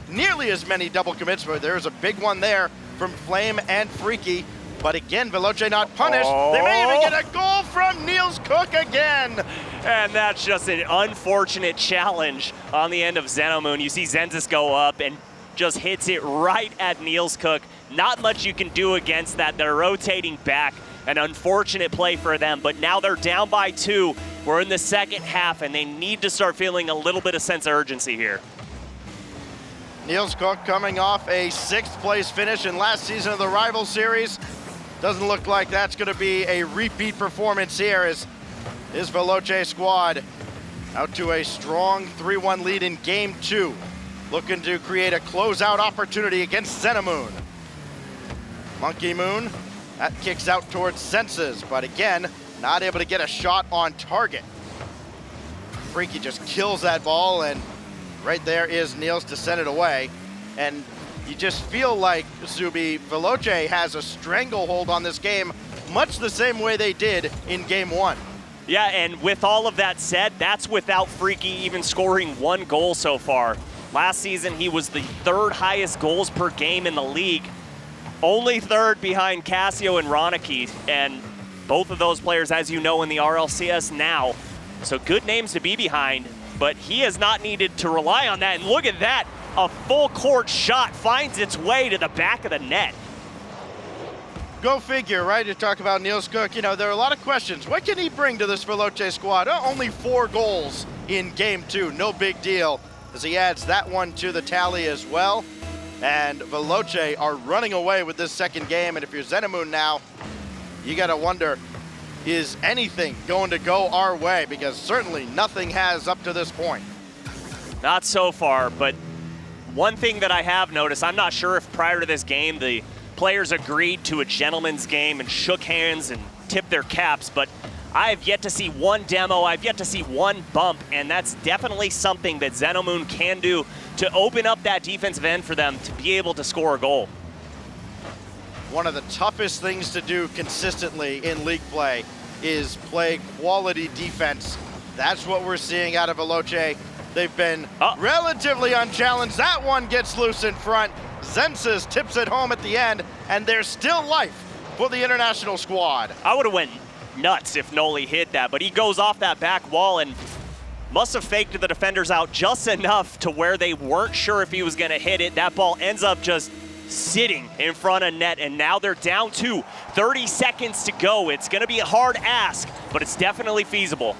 nearly as many double commits, but there's a big one there from Flame and Freaky. But again, Veloce not punished. They may even get a goal from Niels Cook again. And that's just an unfortunate challenge on the end of Xenomoon. You see Zenzis go up and just hits it right at Niels Cook. Not much you can do against that. They're rotating back. An unfortunate play for them, but now they're down by 2. We're in the second half, and they need to start feeling a little bit of sense of urgency here. Niels Cook coming off a 6th place finish in last season of the Rival Series. Doesn't look like that's going to be a repeat performance here as his Veloce squad out to a strong 3-1 lead in game 2. Looking to create a closeout opportunity against Xenomoon. Monkey Moon, that kicks out towards Senses, but again, not able to get a shot on target. Freaky just kills that ball, and right there is Niels to send it away. And you just feel like, Zuby, Veloce has a stranglehold on this game, much the same way they did in game 1. Yeah, and with all of that said, that's without Freaky even scoring 1 goal so far. Last season, he was the 3rd highest goals per game in the league. Only 3rd behind Casio and Ronicky, and both of those players, as you know, in the RLCS now. So good names to be behind, but he has not needed to rely on that. And look at that, a full court shot finds its way to the back of the net. Go figure, right? You talk about Niels Cook, you know, there are a lot of questions. What can he bring to this Veloce squad? Only 4 goals in game 2, no big deal. as he adds that one to the tally as well. And Veloce are running away with this second game. And if you're Xenamoon now, you got to wonder, is anything going to go our way? Because certainly nothing has up to this point. Not so far, but one thing that I have noticed, I'm not sure if prior to this game the players agreed to a gentleman's game and shook hands and tipped their caps, but I have yet to see one demo, I've yet to see one bump, and that's definitely something that Xenamoon can do to open up that defensive end for them to be able to score a goal. One of the toughest things to do consistently in league play is play quality defense. That's what we're seeing out of Veloce. They've been relatively unchallenged. That one gets loose in front. Zensis tips it home at the end, and there's still life for the international squad. I would have went nuts if Noli hit that, but he goes off that back wall and must have faked the defenders out just enough to where they weren't sure if he was going to hit it. That ball ends up just sitting in front of net, and now they're down to 30 seconds to go. It's going to be a hard ask, but it's definitely feasible.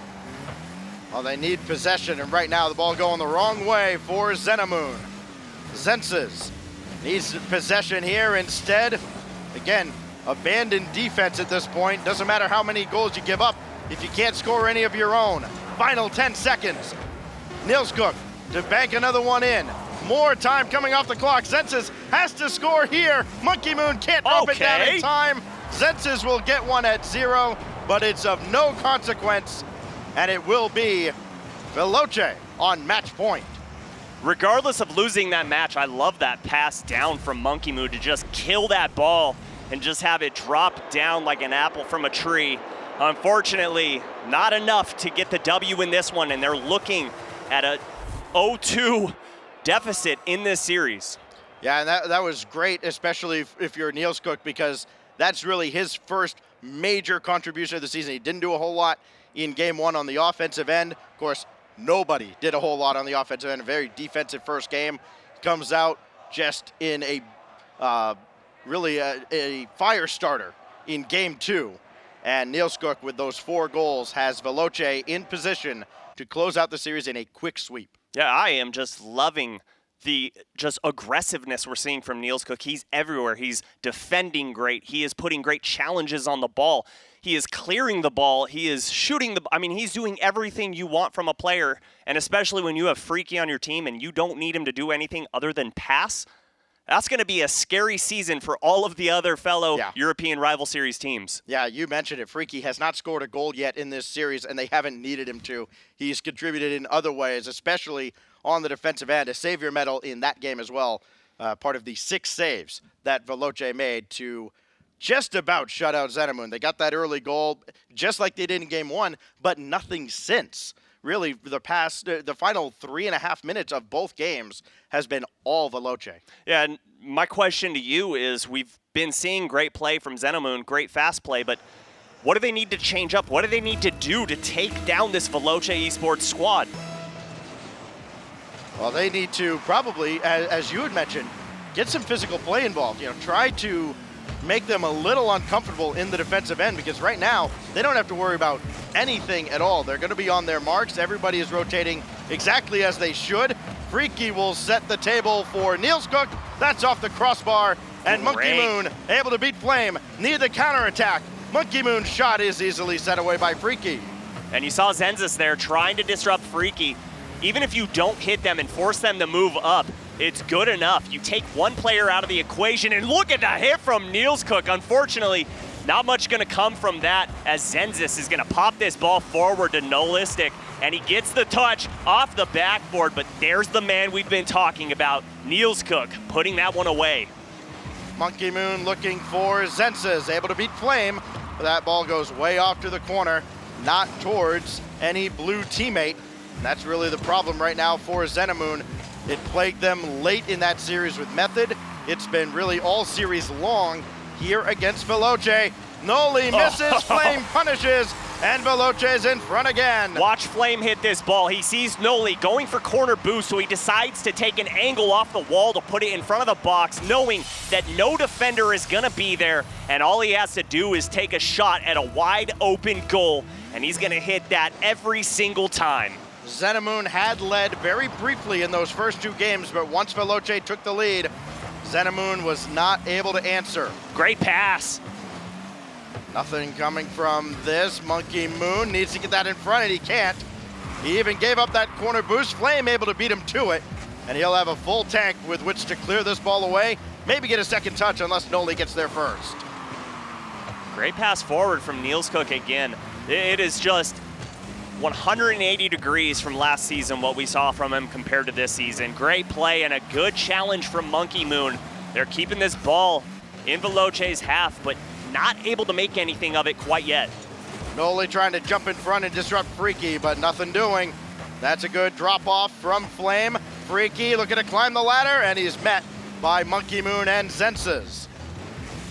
Well, they need possession, and right now the ball going the wrong way for Xenamoon. Zensis needs possession here instead. Again, abandoned defense at this point. Doesn't matter how many goals you give up if you can't score any of your own. Final 10 seconds. Niels Cook to bank another one in. More time coming off the clock. Zensis has to score here. Monkey Moon can't drop it down in time. Zensis will get one at 0, but it's of no consequence, and it will be Veloce on match point. Regardless of losing that match, I love that pass down from Monkey Moon to just kill that ball and just have it drop down like an apple from a tree. Unfortunately, not enough to get the W in this one, and they're looking at a 0-2 deficit in this series. Yeah, and that was great, especially if you're Niels Cook, because that's really his first major contribution of the season. He didn't do a whole lot in game one on the offensive end. Of course, nobody did a whole lot on the offensive end. A very defensive first game. Comes out just in really a fire starter in game two. And Niels Cook, with those 4 goals, has Veloce in position to close out the series in a quick sweep. Yeah, I am just loving the just aggressiveness we're seeing from Niels Cook. He's everywhere. He's defending great. He is putting great challenges on the ball. He is clearing the ball. He is shooting the... I mean, he's doing everything you want from a player, and especially when you have Freaky on your team and you don't need him to do anything other than pass. That's going to be a scary season for all of the other fellow European Rival Series teams. Yeah, you mentioned it. Freaky has not scored a goal yet in this series, and they haven't needed him to. He's contributed in other ways, especially on the defensive end. A savior medal in that game as well. Part of the 6 saves that Veloce made to just about shut out Xenamoon. They got that early goal, just like they did in game 1, but nothing since. Really, the final 3.5 minutes of both games has been all Veloce. Yeah, and my question to you is, we've been seeing great play from Xenamoon, great fast play, but what do they need to change up? What do they need to do to take down this Veloce eSports squad? Well, they need to probably, as you had mentioned, get some physical play involved. You know, try to make them a little uncomfortable in the defensive end, because right now they don't have to worry about anything at all. They're going to be on their marks. Everybody is rotating exactly as they should. Freaky will set the table for Niels Cook. That's off the crossbar, and Monkey Moon able to beat Flame. Need the counterattack. Monkey Moon's shot is easily set away by Freaky. And you saw Zensis there trying to disrupt Freaky. Even if you don't hit them and force them to move up, it's good enough. You take one player out of the equation, and look at the hit from Niels Cook. Unfortunately, not much going to come from that, as Zensis is going to pop this ball forward to Nolistic, and he gets the touch off the backboard, but there's the man we've been talking about, Niels Cook, putting that one away. Monkey Moon looking for Zensis, able to beat Flame, but that ball goes way off to the corner, not towards any blue teammate. And that's really the problem right now for Xenamoon. It plagued them late in that series with Method. It's been really all series long here against Veloce. Noli misses, Flame punishes, and Veloce's in front again. Watch Flame hit this ball. He sees Noli going for corner boost, so he decides to take an angle off the wall to put it in front of the box, knowing that no defender is gonna be there, and all he has to do is take a shot at a wide open goal, and he's gonna hit that every single time. Zenamoon had led very briefly in those first 2 games, but once Veloce took the lead, Zenamoon was not able to answer. Great pass. Nothing coming from this. Monkey Moon needs to get that in front, and he can't. He even gave up that corner boost. Flame able to beat him to it, and he'll have a full tank with which to clear this ball away. Maybe get a second touch unless Noli gets there first. Great pass forward from Niels Cook again. It is just 180 degrees from last season what we saw from him compared to this season. Great play and a good challenge from Monkey Moon. They're keeping this ball in Veloce's half, but not able to make anything of it quite yet. Noli trying to jump in front and disrupt Freaky, but nothing doing. That's a good drop off from Flame. Freaky looking to climb the ladder, and he's met by Monkey Moon and Zenses.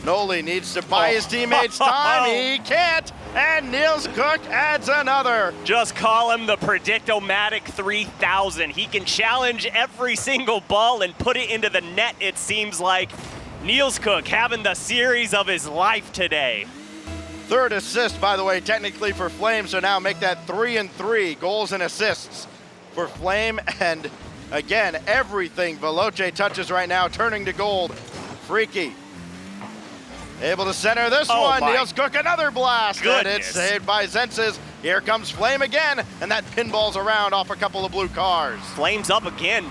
Noli needs to buy his teammates time. He can't, and Niels Cook adds another. Just call him the Predictomatic 3000. He can challenge every single ball and put it into the net, it seems like. Niels Cook having the series of his life today. 3rd assist, by the way, technically for Flame, so now make that 3 and 3 goals and assists for Flame. And again, everything Veloce touches right now turning to gold. Freaky able to center this one. Niels Cook another blast. Goodness. And it's saved by Zenses. Here comes Flame again, and that pinballs around off a couple of blue cars. Flames up again.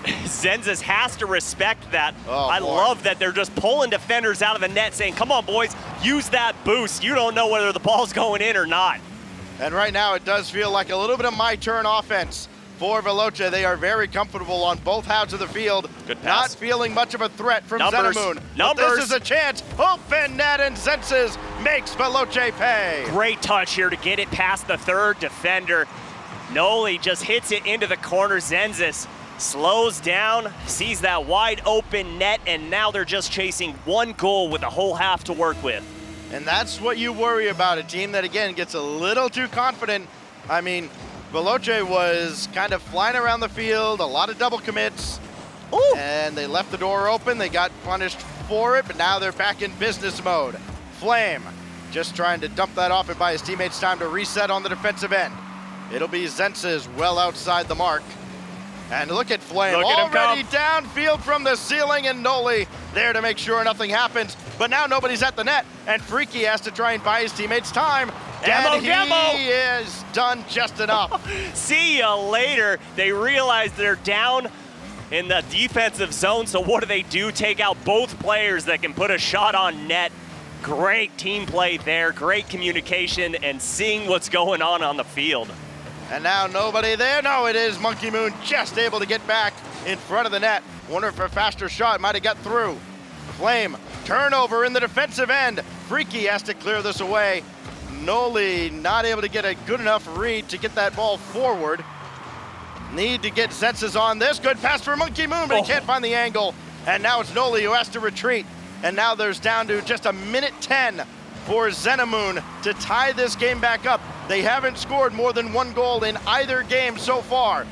Zenses has to respect that. I boy. love that they're just pulling defenders out of the net saying, come on, boys, use that boost. You don't know whether the ball's going in or not. And right now it does feel like a little bit of my turn offense for Veloce. They are very comfortable on both halves of the field. Good pass. Not feeling much of a threat from Numbers. Zenamoon. Numbers. But this is a chance. Open net, and Zenses makes Veloce pay. Great touch here to get it past the 3rd defender. Noli just hits it into the corner. Zenses slows down, sees that wide open net, and now they're just chasing 1 goal with a whole half to work with. And that's what you worry about, a team that, again, gets a little too confident. I mean, Veloce was kind of flying around the field, a lot of double commits. Ooh. And they left the door open. They got punished for it, but now they're back in business mode. Flame just trying to dump that off and buy his teammates time to reset on the defensive end. It'll be Zenses well outside the mark. And look at Flame, Look at him already downfield from the ceiling, and Noli there to make sure nothing happens. But now nobody's at the net, and Freaky has to try and buy his teammates time. And he is done just enough. See ya later. They realize they're down in the defensive zone, so what do? Take out both players that can put a shot on net. Great team play there, great communication, and seeing what's going on the field. And now nobody there. No, it is Monkey Moon just able to get back in front of the net. Wonder if a faster shot might have got through. Flame, turnover in the defensive end. Freaky has to clear this away. Noli not able to get a good enough read to get that ball forward. Need to get Zenses on this. Good pass for Monkey Moon, but he can't find the angle. And now it's Noli who has to retreat. And now there's down to just a minute 10 for Zenamoon to tie this game back up. They haven't scored more than 1 goal in either game so far.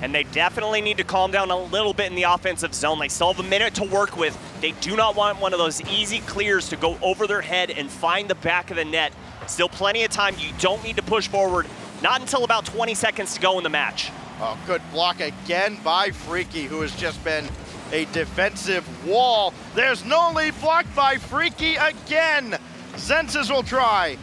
And they definitely need to calm down a little bit in the offensive zone. They still have a minute to work with. They do not want one of those easy clears to go over their head and find the back of the net. Still plenty of time. You don't need to push forward. Not until about 20 seconds to go in the match. Oh, good block again by Freaky, who has just been a defensive wall. There's Noli blocked by Freaky again. Zenses will try.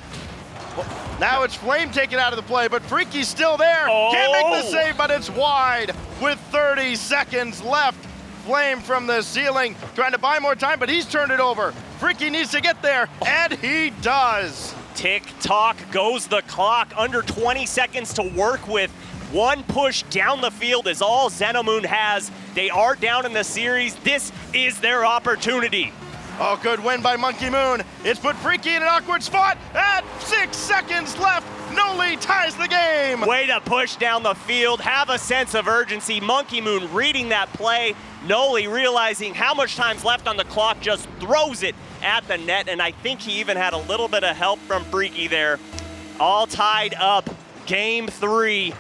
Now it's Flame taken out of the play, but Freaky's still there. Can't make the save, but it's wide with 30 seconds left. Flame from the ceiling, trying to buy more time, but he's turned it over. Freaky needs to get there, and he does. Tick-tock goes the clock. Under 20 seconds to work with. 1 push down the field is all Zenamoon has. They are down in the series. This is their opportunity. Oh, good win by Monkey Moon. It's put Freaky in an awkward spot. At 6 seconds left, Noli ties the game. Way to push down the field, have a sense of urgency. Monkey Moon reading that play. Noli realizing how much time's left on the clock, just throws it at the net, and I think he even had a little bit of help from Freaky there. All tied up, game 3,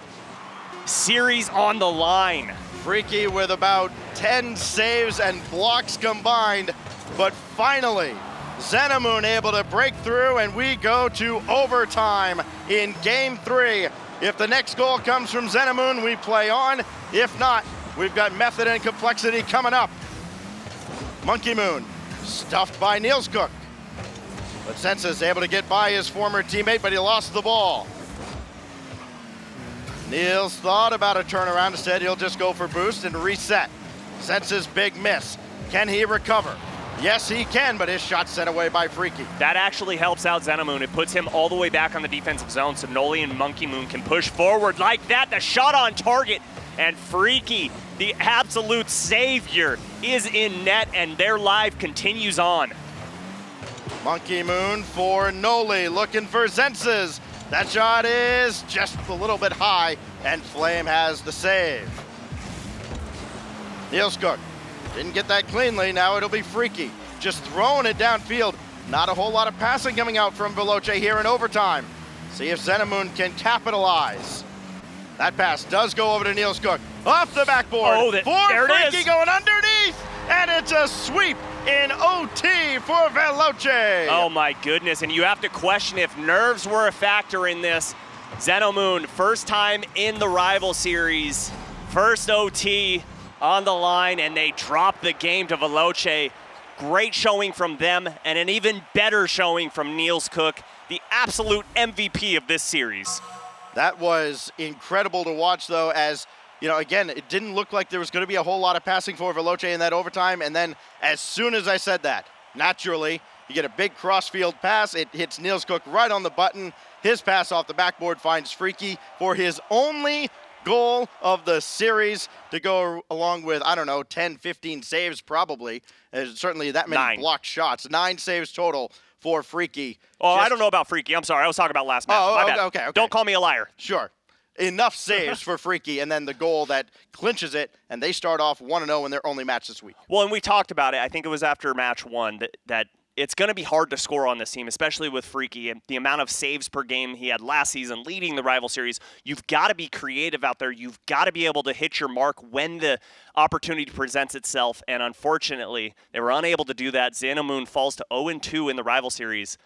series on the line. Freaky with about 10 saves and blocks combined, but finally, Zenamoon able to break through, and we go to overtime in game 3. If the next goal comes from Xenamoon, we play on. If not, we've got Method and Complexity coming up. Monkey Moon, stuffed by Niels Cook. But Sensa's able to get by his former teammate, but he lost the ball. Niels thought about a turnaround. Instead, he'll just go for boost and reset. Sensa's big miss. Can he recover? Yes, he can, but his shot's sent away by Freaky. That actually helps out Xenamoon. It puts him all the way back on the defensive zone so Noli and Monkey Moon can push forward like that. The shot on target, and Freaky, the absolute savior, is in net, and their live continues on. Monkey Moon for Noli, looking for Zenses. That shot is just a little bit high, and Flame has the save. Niels Cook didn't get that cleanly. Now it'll be Freaky, just throwing it downfield. Not a whole lot of passing coming out from Veloce here in overtime. See if Xenamoon can capitalize. That pass does go over to Niels Cook. Off the backboard for Freaky, going underneath, and it's a sweep in OT for Veloce. Oh my goodness, and you have to question if nerves were a factor in this. Xenamoon, first time in the rival series, first OT on the line, and they drop the game to Veloce. Great showing from them, and an even better showing from Niels Cook, the absolute MVP of this series. That was incredible to watch, though, as, you know, again, it didn't look like there was going to be a whole lot of passing for Veloce in that overtime, and then as soon as I said that, naturally, you get a big cross-field pass. It hits Niels Cook right on the button. His pass off the backboard finds Freaky for his only goal of the series, to go along with, I don't know, 10, 15 saves probably. There's certainly that many blocked shots. 9 saves total for Freaky. Oh, I don't know about Freaky. I'm sorry. I was talking about last match. My bad. Okay. Don't call me a liar. Sure. Enough saves for Freaky, and then the goal that clinches it, and they start off 1-0 in their only match this week. Well, and we talked about it. I think it was after match 1 that it's going to be hard to score on this team, especially with Freaky and the amount of saves per game he had last season leading the rival series. You've got to be creative out there. You've got to be able to hit your mark when the opportunity presents itself, and unfortunately, they were unable to do that. Xenamoon falls to 0-2 in the rival series.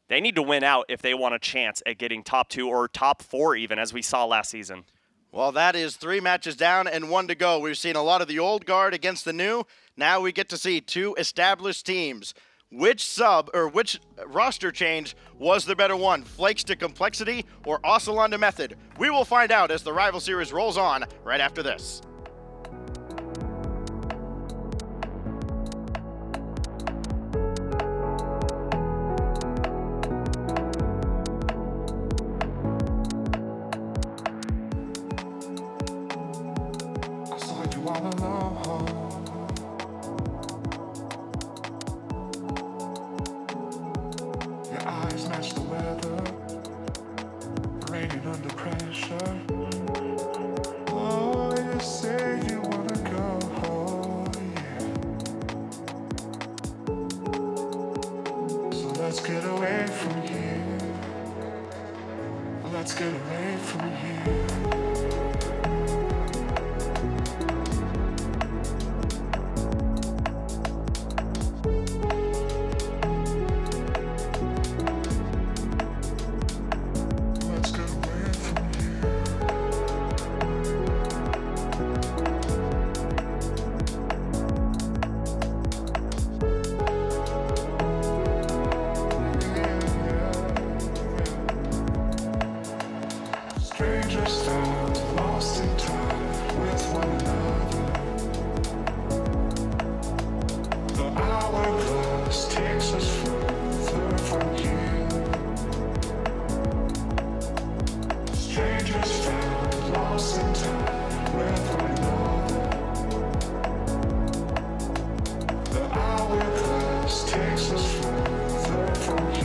They need to win out if they want a chance at getting top 2 or top 4 even, as we saw last season. Well, that is 3 matches down and 1 to go. We've seen a lot of the old guard against the new. Now we get to see 2 established teams. Which roster change was the better one? Flakes to Complexity or Ocelon to Method? We will find out as the rival series rolls on right after this. I saw you all alone. Your eyes match the weather, raining under pressure. Oh, you say you wanna go, yeah. So let's get away from here. Let's get away from here. Let's get away from here. Strangers stand lost in time with one another. The hourglass takes us further from here. Strangers found lost in time with one another. The hourglass takes us further from here.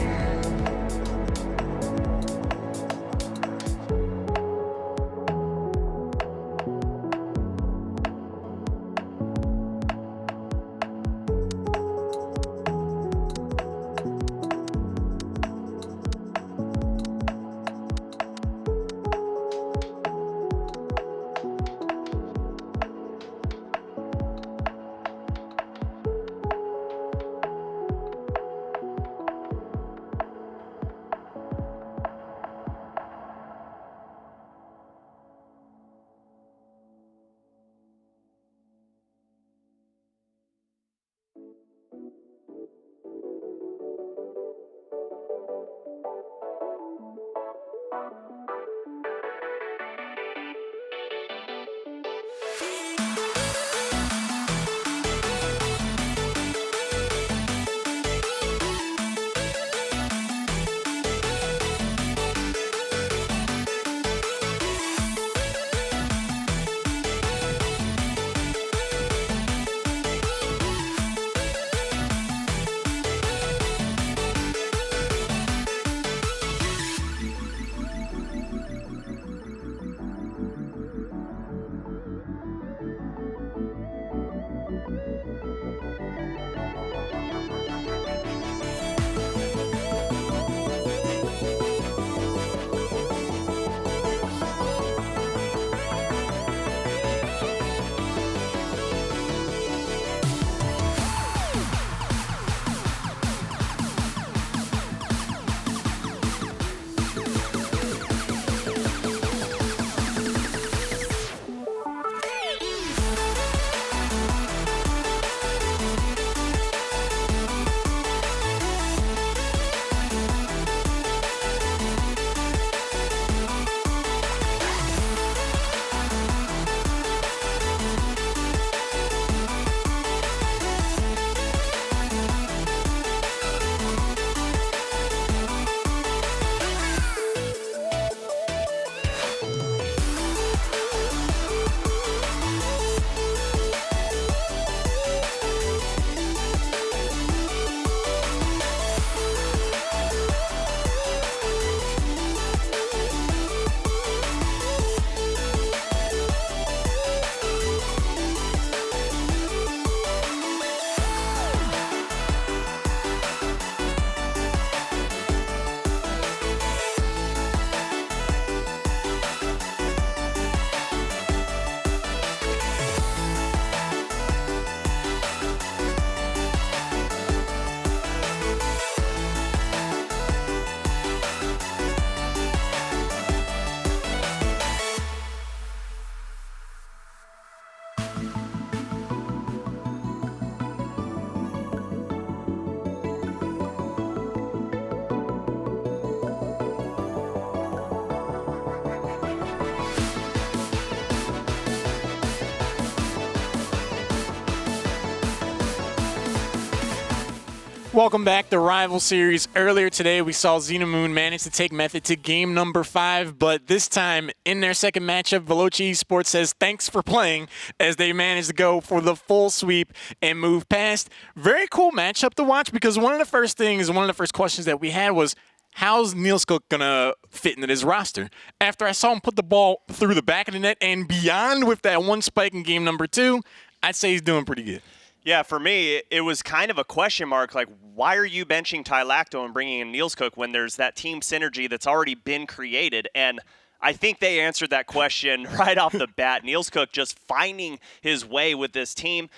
Welcome back to Rival Series. Earlier today, we saw Xenamoon manage to take Method to game number 5, but this time in their second matchup, Veloce Esports says thanks for playing as they managed to go for the full sweep and move past. Very cool matchup to watch because one of the first questions that we had was, how's Niels Cook going to fit into this roster? After I saw him put the ball through the back of the net and beyond with that one spike in game number 2, I'd say he's doing pretty good. Yeah, for me, it was kind of a question mark. Like, why are you benching Ty Lacto and bringing in Niels Cook when there's that team synergy that's already been created? And I think they answered that question right off the bat. Niels Cook just finding his way with this team.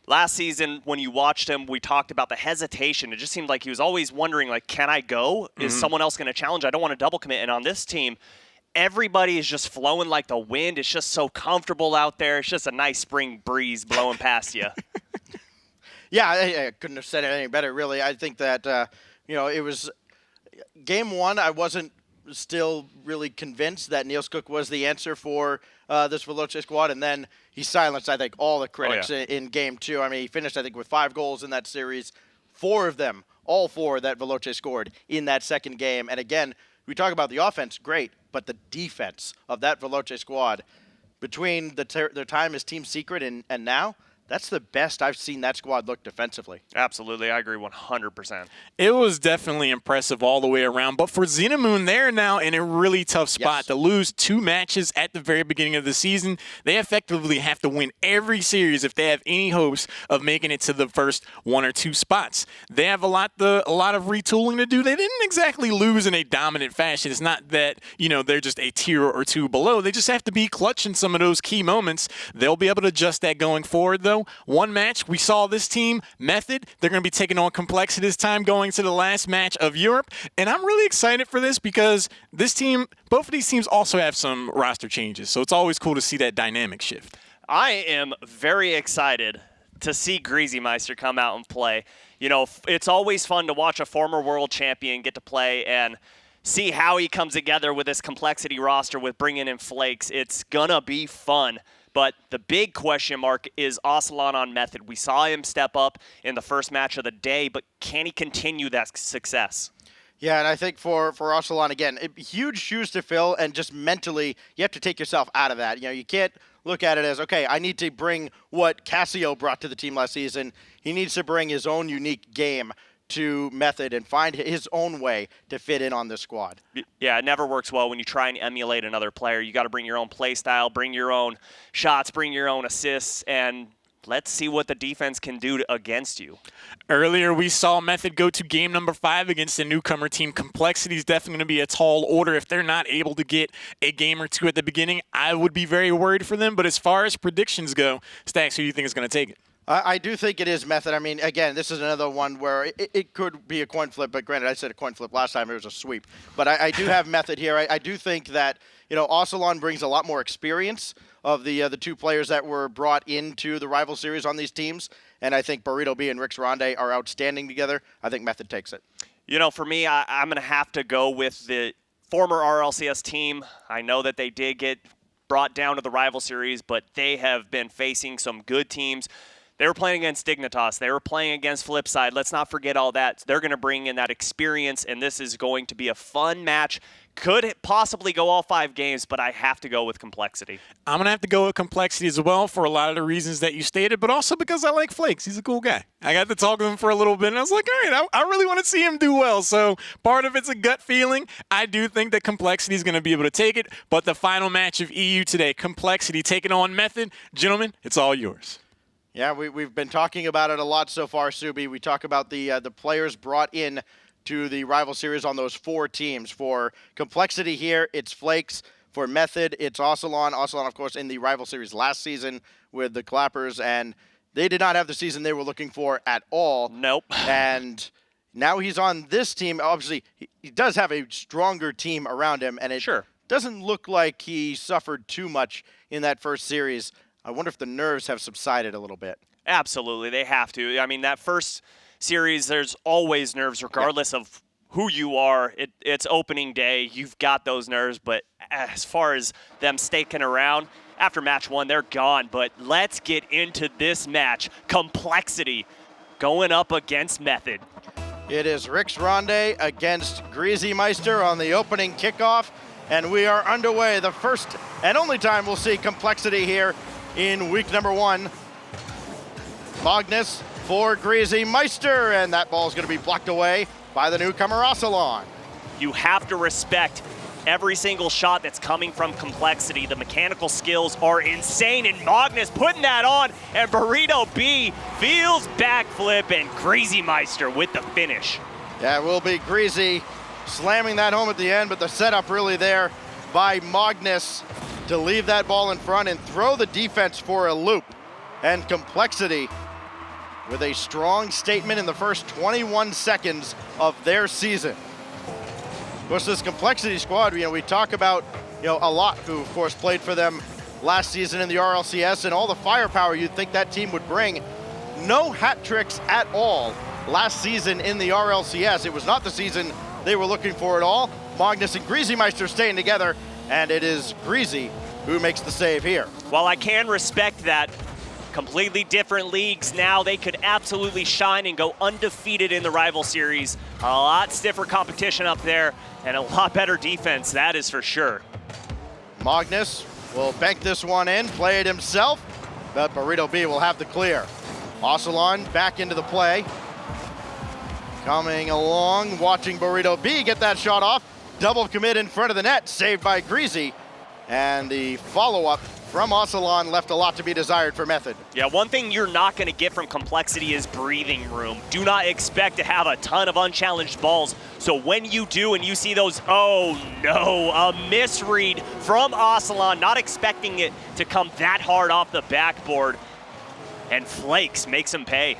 Last season, when you watched him, we talked about the hesitation. It just seemed like he was always wondering, like, can I go? Is someone else going to challenge? I don't want to double commit. And on this team, everybody is just flowing like the wind. It's just so comfortable out there. It's just a nice spring breeze blowing past you. Yeah, I couldn't have said it any better, really. I think that, it was game 1, I wasn't still really convinced that Niels Cook was the answer for this Veloce squad, and then he silenced, I think, all the critics in game 2. I mean, he finished, I think, with 5 goals in that series, 4 of them, all 4 that Veloce scored in that second game. And again, we talk about the offense, great, but the defense of that Veloce squad, between their time as Team Secret and now, that's the best I've seen that squad look defensively. Absolutely. I agree 100%. It was definitely impressive all the way around. But for Xenamoon, they're now in a really tough spot. To lose 2 matches at the very beginning of the season, they effectively have to win every series if they have any hopes of making it to the first 1 or 2 spots. They have a lot of retooling to do. They didn't exactly lose in a dominant fashion. It's not that, they're just a tier or 2 below. They just have to be clutch in some of those key moments. They'll be able to adjust that going forward, though. One match, we saw this team, Method. They're going to be taking on Complexity this time, going to the last match of Europe. And I'm really excited for this because both of these teams also have some roster changes. So it's always cool to see that dynamic shift. I am very excited to see Greasy Meister come out and play. It's always fun to watch a former world champion get to play and see how he comes together with this Complexity roster with bringing in Flakes. It's going to be fun. But the big question mark is Ocelon on Method. We saw him step up in the first match of the day, but can he continue that success? Yeah, and I think for Ocelon, again, huge shoes to fill, and just mentally, you have to take yourself out of that. You can't look at it as, okay, I need to bring what Cassio brought to the team last season. He needs to bring his own unique game to Method and find his own way to fit in on this squad. Yeah, it never works well when you try and emulate another player. You got to bring your own play style, bring your own shots, bring your own assists, and let's see what the defense can do against you. Earlier, we saw Method go to game number 5 against the newcomer team. Complexity is definitely going to be a tall order. If they're not able to get a game or 2 at the beginning, I would be very worried for them. But as far as predictions go, Stacks, who do you think is going to take it? I do think it is Method. I mean, again, this is another one where it could be a coin flip, but granted, I said a coin flip last time. It was a sweep. But I do have Method here. I do think that, Ocelon brings a lot more experience of the 2 players that were brought into the rival series on these teams. And I think Burrito B and Rix Ronde are outstanding together. I think Method takes it. For me, I'm going to have to go with the former RLCS team. I know that they did get brought down to the rival series, but they have been facing some good teams. They were playing against Dignitas. They were playing against Flipside. Let's not forget all that. They're going to bring in that experience, and this is going to be a fun match. Could possibly go all 5 games, but I have to go with Complexity. I'm going to have to go with Complexity as well for a lot of the reasons that you stated, but also because I like Flakes. He's a cool guy. I got to talk to him for a little bit, and I was like, all right, I really want to see him do well. So part of it's a gut feeling. I do think that Complexity is going to be able to take it, but the final match of EU today, Complexity taking on Method. Gentlemen, it's all yours. Yeah, we've been talking about it a lot so far, Subi. We talk about the players brought in to the rival series on those 4 teams. For Complexity here, it's Flakes. For Method, it's Ocelon. Ocelon, of course, in the rival series last season with the Clappers, and they did not have the season they were looking for at all. Nope. And now he's on this team. Obviously, he does have a stronger team around him, and it doesn't look like he suffered too much in that first series. I wonder if the nerves have subsided a little bit. Absolutely, they have to. I mean, that first series, there's always nerves regardless of who you are. It's opening day. You've got those nerves, but as far as them staking around, after match 1, they're gone. But let's get into this match. Complexity going up against Method. It is Rix Ronde against Greasy Meister on the opening kickoff, and we are underway. The first and only time we'll see Complexity here in week number 1. Magnus for Greasy Meister, and that ball is going to be blocked away by the newcomer Ocelon. You have to respect every single shot that's coming from Complexity. The mechanical skills are insane, and Magnus putting that on, and Burrito B feels backflip, and Greasy Meister with the finish. Yeah, it will be Greasy slamming that home at the end, but the setup really there by Magnus to leave that ball in front and throw the defense for a loop. And Complexity with a strong statement in the first 21 seconds of their season. Of course, this Complexity squad, we talk about, a lot who, of course, played for them last season in the RLCS and all the firepower you'd think that team would bring. No hat tricks at all last season in the RLCS. It was not the season they were looking for at all. Magnus and Greasy Meister staying together, and it is Greasy who makes the save here. While I can respect that, completely different leagues now. They could absolutely shine and go undefeated in the rival series. A lot stiffer competition up there and a lot better defense, that is for sure. Magnus will bank this one in, play it himself, but Burrito B will have the clear. Ocelon back into the play. Coming along, watching Burrito B get that shot off. Double commit in front of the net, saved by Greasy. And the follow-up from Ocelon left a lot to be desired for Method. Yeah, one thing you're not going to get from Complexity is breathing room. Do not expect to have a ton of unchallenged balls. So when you do and you see those, oh no, a misread from Ocelon, not expecting it to come that hard off the backboard. And Flakes makes him pay.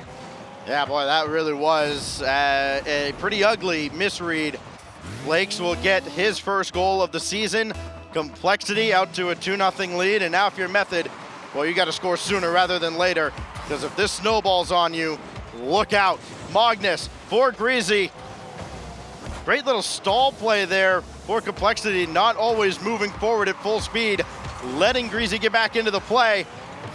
Yeah, boy, that really was a pretty ugly misread. Flakes will get his first goal of the season. Complexity out to a 2-0 lead, and now if you're Method, well, you got to score sooner rather than later, because if this snowballs on you, look out. Magnus for Greasy. Great little stall play there for Complexity, not always moving forward at full speed, letting Greasy get back into the play.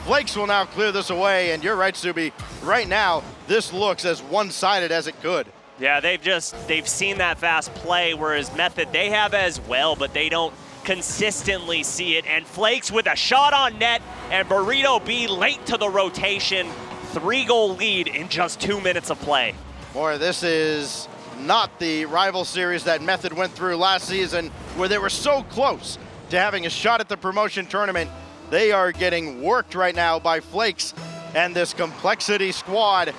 Flakes will now clear this away, and you're right, Subi. Right now, this looks as one-sided as it could. Yeah, they've seen that fast play, whereas Method, they have as well, but they don't consistently see it. And Flakes with a shot on net, and Burrito B late to the rotation. 3-goal lead in just 2 minutes of play. Boy, this is not the rival series that Method went through last season, where they were so close to having a shot at the promotion tournament. They are getting worked right now by Flakes and this Complexity squad.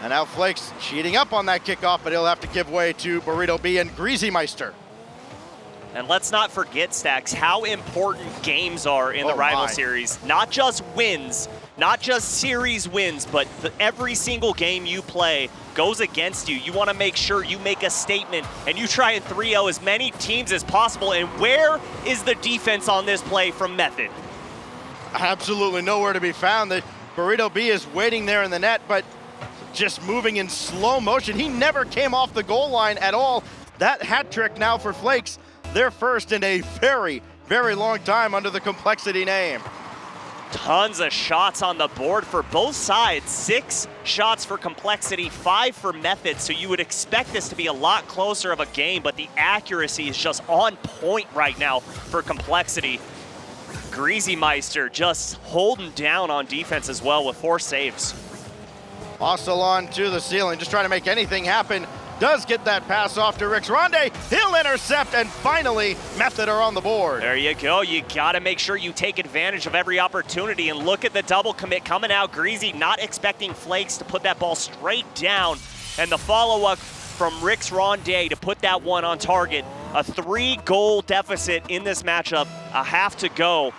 And now Flakes cheating up on that kickoff, but he'll have to give way to Burrito B and Greasy Meister. And let's not forget, Stacks, how important games are in the rival series. Not just wins, not just series wins, but every single game you play goes against you. You want to make sure you make a statement and you try and 3-0 as many teams as possible. And where is the defense on this play from Method? Absolutely nowhere to be found. The Burrito B is waiting there in the net, but just moving in slow motion. He never came off the goal line at all. That hat trick now for Flakes. Their first in a very, very long time under the Complexity name. Tons of shots on the board for both sides. 6 shots for Complexity, 5 for Method. So you would expect this to be a lot closer of a game, but the accuracy is just on point right now for Complexity. Greasy Meister just holding down on defense as well with 4 saves. Ocelon to the ceiling, just trying to make anything happen. Does get that pass off to Rix Ronde. He'll intercept, and finally, Method are on the board. There you go. You got to make sure you take advantage of every opportunity, and look at the double commit coming out. Greasy not expecting Flakes to put that ball straight down, and the follow-up from Rix Ronde to put that one on target. A 3-goal deficit in this matchup, a half to go.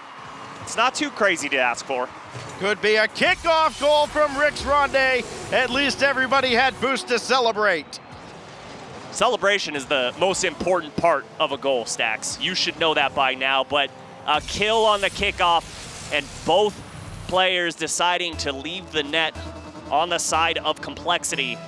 It's not too crazy to ask for. Could be a kickoff goal from Rix Ronde. At least everybody had boost to celebrate. Celebration is the most important part of a goal, Stacks. You should know that by now, but a kill on the kickoff and both players deciding to leave the net on the side of Complexity.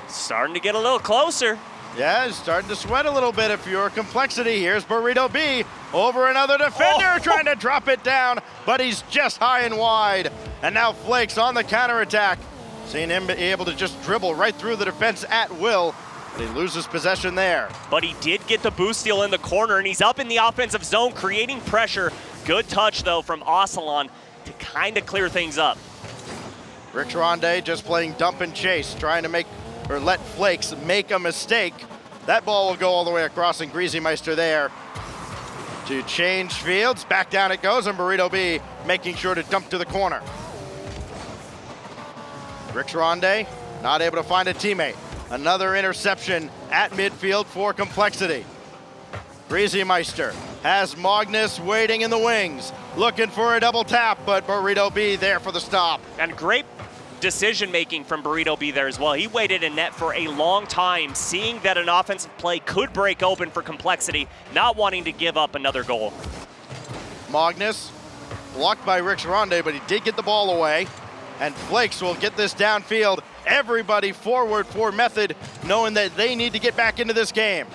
Starting to get a little closer. Yeah, it's starting to sweat a little bit if you're Complexity. Here's Burrito B over another defender trying to drop it down, but he's just high and wide. And now Flakes on the counterattack. Seeing him be able to just dribble right through the defense at will, but he loses possession there. But he did get the boost steal in the corner, and he's up in the offensive zone, creating pressure. Good touch, though, from Ocelon to kind of clear things up. Rick Ronde just playing dump and chase, trying to make, or let Flakes make a mistake. That ball will go all the way across, and Greasymeister there to change fields. Back down it goes, and Burrito B making sure to dump to the corner. Rick Ronde not able to find a teammate. Another interception at midfield for Complexity. Greasymeister has Magnus waiting in the wings, looking for a double tap, but Burrito B there for the stop. And great decision making from Burrito B there as well. He waited in net for a long time, seeing that an offensive play could break open for Complexity, not wanting to give up another goal. Magnus blocked by Rick Ronde, but he did get the ball away. And Flakes will get this downfield. Everybody forward for Method, knowing that they need to get back into this game.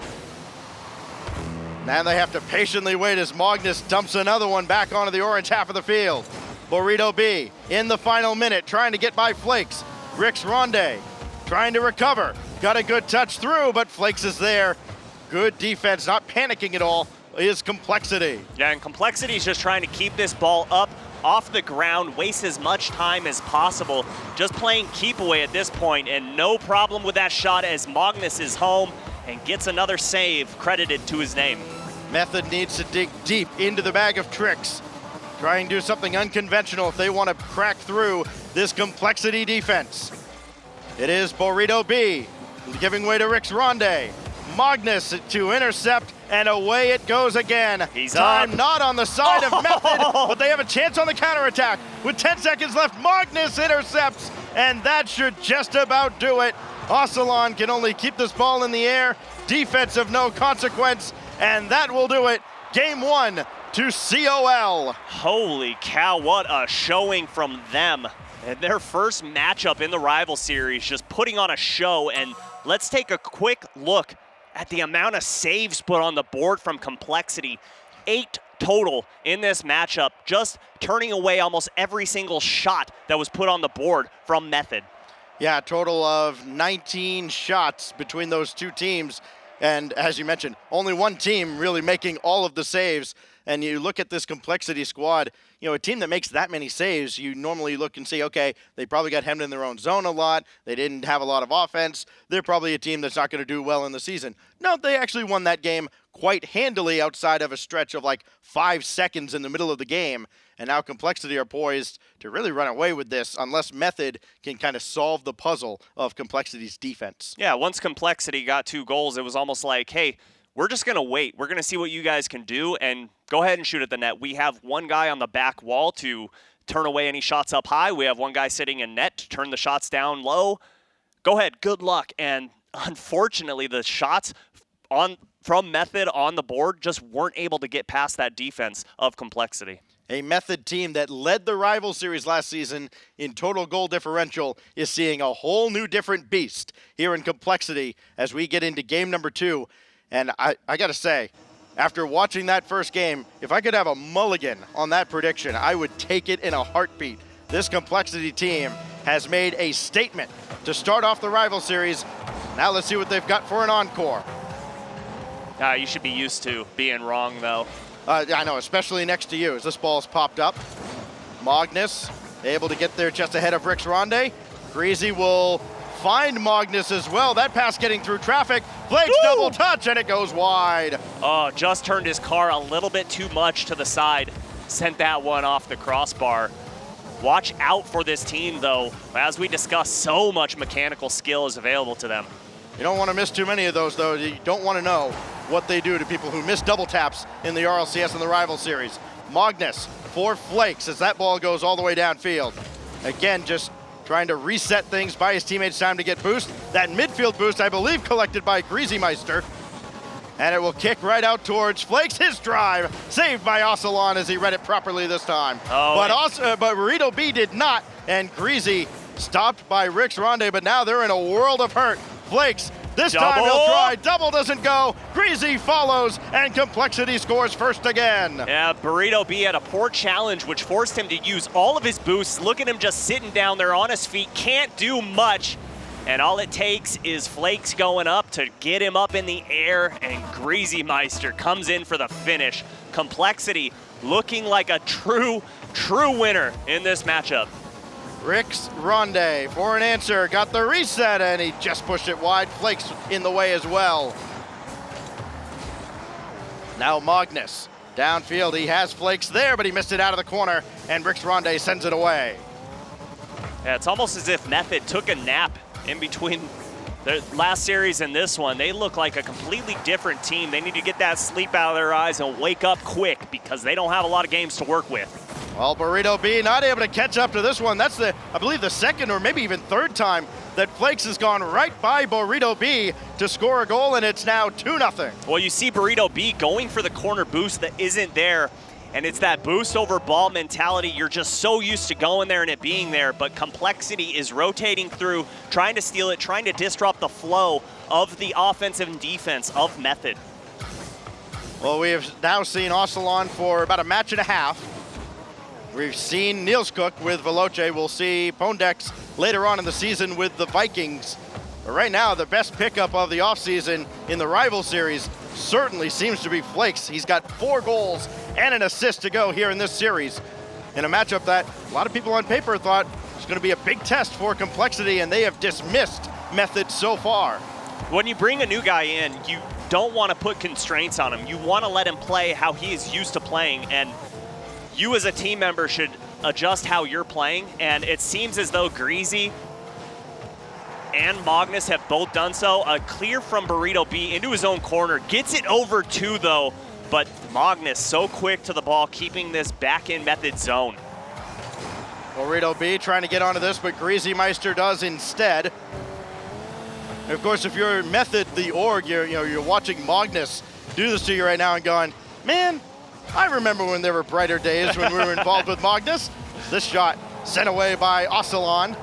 Now they have to patiently wait as Magnus dumps another one back onto the orange half of the field. Burrito B in the final minute, trying to get by Flakes. Rick Ronde trying to recover. Got a good touch through, but Flakes is there. Good defense, not panicking at all, is Complexity. Yeah, and Complexity is just trying to keep this ball up off the ground, waste as much time as possible, just playing keep away at this point, and no problem with that shot as Magnus is home and gets another save credited to his name. Method needs to dig deep into the bag of tricks. Try and do something unconventional if they want to crack through this Complexity defense. It is Burrito B giving way to Rick Ronde. Magnus to intercept, and away it goes again. He's Time up. not on the side of Method, but they have a chance on the counterattack. With 10 seconds left, Magnus intercepts, and that should just about do it. Ocelon can only keep this ball in the air. Defense of no consequence, and that will do it. Game 1 to COL. Holy cow, what a showing from them. And their first matchup in the rival series, just putting on a show. And let's take a quick look at the amount of saves put on the board from Complexity. 8 total in this matchup, just turning away almost every single shot that was put on the board from Method. Yeah, a total of 19 shots between those two teams. And as you mentioned, only one team really making all of the saves. And you look at this Complexity squad, you know, a team that makes that many saves, you normally look and see, okay, they probably got hemmed in their own zone a lot. They didn't have a lot of offense. They're probably a team that's not going to do well in the season. No, they actually won that game quite handily outside of a stretch of like 5 seconds in the middle of the game. And now Complexity are poised to really run away with this unless Method can kind of solve the puzzle of Complexity's defense. Yeah, once Complexity got 2 goals, it was almost like, hey, we're just going to wait. We're going to see what you guys can do and go ahead and shoot at the net. We have one guy on the back wall to turn away any shots up high. We have one guy sitting in net to turn the shots down low. Go ahead, good luck. And unfortunately, the shots from Method on the board just weren't able to get past that defense of Complexity. A Method team that led the rival series last season in total goal differential is seeing a whole new different beast here in Complexity as we get into game number 2. And I got to say, after watching that first game, if I could have a mulligan on that prediction, I would take it in a heartbeat. This Complexity team has made a statement to start off the rival series. Now let's see what they've got for an encore. You should be used to being wrong, though. I know, especially next to you as this ball's popped up. Magnus able to get there just ahead of Rick Ronde. Greasy will find Magnus as well. That pass getting through traffic. Flakes double touch, and it goes wide. Oh, just turned his car a little bit too much to the side. Sent that one off the crossbar. Watch out for this team, though. As we discussed, so much mechanical skill is available to them. You don't want to miss too many of those, though. You don't want to know what they do to people who miss double taps in the RLCS and the rival series. Magnus for Flakes as that ball goes all the way downfield. Again, just trying to reset things, buy his teammates time to get boost. That midfield boost, I believe, collected by Greasymeister. And it will kick right out towards Flakes. His drive saved by Ocelon as he read it properly this time. But Burrito B did not, and Greasy stopped by Rick Ronde, but now they're in a world of hurt. Flakes This Double. time he'll try. Double doesn't go. Greasy follows, and Complexity scores first again. Yeah, Burrito B had a poor challenge, which forced him to use all of his boosts. Look at him just sitting down there on his feet. Can't do much. And all it takes is Flakes going up to get him up in the air, and Greasy Meister comes in for the finish. Complexity looking like a true winner in this matchup. Rick's Ronde for an answer. Got the reset, and he just pushed it wide. Flakes in the way as well. Now Magnus. Downfield, he has Flakes there, but he missed it out of the corner, and Rick's Ronde sends it away. Yeah, it's almost as if Method took a nap in between the last series and this one. They look like a completely different team. They need to get that sleep out of their eyes and wake up quick because they don't have a lot of games to work with. Well, Burrito B not able to catch up to this one. That's I believe the second or maybe even third time that Flakes has gone right by Burrito B to score a goal, and it's now 2-0. Well, you see Burrito B going for the corner boost that isn't there, and it's that boost over ball mentality. You're just so used to going there and it being there, but Complexity is rotating through, trying to steal it, trying to disrupt the flow of the offensive and defense of Method. Well, we have now seen Ocelon for about a match and a half. We've seen Niels Cook with Veloce. We'll see Pondex later on in the season with the Vikings. But right now, the best pickup of the offseason in the rival series certainly seems to be Flakes. He's got 4 goals and an assist to go here in this series, in a matchup that a lot of people on paper thought was going to be a big test for Complexity, and they have dismissed Method so far. When you bring a new guy in, you don't want to put constraints on him. You want to let him play how he is used to playing, and you as a team member should adjust how you're playing, and it seems as though Greasy and Magnus have both done so. A clear from Burrito B into his own corner. Gets it over 2 though, but Magnus so quick to the ball, keeping this back in Method zone. Burrito B trying to get onto this, but Greasy Meister does instead. And of course, if you're Method, the org, you're watching Magnus do this to you right now and going, man, I remember when there were brighter days when we were involved with Magnus. This shot sent away by Ocelon.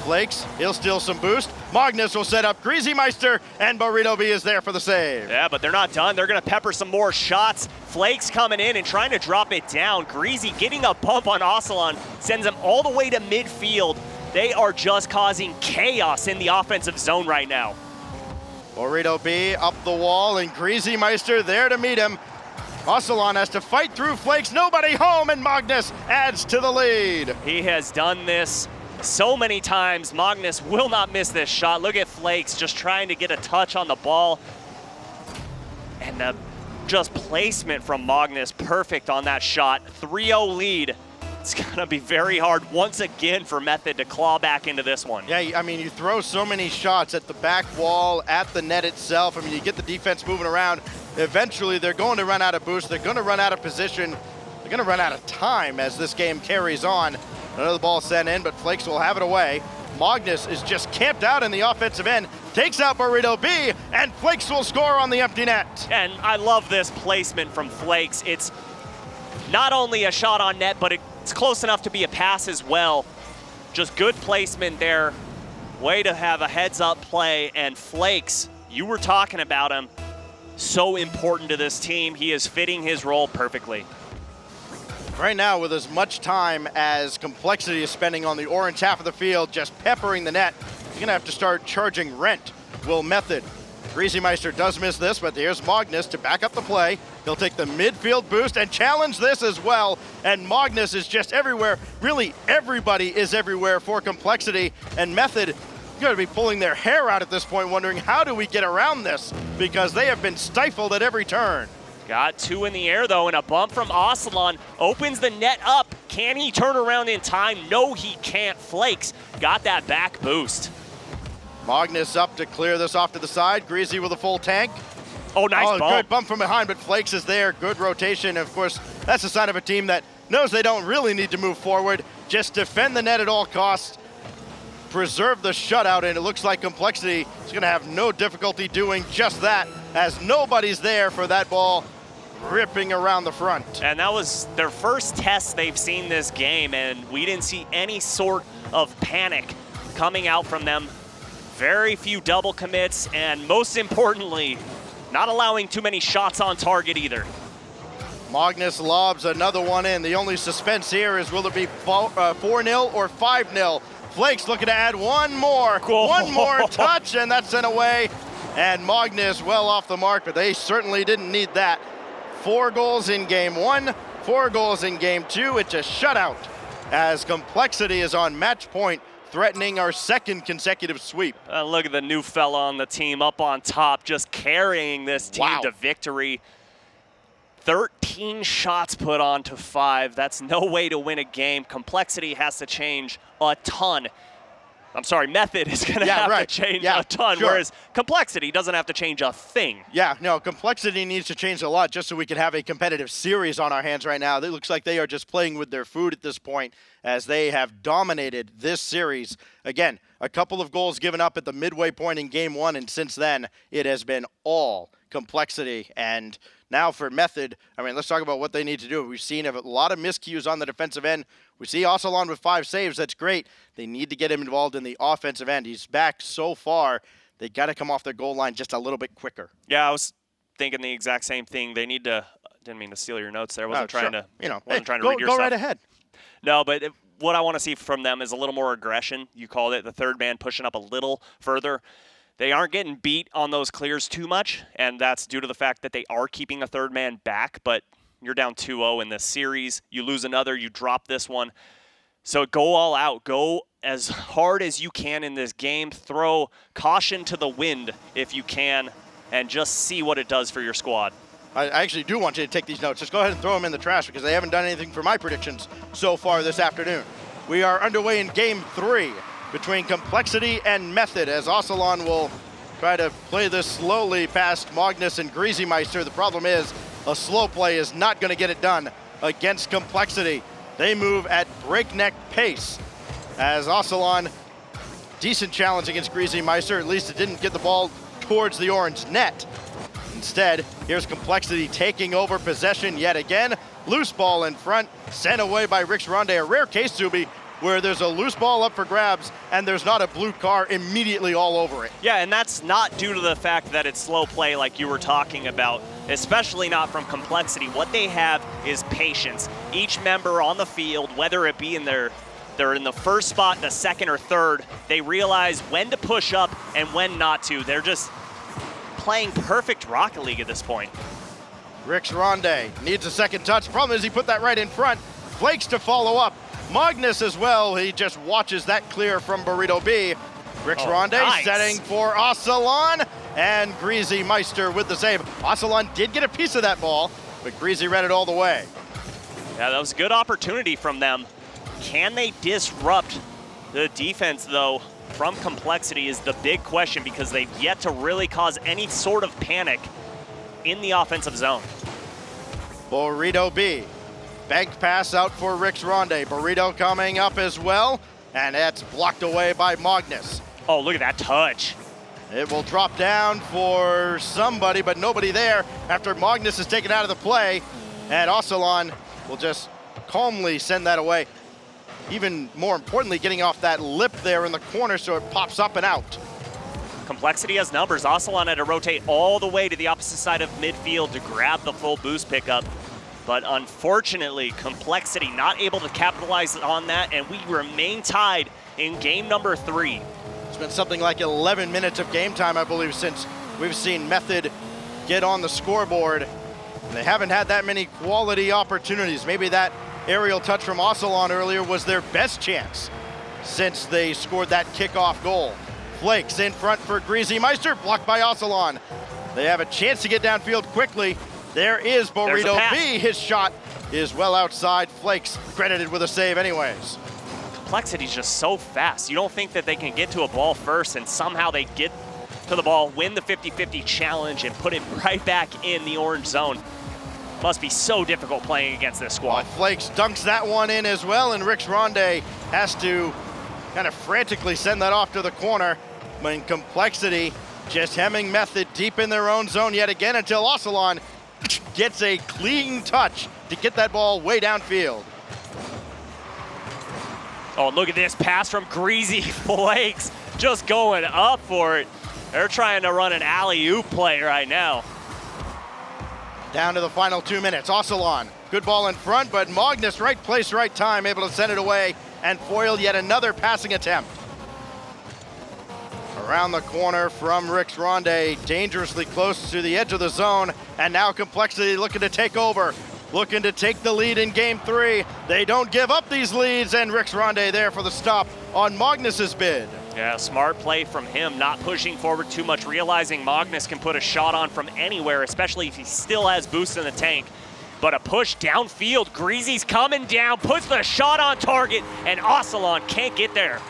Flakes, he'll steal some boost. Magnus will set up Greasy Meister, and Burrito B is there for the save. Yeah, but they're not done. They're going to pepper some more shots. Flakes coming in and trying to drop it down. Greasy getting a bump on Ocelon, sends him all the way to midfield. They are just causing chaos in the offensive zone right now. Burrito B up the wall, and Greasy Meister there to meet him. Ocelon has to fight through Flakes, nobody home, and Magnus adds to the lead. He has done this so many times. Magnus will not miss this shot. Look at Flakes just trying to get a touch on the ball. And the just placement from Magnus, perfect on that shot. 3-0 lead. It's gonna be very hard once again for Method to claw back into this one. Yeah, I mean, you throw so many shots at the back wall, at the net itself. I mean, you get the defense moving around. Eventually, they're going to run out of boost. They're going to run out of position. They're going to run out of time as this game carries on. Another ball sent in, but Flakes will have it away. Magnus is just camped out in the offensive end, takes out Burrito B, and Flakes will score on the empty net. And I love this placement from Flakes. It's not only a shot on net, but it's close enough to be a pass as well. Just good placement there. Way to have a heads-up play, and Flakes, you were talking about him. So important to this team. He is fitting his role perfectly. Right now, with as much time as Complexity is spending on the orange half of the field, just peppering the net, you're going to have to start charging rent. Will Method. Greasy Meister does miss this, but here's Magnus to back up the play. He'll take the midfield boost and challenge this as well. And Magnus is just everywhere. Really, everybody is everywhere for Complexity. And Method, going to be pulling their hair out at this point, wondering how do we get around this, because they have been stifled at every turn. Got 2 in the air though, and a bump from Ocelon opens the net up. Can he turn around in time? No, he can't. Flakes got that back boost. Magnus up to clear this off to the side. Greasy with a full tank. Oh, nice bump. Good bump from behind, but Flakes is there. Good rotation. Of course, that's a sign of a team that knows they don't really need to move forward. Just defend the net at all costs. Preserve the shutout, and it looks like Complexity is going to have no difficulty doing just that, as nobody's there for that ball ripping around the front. And that was their first test they've seen this game, and we didn't see any sort of panic coming out from them. Very few double commits, and most importantly, not allowing too many shots on target either. Magnus lobs another one in. The only suspense here is will it be 4-0 or 5-0? Flakes looking to add one more touch, and that's sent away. And Magnus well off the mark, but they certainly didn't need that. 4 goals in game 1, 4 goals in game 2. It's a shutout as Complexity is on match point, threatening our 2nd consecutive sweep. Look at the new fella on the team up on top, just carrying this team to victory. 13 shots put on to 5. That's no way to win a game. Complexity has to change a ton. I'm sorry, Method is going to have to change a ton, whereas Complexity doesn't have to change a thing. Yeah, no, Complexity needs to change a lot just so we can have a competitive series on our hands right now. It looks like they are just playing with their food at this point as they have dominated this series. Again, a couple of goals given up at the midway point in game 1, and since then, it has been all Complexity. And now for Method, I mean, let's talk about what they need to do. We've seen a lot of miscues on the defensive end. We see Ocelon with 5 saves. That's great. They need to get him involved in the offensive end. He's back so far. They got to come off their goal line just a little bit quicker. Yeah, I was thinking the exact same thing. They need to. Didn't mean to steal your notes there. Wasn't trying to. Wasn't trying to read your stuff. Go right ahead. No, but what I want to see from them is a little more aggression. You called it the third man pushing up a little further. They aren't getting beat on those clears too much, and that's due to the fact that they are keeping a third man back, but you're down 2-0 in this series. You lose another, you drop this one. So go all out. Go as hard as you can in this game. Throw caution to the wind if you can, and just see what it does for your squad. I actually do want you to take these notes. Just go ahead and throw them in the trash because they haven't done anything for my predictions so far this afternoon. We are underway in game 3 between Complexity and Method as Ocelon will try to play this slowly past Magnus and Greasymeister. The problem is a slow play is not going to get it done against Complexity. They move at breakneck pace as Ocelon, decent challenge against Greasymeister. At least it didn't get the ball towards the orange net. Instead, here's Complexity taking over possession yet again. Loose ball in front, sent away by Rix Ronde. A rare case, Zuby, where there's a loose ball up for grabs and there's not a blue car immediately all over it. Yeah, and that's not due to the fact that it's slow play like you were talking about, especially not from Complexity. What they have is patience. Each member on the field, whether it be they're in the first spot, the second or third, they realize when to push up and when not to. They're just playing perfect Rocket League at this point. Rix Ronde needs a second touch. Problem is he put that right in front. Flakes to follow up. Magnus as well, he just watches that clear from Burrito B. Rix Ronde setting for Ocelon, and Greasymeister with the save. Ocelon did get a piece of that ball, but Greasy read it all the way. Yeah, that was a good opportunity from them. Can they disrupt the defense, though, from Complexity is the big question because they've yet to really cause any sort of panic in the offensive zone. Burrito B. Bank pass out for Rix Ronde. Burrito coming up as well, and that's blocked away by Magnus. Oh, look at that touch. It will drop down for somebody, but nobody there after Magnus is taken out of the play, and Ocelon will just calmly send that away. Even more importantly, getting off that lip there in the corner so it pops up and out. Complexity has numbers. Ocelon had to rotate all the way to the opposite side of midfield to grab the full boost pickup. But unfortunately, Complexity not able to capitalize on that, and we remain tied in game number 3. It's been something like 11 minutes of game time, I believe, since we've seen Method get on the scoreboard. And they haven't had that many quality opportunities. Maybe that aerial touch from Ocelon earlier was their best chance since they scored that kickoff goal. Flakes in front for Greasymeister, blocked by Ocelon. They have a chance to get downfield quickly. There is Burrito B. His shot is well outside. Flakes credited with a save anyways. Complexity's just so fast. You don't think that they can get to a ball first and somehow they get to the ball, win the 50-50 challenge and put it right back in the orange zone. Must be so difficult playing against this squad. Flakes dunks that one in as well, and Rix Ronde has to kind of frantically send that off to the corner. When Complexity just hemming Method deep in their own zone yet again until Ocelon gets a clean touch to get that ball way downfield. Oh, look at this pass from Greasy Flakes. just going up for it. They're trying to run an alley-oop play right now. Down to the final 2 minutes. Ocelon, good ball in front, but Magnus, right place, right time, able to send it away and foil yet another passing attempt. Around the corner from Rix Ronde, dangerously close to the edge of the zone, and now Complexity looking to take over, looking to take the lead in game 3. They don't give up these leads, and Rix Ronde there for the stop on Magnus's bid. Yeah, smart play from him, not pushing forward too much, realizing Magnus can put a shot on from anywhere, especially if he still has boost in the tank. But a push downfield, Greasy's coming down, puts the shot on target, and Ocelon can't get there.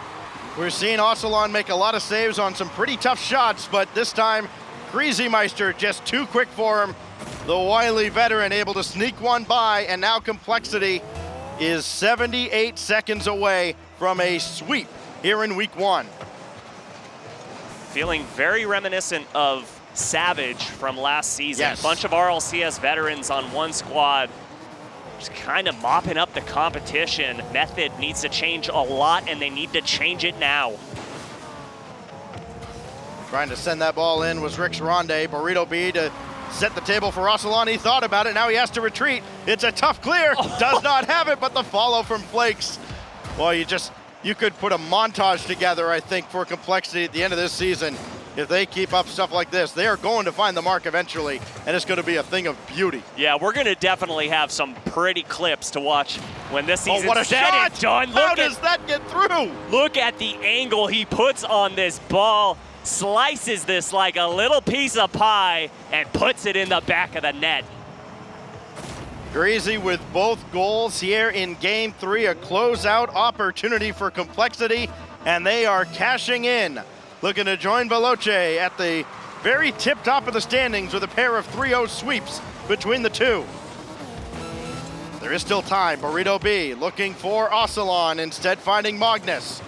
We're seeing Ocelon make a lot of saves on some pretty tough shots, but this time, Greasy Meister just too quick for him. The wily veteran able to sneak one by, and now Complexity is 78 seconds away from a sweep here in week 1. Feeling very reminiscent of Savage from last season. Yes. Bunch of RLCS veterans on one squad, just kind of mopping up the competition. Method needs to change a lot, and they need to change it now. Trying to send that ball in was Rix Ronde. Burrito B to set the table for Ocelon. He thought about it. Now he has to retreat. It's a tough clear. Does not have it, but the follow from Flakes. Well, you could put a montage together, I think, for Complexity at the end of this season. If they keep up stuff like this, they are going to find the mark eventually, and it's going to be a thing of beauty. Yeah, we're going to definitely have some pretty clips to watch when this season's what a said shot! and done. How does that get through? Look at the angle he puts on this ball, slices this like a little piece of pie, and puts it in the back of the net. Greasy with both goals here in game 3, a closeout opportunity for Complexity, and they are cashing in. Looking to join Veloce at the very tip top of the standings with a pair of 3-0 sweeps between the two. There is still time. Burrito B looking for Ocelon, instead finding Magnus.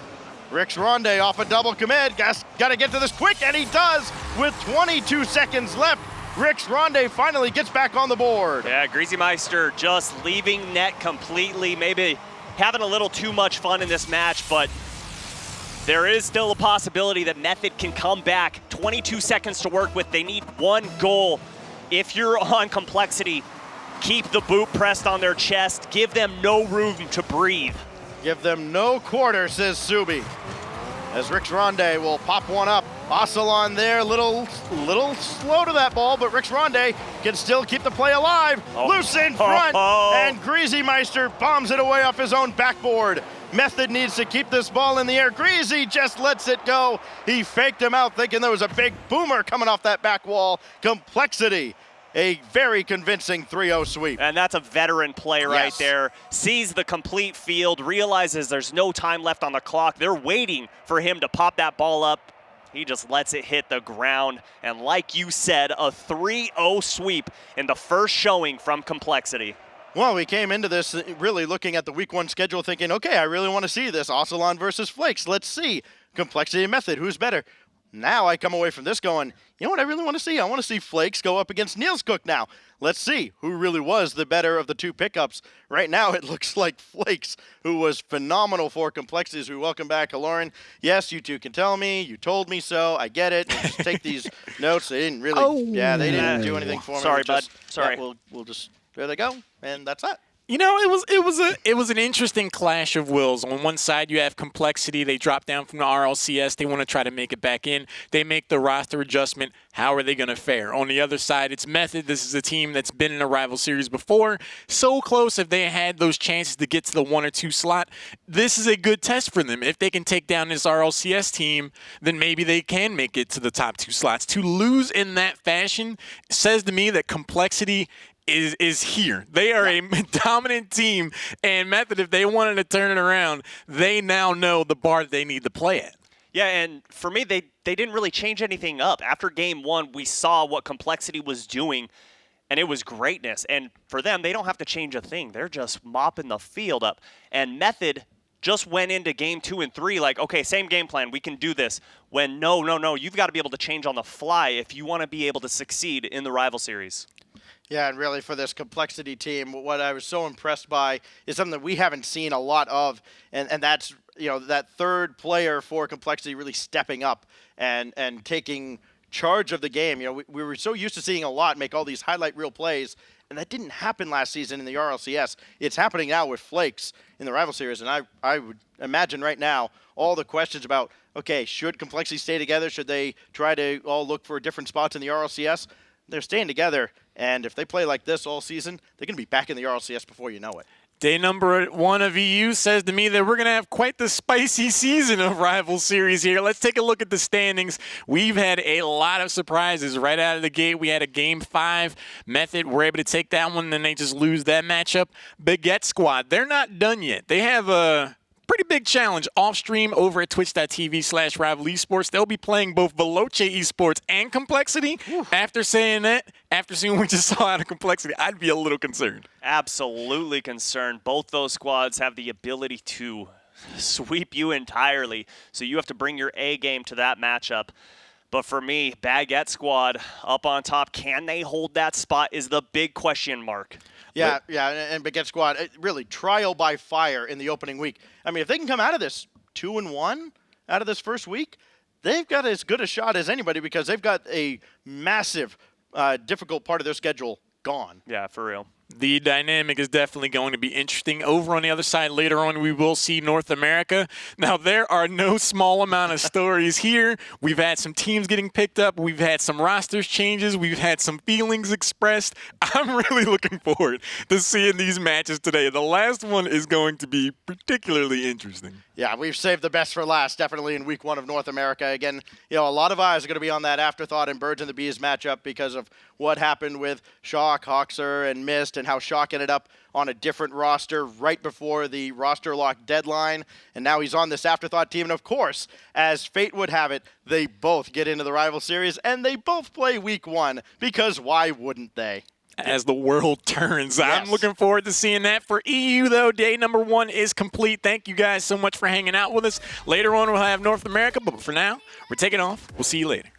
Rix Ronde off a double commit. Got to get to this quick, and he does with 22 seconds left. Rix Ronde finally gets back on the board. Yeah, Greasy Meister just leaving net completely, maybe having a little too much fun in this match, but there is still a possibility that Method can come back. 22 seconds to work with. They need one goal. If you're on Complexity, keep the boot pressed on their chest. Give them no room to breathe. Give them no quarter, says Subi. As Rix Ronde will pop one up. Ocelon there, little slow to that ball, but Rix Ronde can still keep the play alive. Loose in front, and Greasy Meister bombs it away off his own backboard. Method needs to keep this ball in the air. Greasy just lets it go. He faked him out thinking there was a big boomer coming off that back wall. Complexity, a very convincing 3-0 sweep. And that's a veteran play right there. Sees the complete field, realizes there's no time left on the clock. They're waiting for him to pop that ball up. He just lets it hit the ground. And like you said, a 3-0 sweep in the first showing from Complexity. Well, we came into this really looking at the week 1 schedule thinking, okay, I really want to see this. Ocelon versus Flakes. Let's see. Complexity and Method, who's better? Now I come away from this going, you know what I really want to see? I want to see Flakes go up against Niels Cook now. Let's see who really was the better of the two pickups. Right now it looks like Flakes, who was phenomenal for Complexities. We welcome back Lauren. Yes, you two can tell me. You told me so. I get it. We'll just take these notes. They didn't really, they didn't do anything for me. Sorry, bud. Sorry. We'll just, there they go. And that's that. You know, it was an interesting clash of wills. On one side, you have Complexity. They drop down from the RLCS. They want to try to make it back in. They make the roster adjustment. How are they going to fare? On the other side, it's Method. This is a team that's been in a rival series before. So close if they had those chances to get to the 1 or 2 slot. This is a good test for them. If they can take down this RLCS team, then maybe they can make it to the top 2 slots. To lose in that fashion says to me that Complexity is here. They are a dominant team, and Method, if they wanted to turn it around, they now know the bar that they need to play at. Yeah, and for me, they didn't really change anything up. After game 1, we saw what Complexity was doing, and it was greatness. And for them, they don't have to change a thing. They're just mopping the field up. And Method just went into game 2 and 3 like, okay, same game plan. We can do this. When no, you've got to be able to change on the fly if you want to be able to succeed in the rival series. Yeah, and really for this Complexity team, what I was so impressed by is something that we haven't seen a lot of, and that's that third player for Complexity really stepping up and taking charge of the game. We were so used to seeing a lot make all these highlight reel plays, and that didn't happen last season in the RLCS. It's happening now with Flakes in the Rival Series, and I would imagine right now all the questions about, okay, should Complexity stay together? Should they try to all look for different spots in the RLCS? They're staying together, and if they play like this all season, they're going to be back in the RLCS before you know it. Day number 1 of EU says to me that we're going to have quite the spicy season of Rival Series here. Let's take a look at the standings. We've had a lot of surprises right out of the gate. We had a Game 5 Method. We're able to take that one, and then they just lose that matchup. Baguette Squad, they're not done yet. They have a pretty big challenge off stream over at twitch.tv/Rival Esports. They'll be playing both Veloce Esports and Complexity. After saying that, after seeing what we just saw out of Complexity, I'd be a little concerned. Absolutely concerned. Both those squads have the ability to sweep you entirely, so you have to bring your A game to that matchup. But for me, Baguette Squad up on top, can they hold that spot is the big question mark. Yeah, and Baguette Squad, really trial by fire in the opening week. I mean, if they can come out of this 2-1 out of this first week, they've got as good a shot as anybody because they've got a massive, difficult part of their schedule gone. Yeah, for real. The dynamic is definitely going to be interesting. Over on the other side, later on, we will see North America. Now, there are no small amount of stories here. We've had some teams getting picked up. We've had some rosters changes. We've had some feelings expressed. I'm really looking forward to seeing these matches today. The last one is going to be particularly interesting. Yeah, we've saved the best for last, definitely in week 1 of North America. Again, a lot of eyes are going to be on that Afterthought and Birds and the Bees matchup because of what happened with Shock, Hoxer, and Mist, and how Shock ended up on a different roster right before the roster lock deadline. And now he's on this Afterthought team. And of course, as fate would have it, they both get into the Rival Series, and they both play week 1 because why wouldn't they? As the world turns. Yes. I'm looking forward to seeing that. For EU, though, day number 1 is complete. Thank you guys so much for hanging out with us. Later on, we'll have North America, but for now, we're taking off. We'll see you later.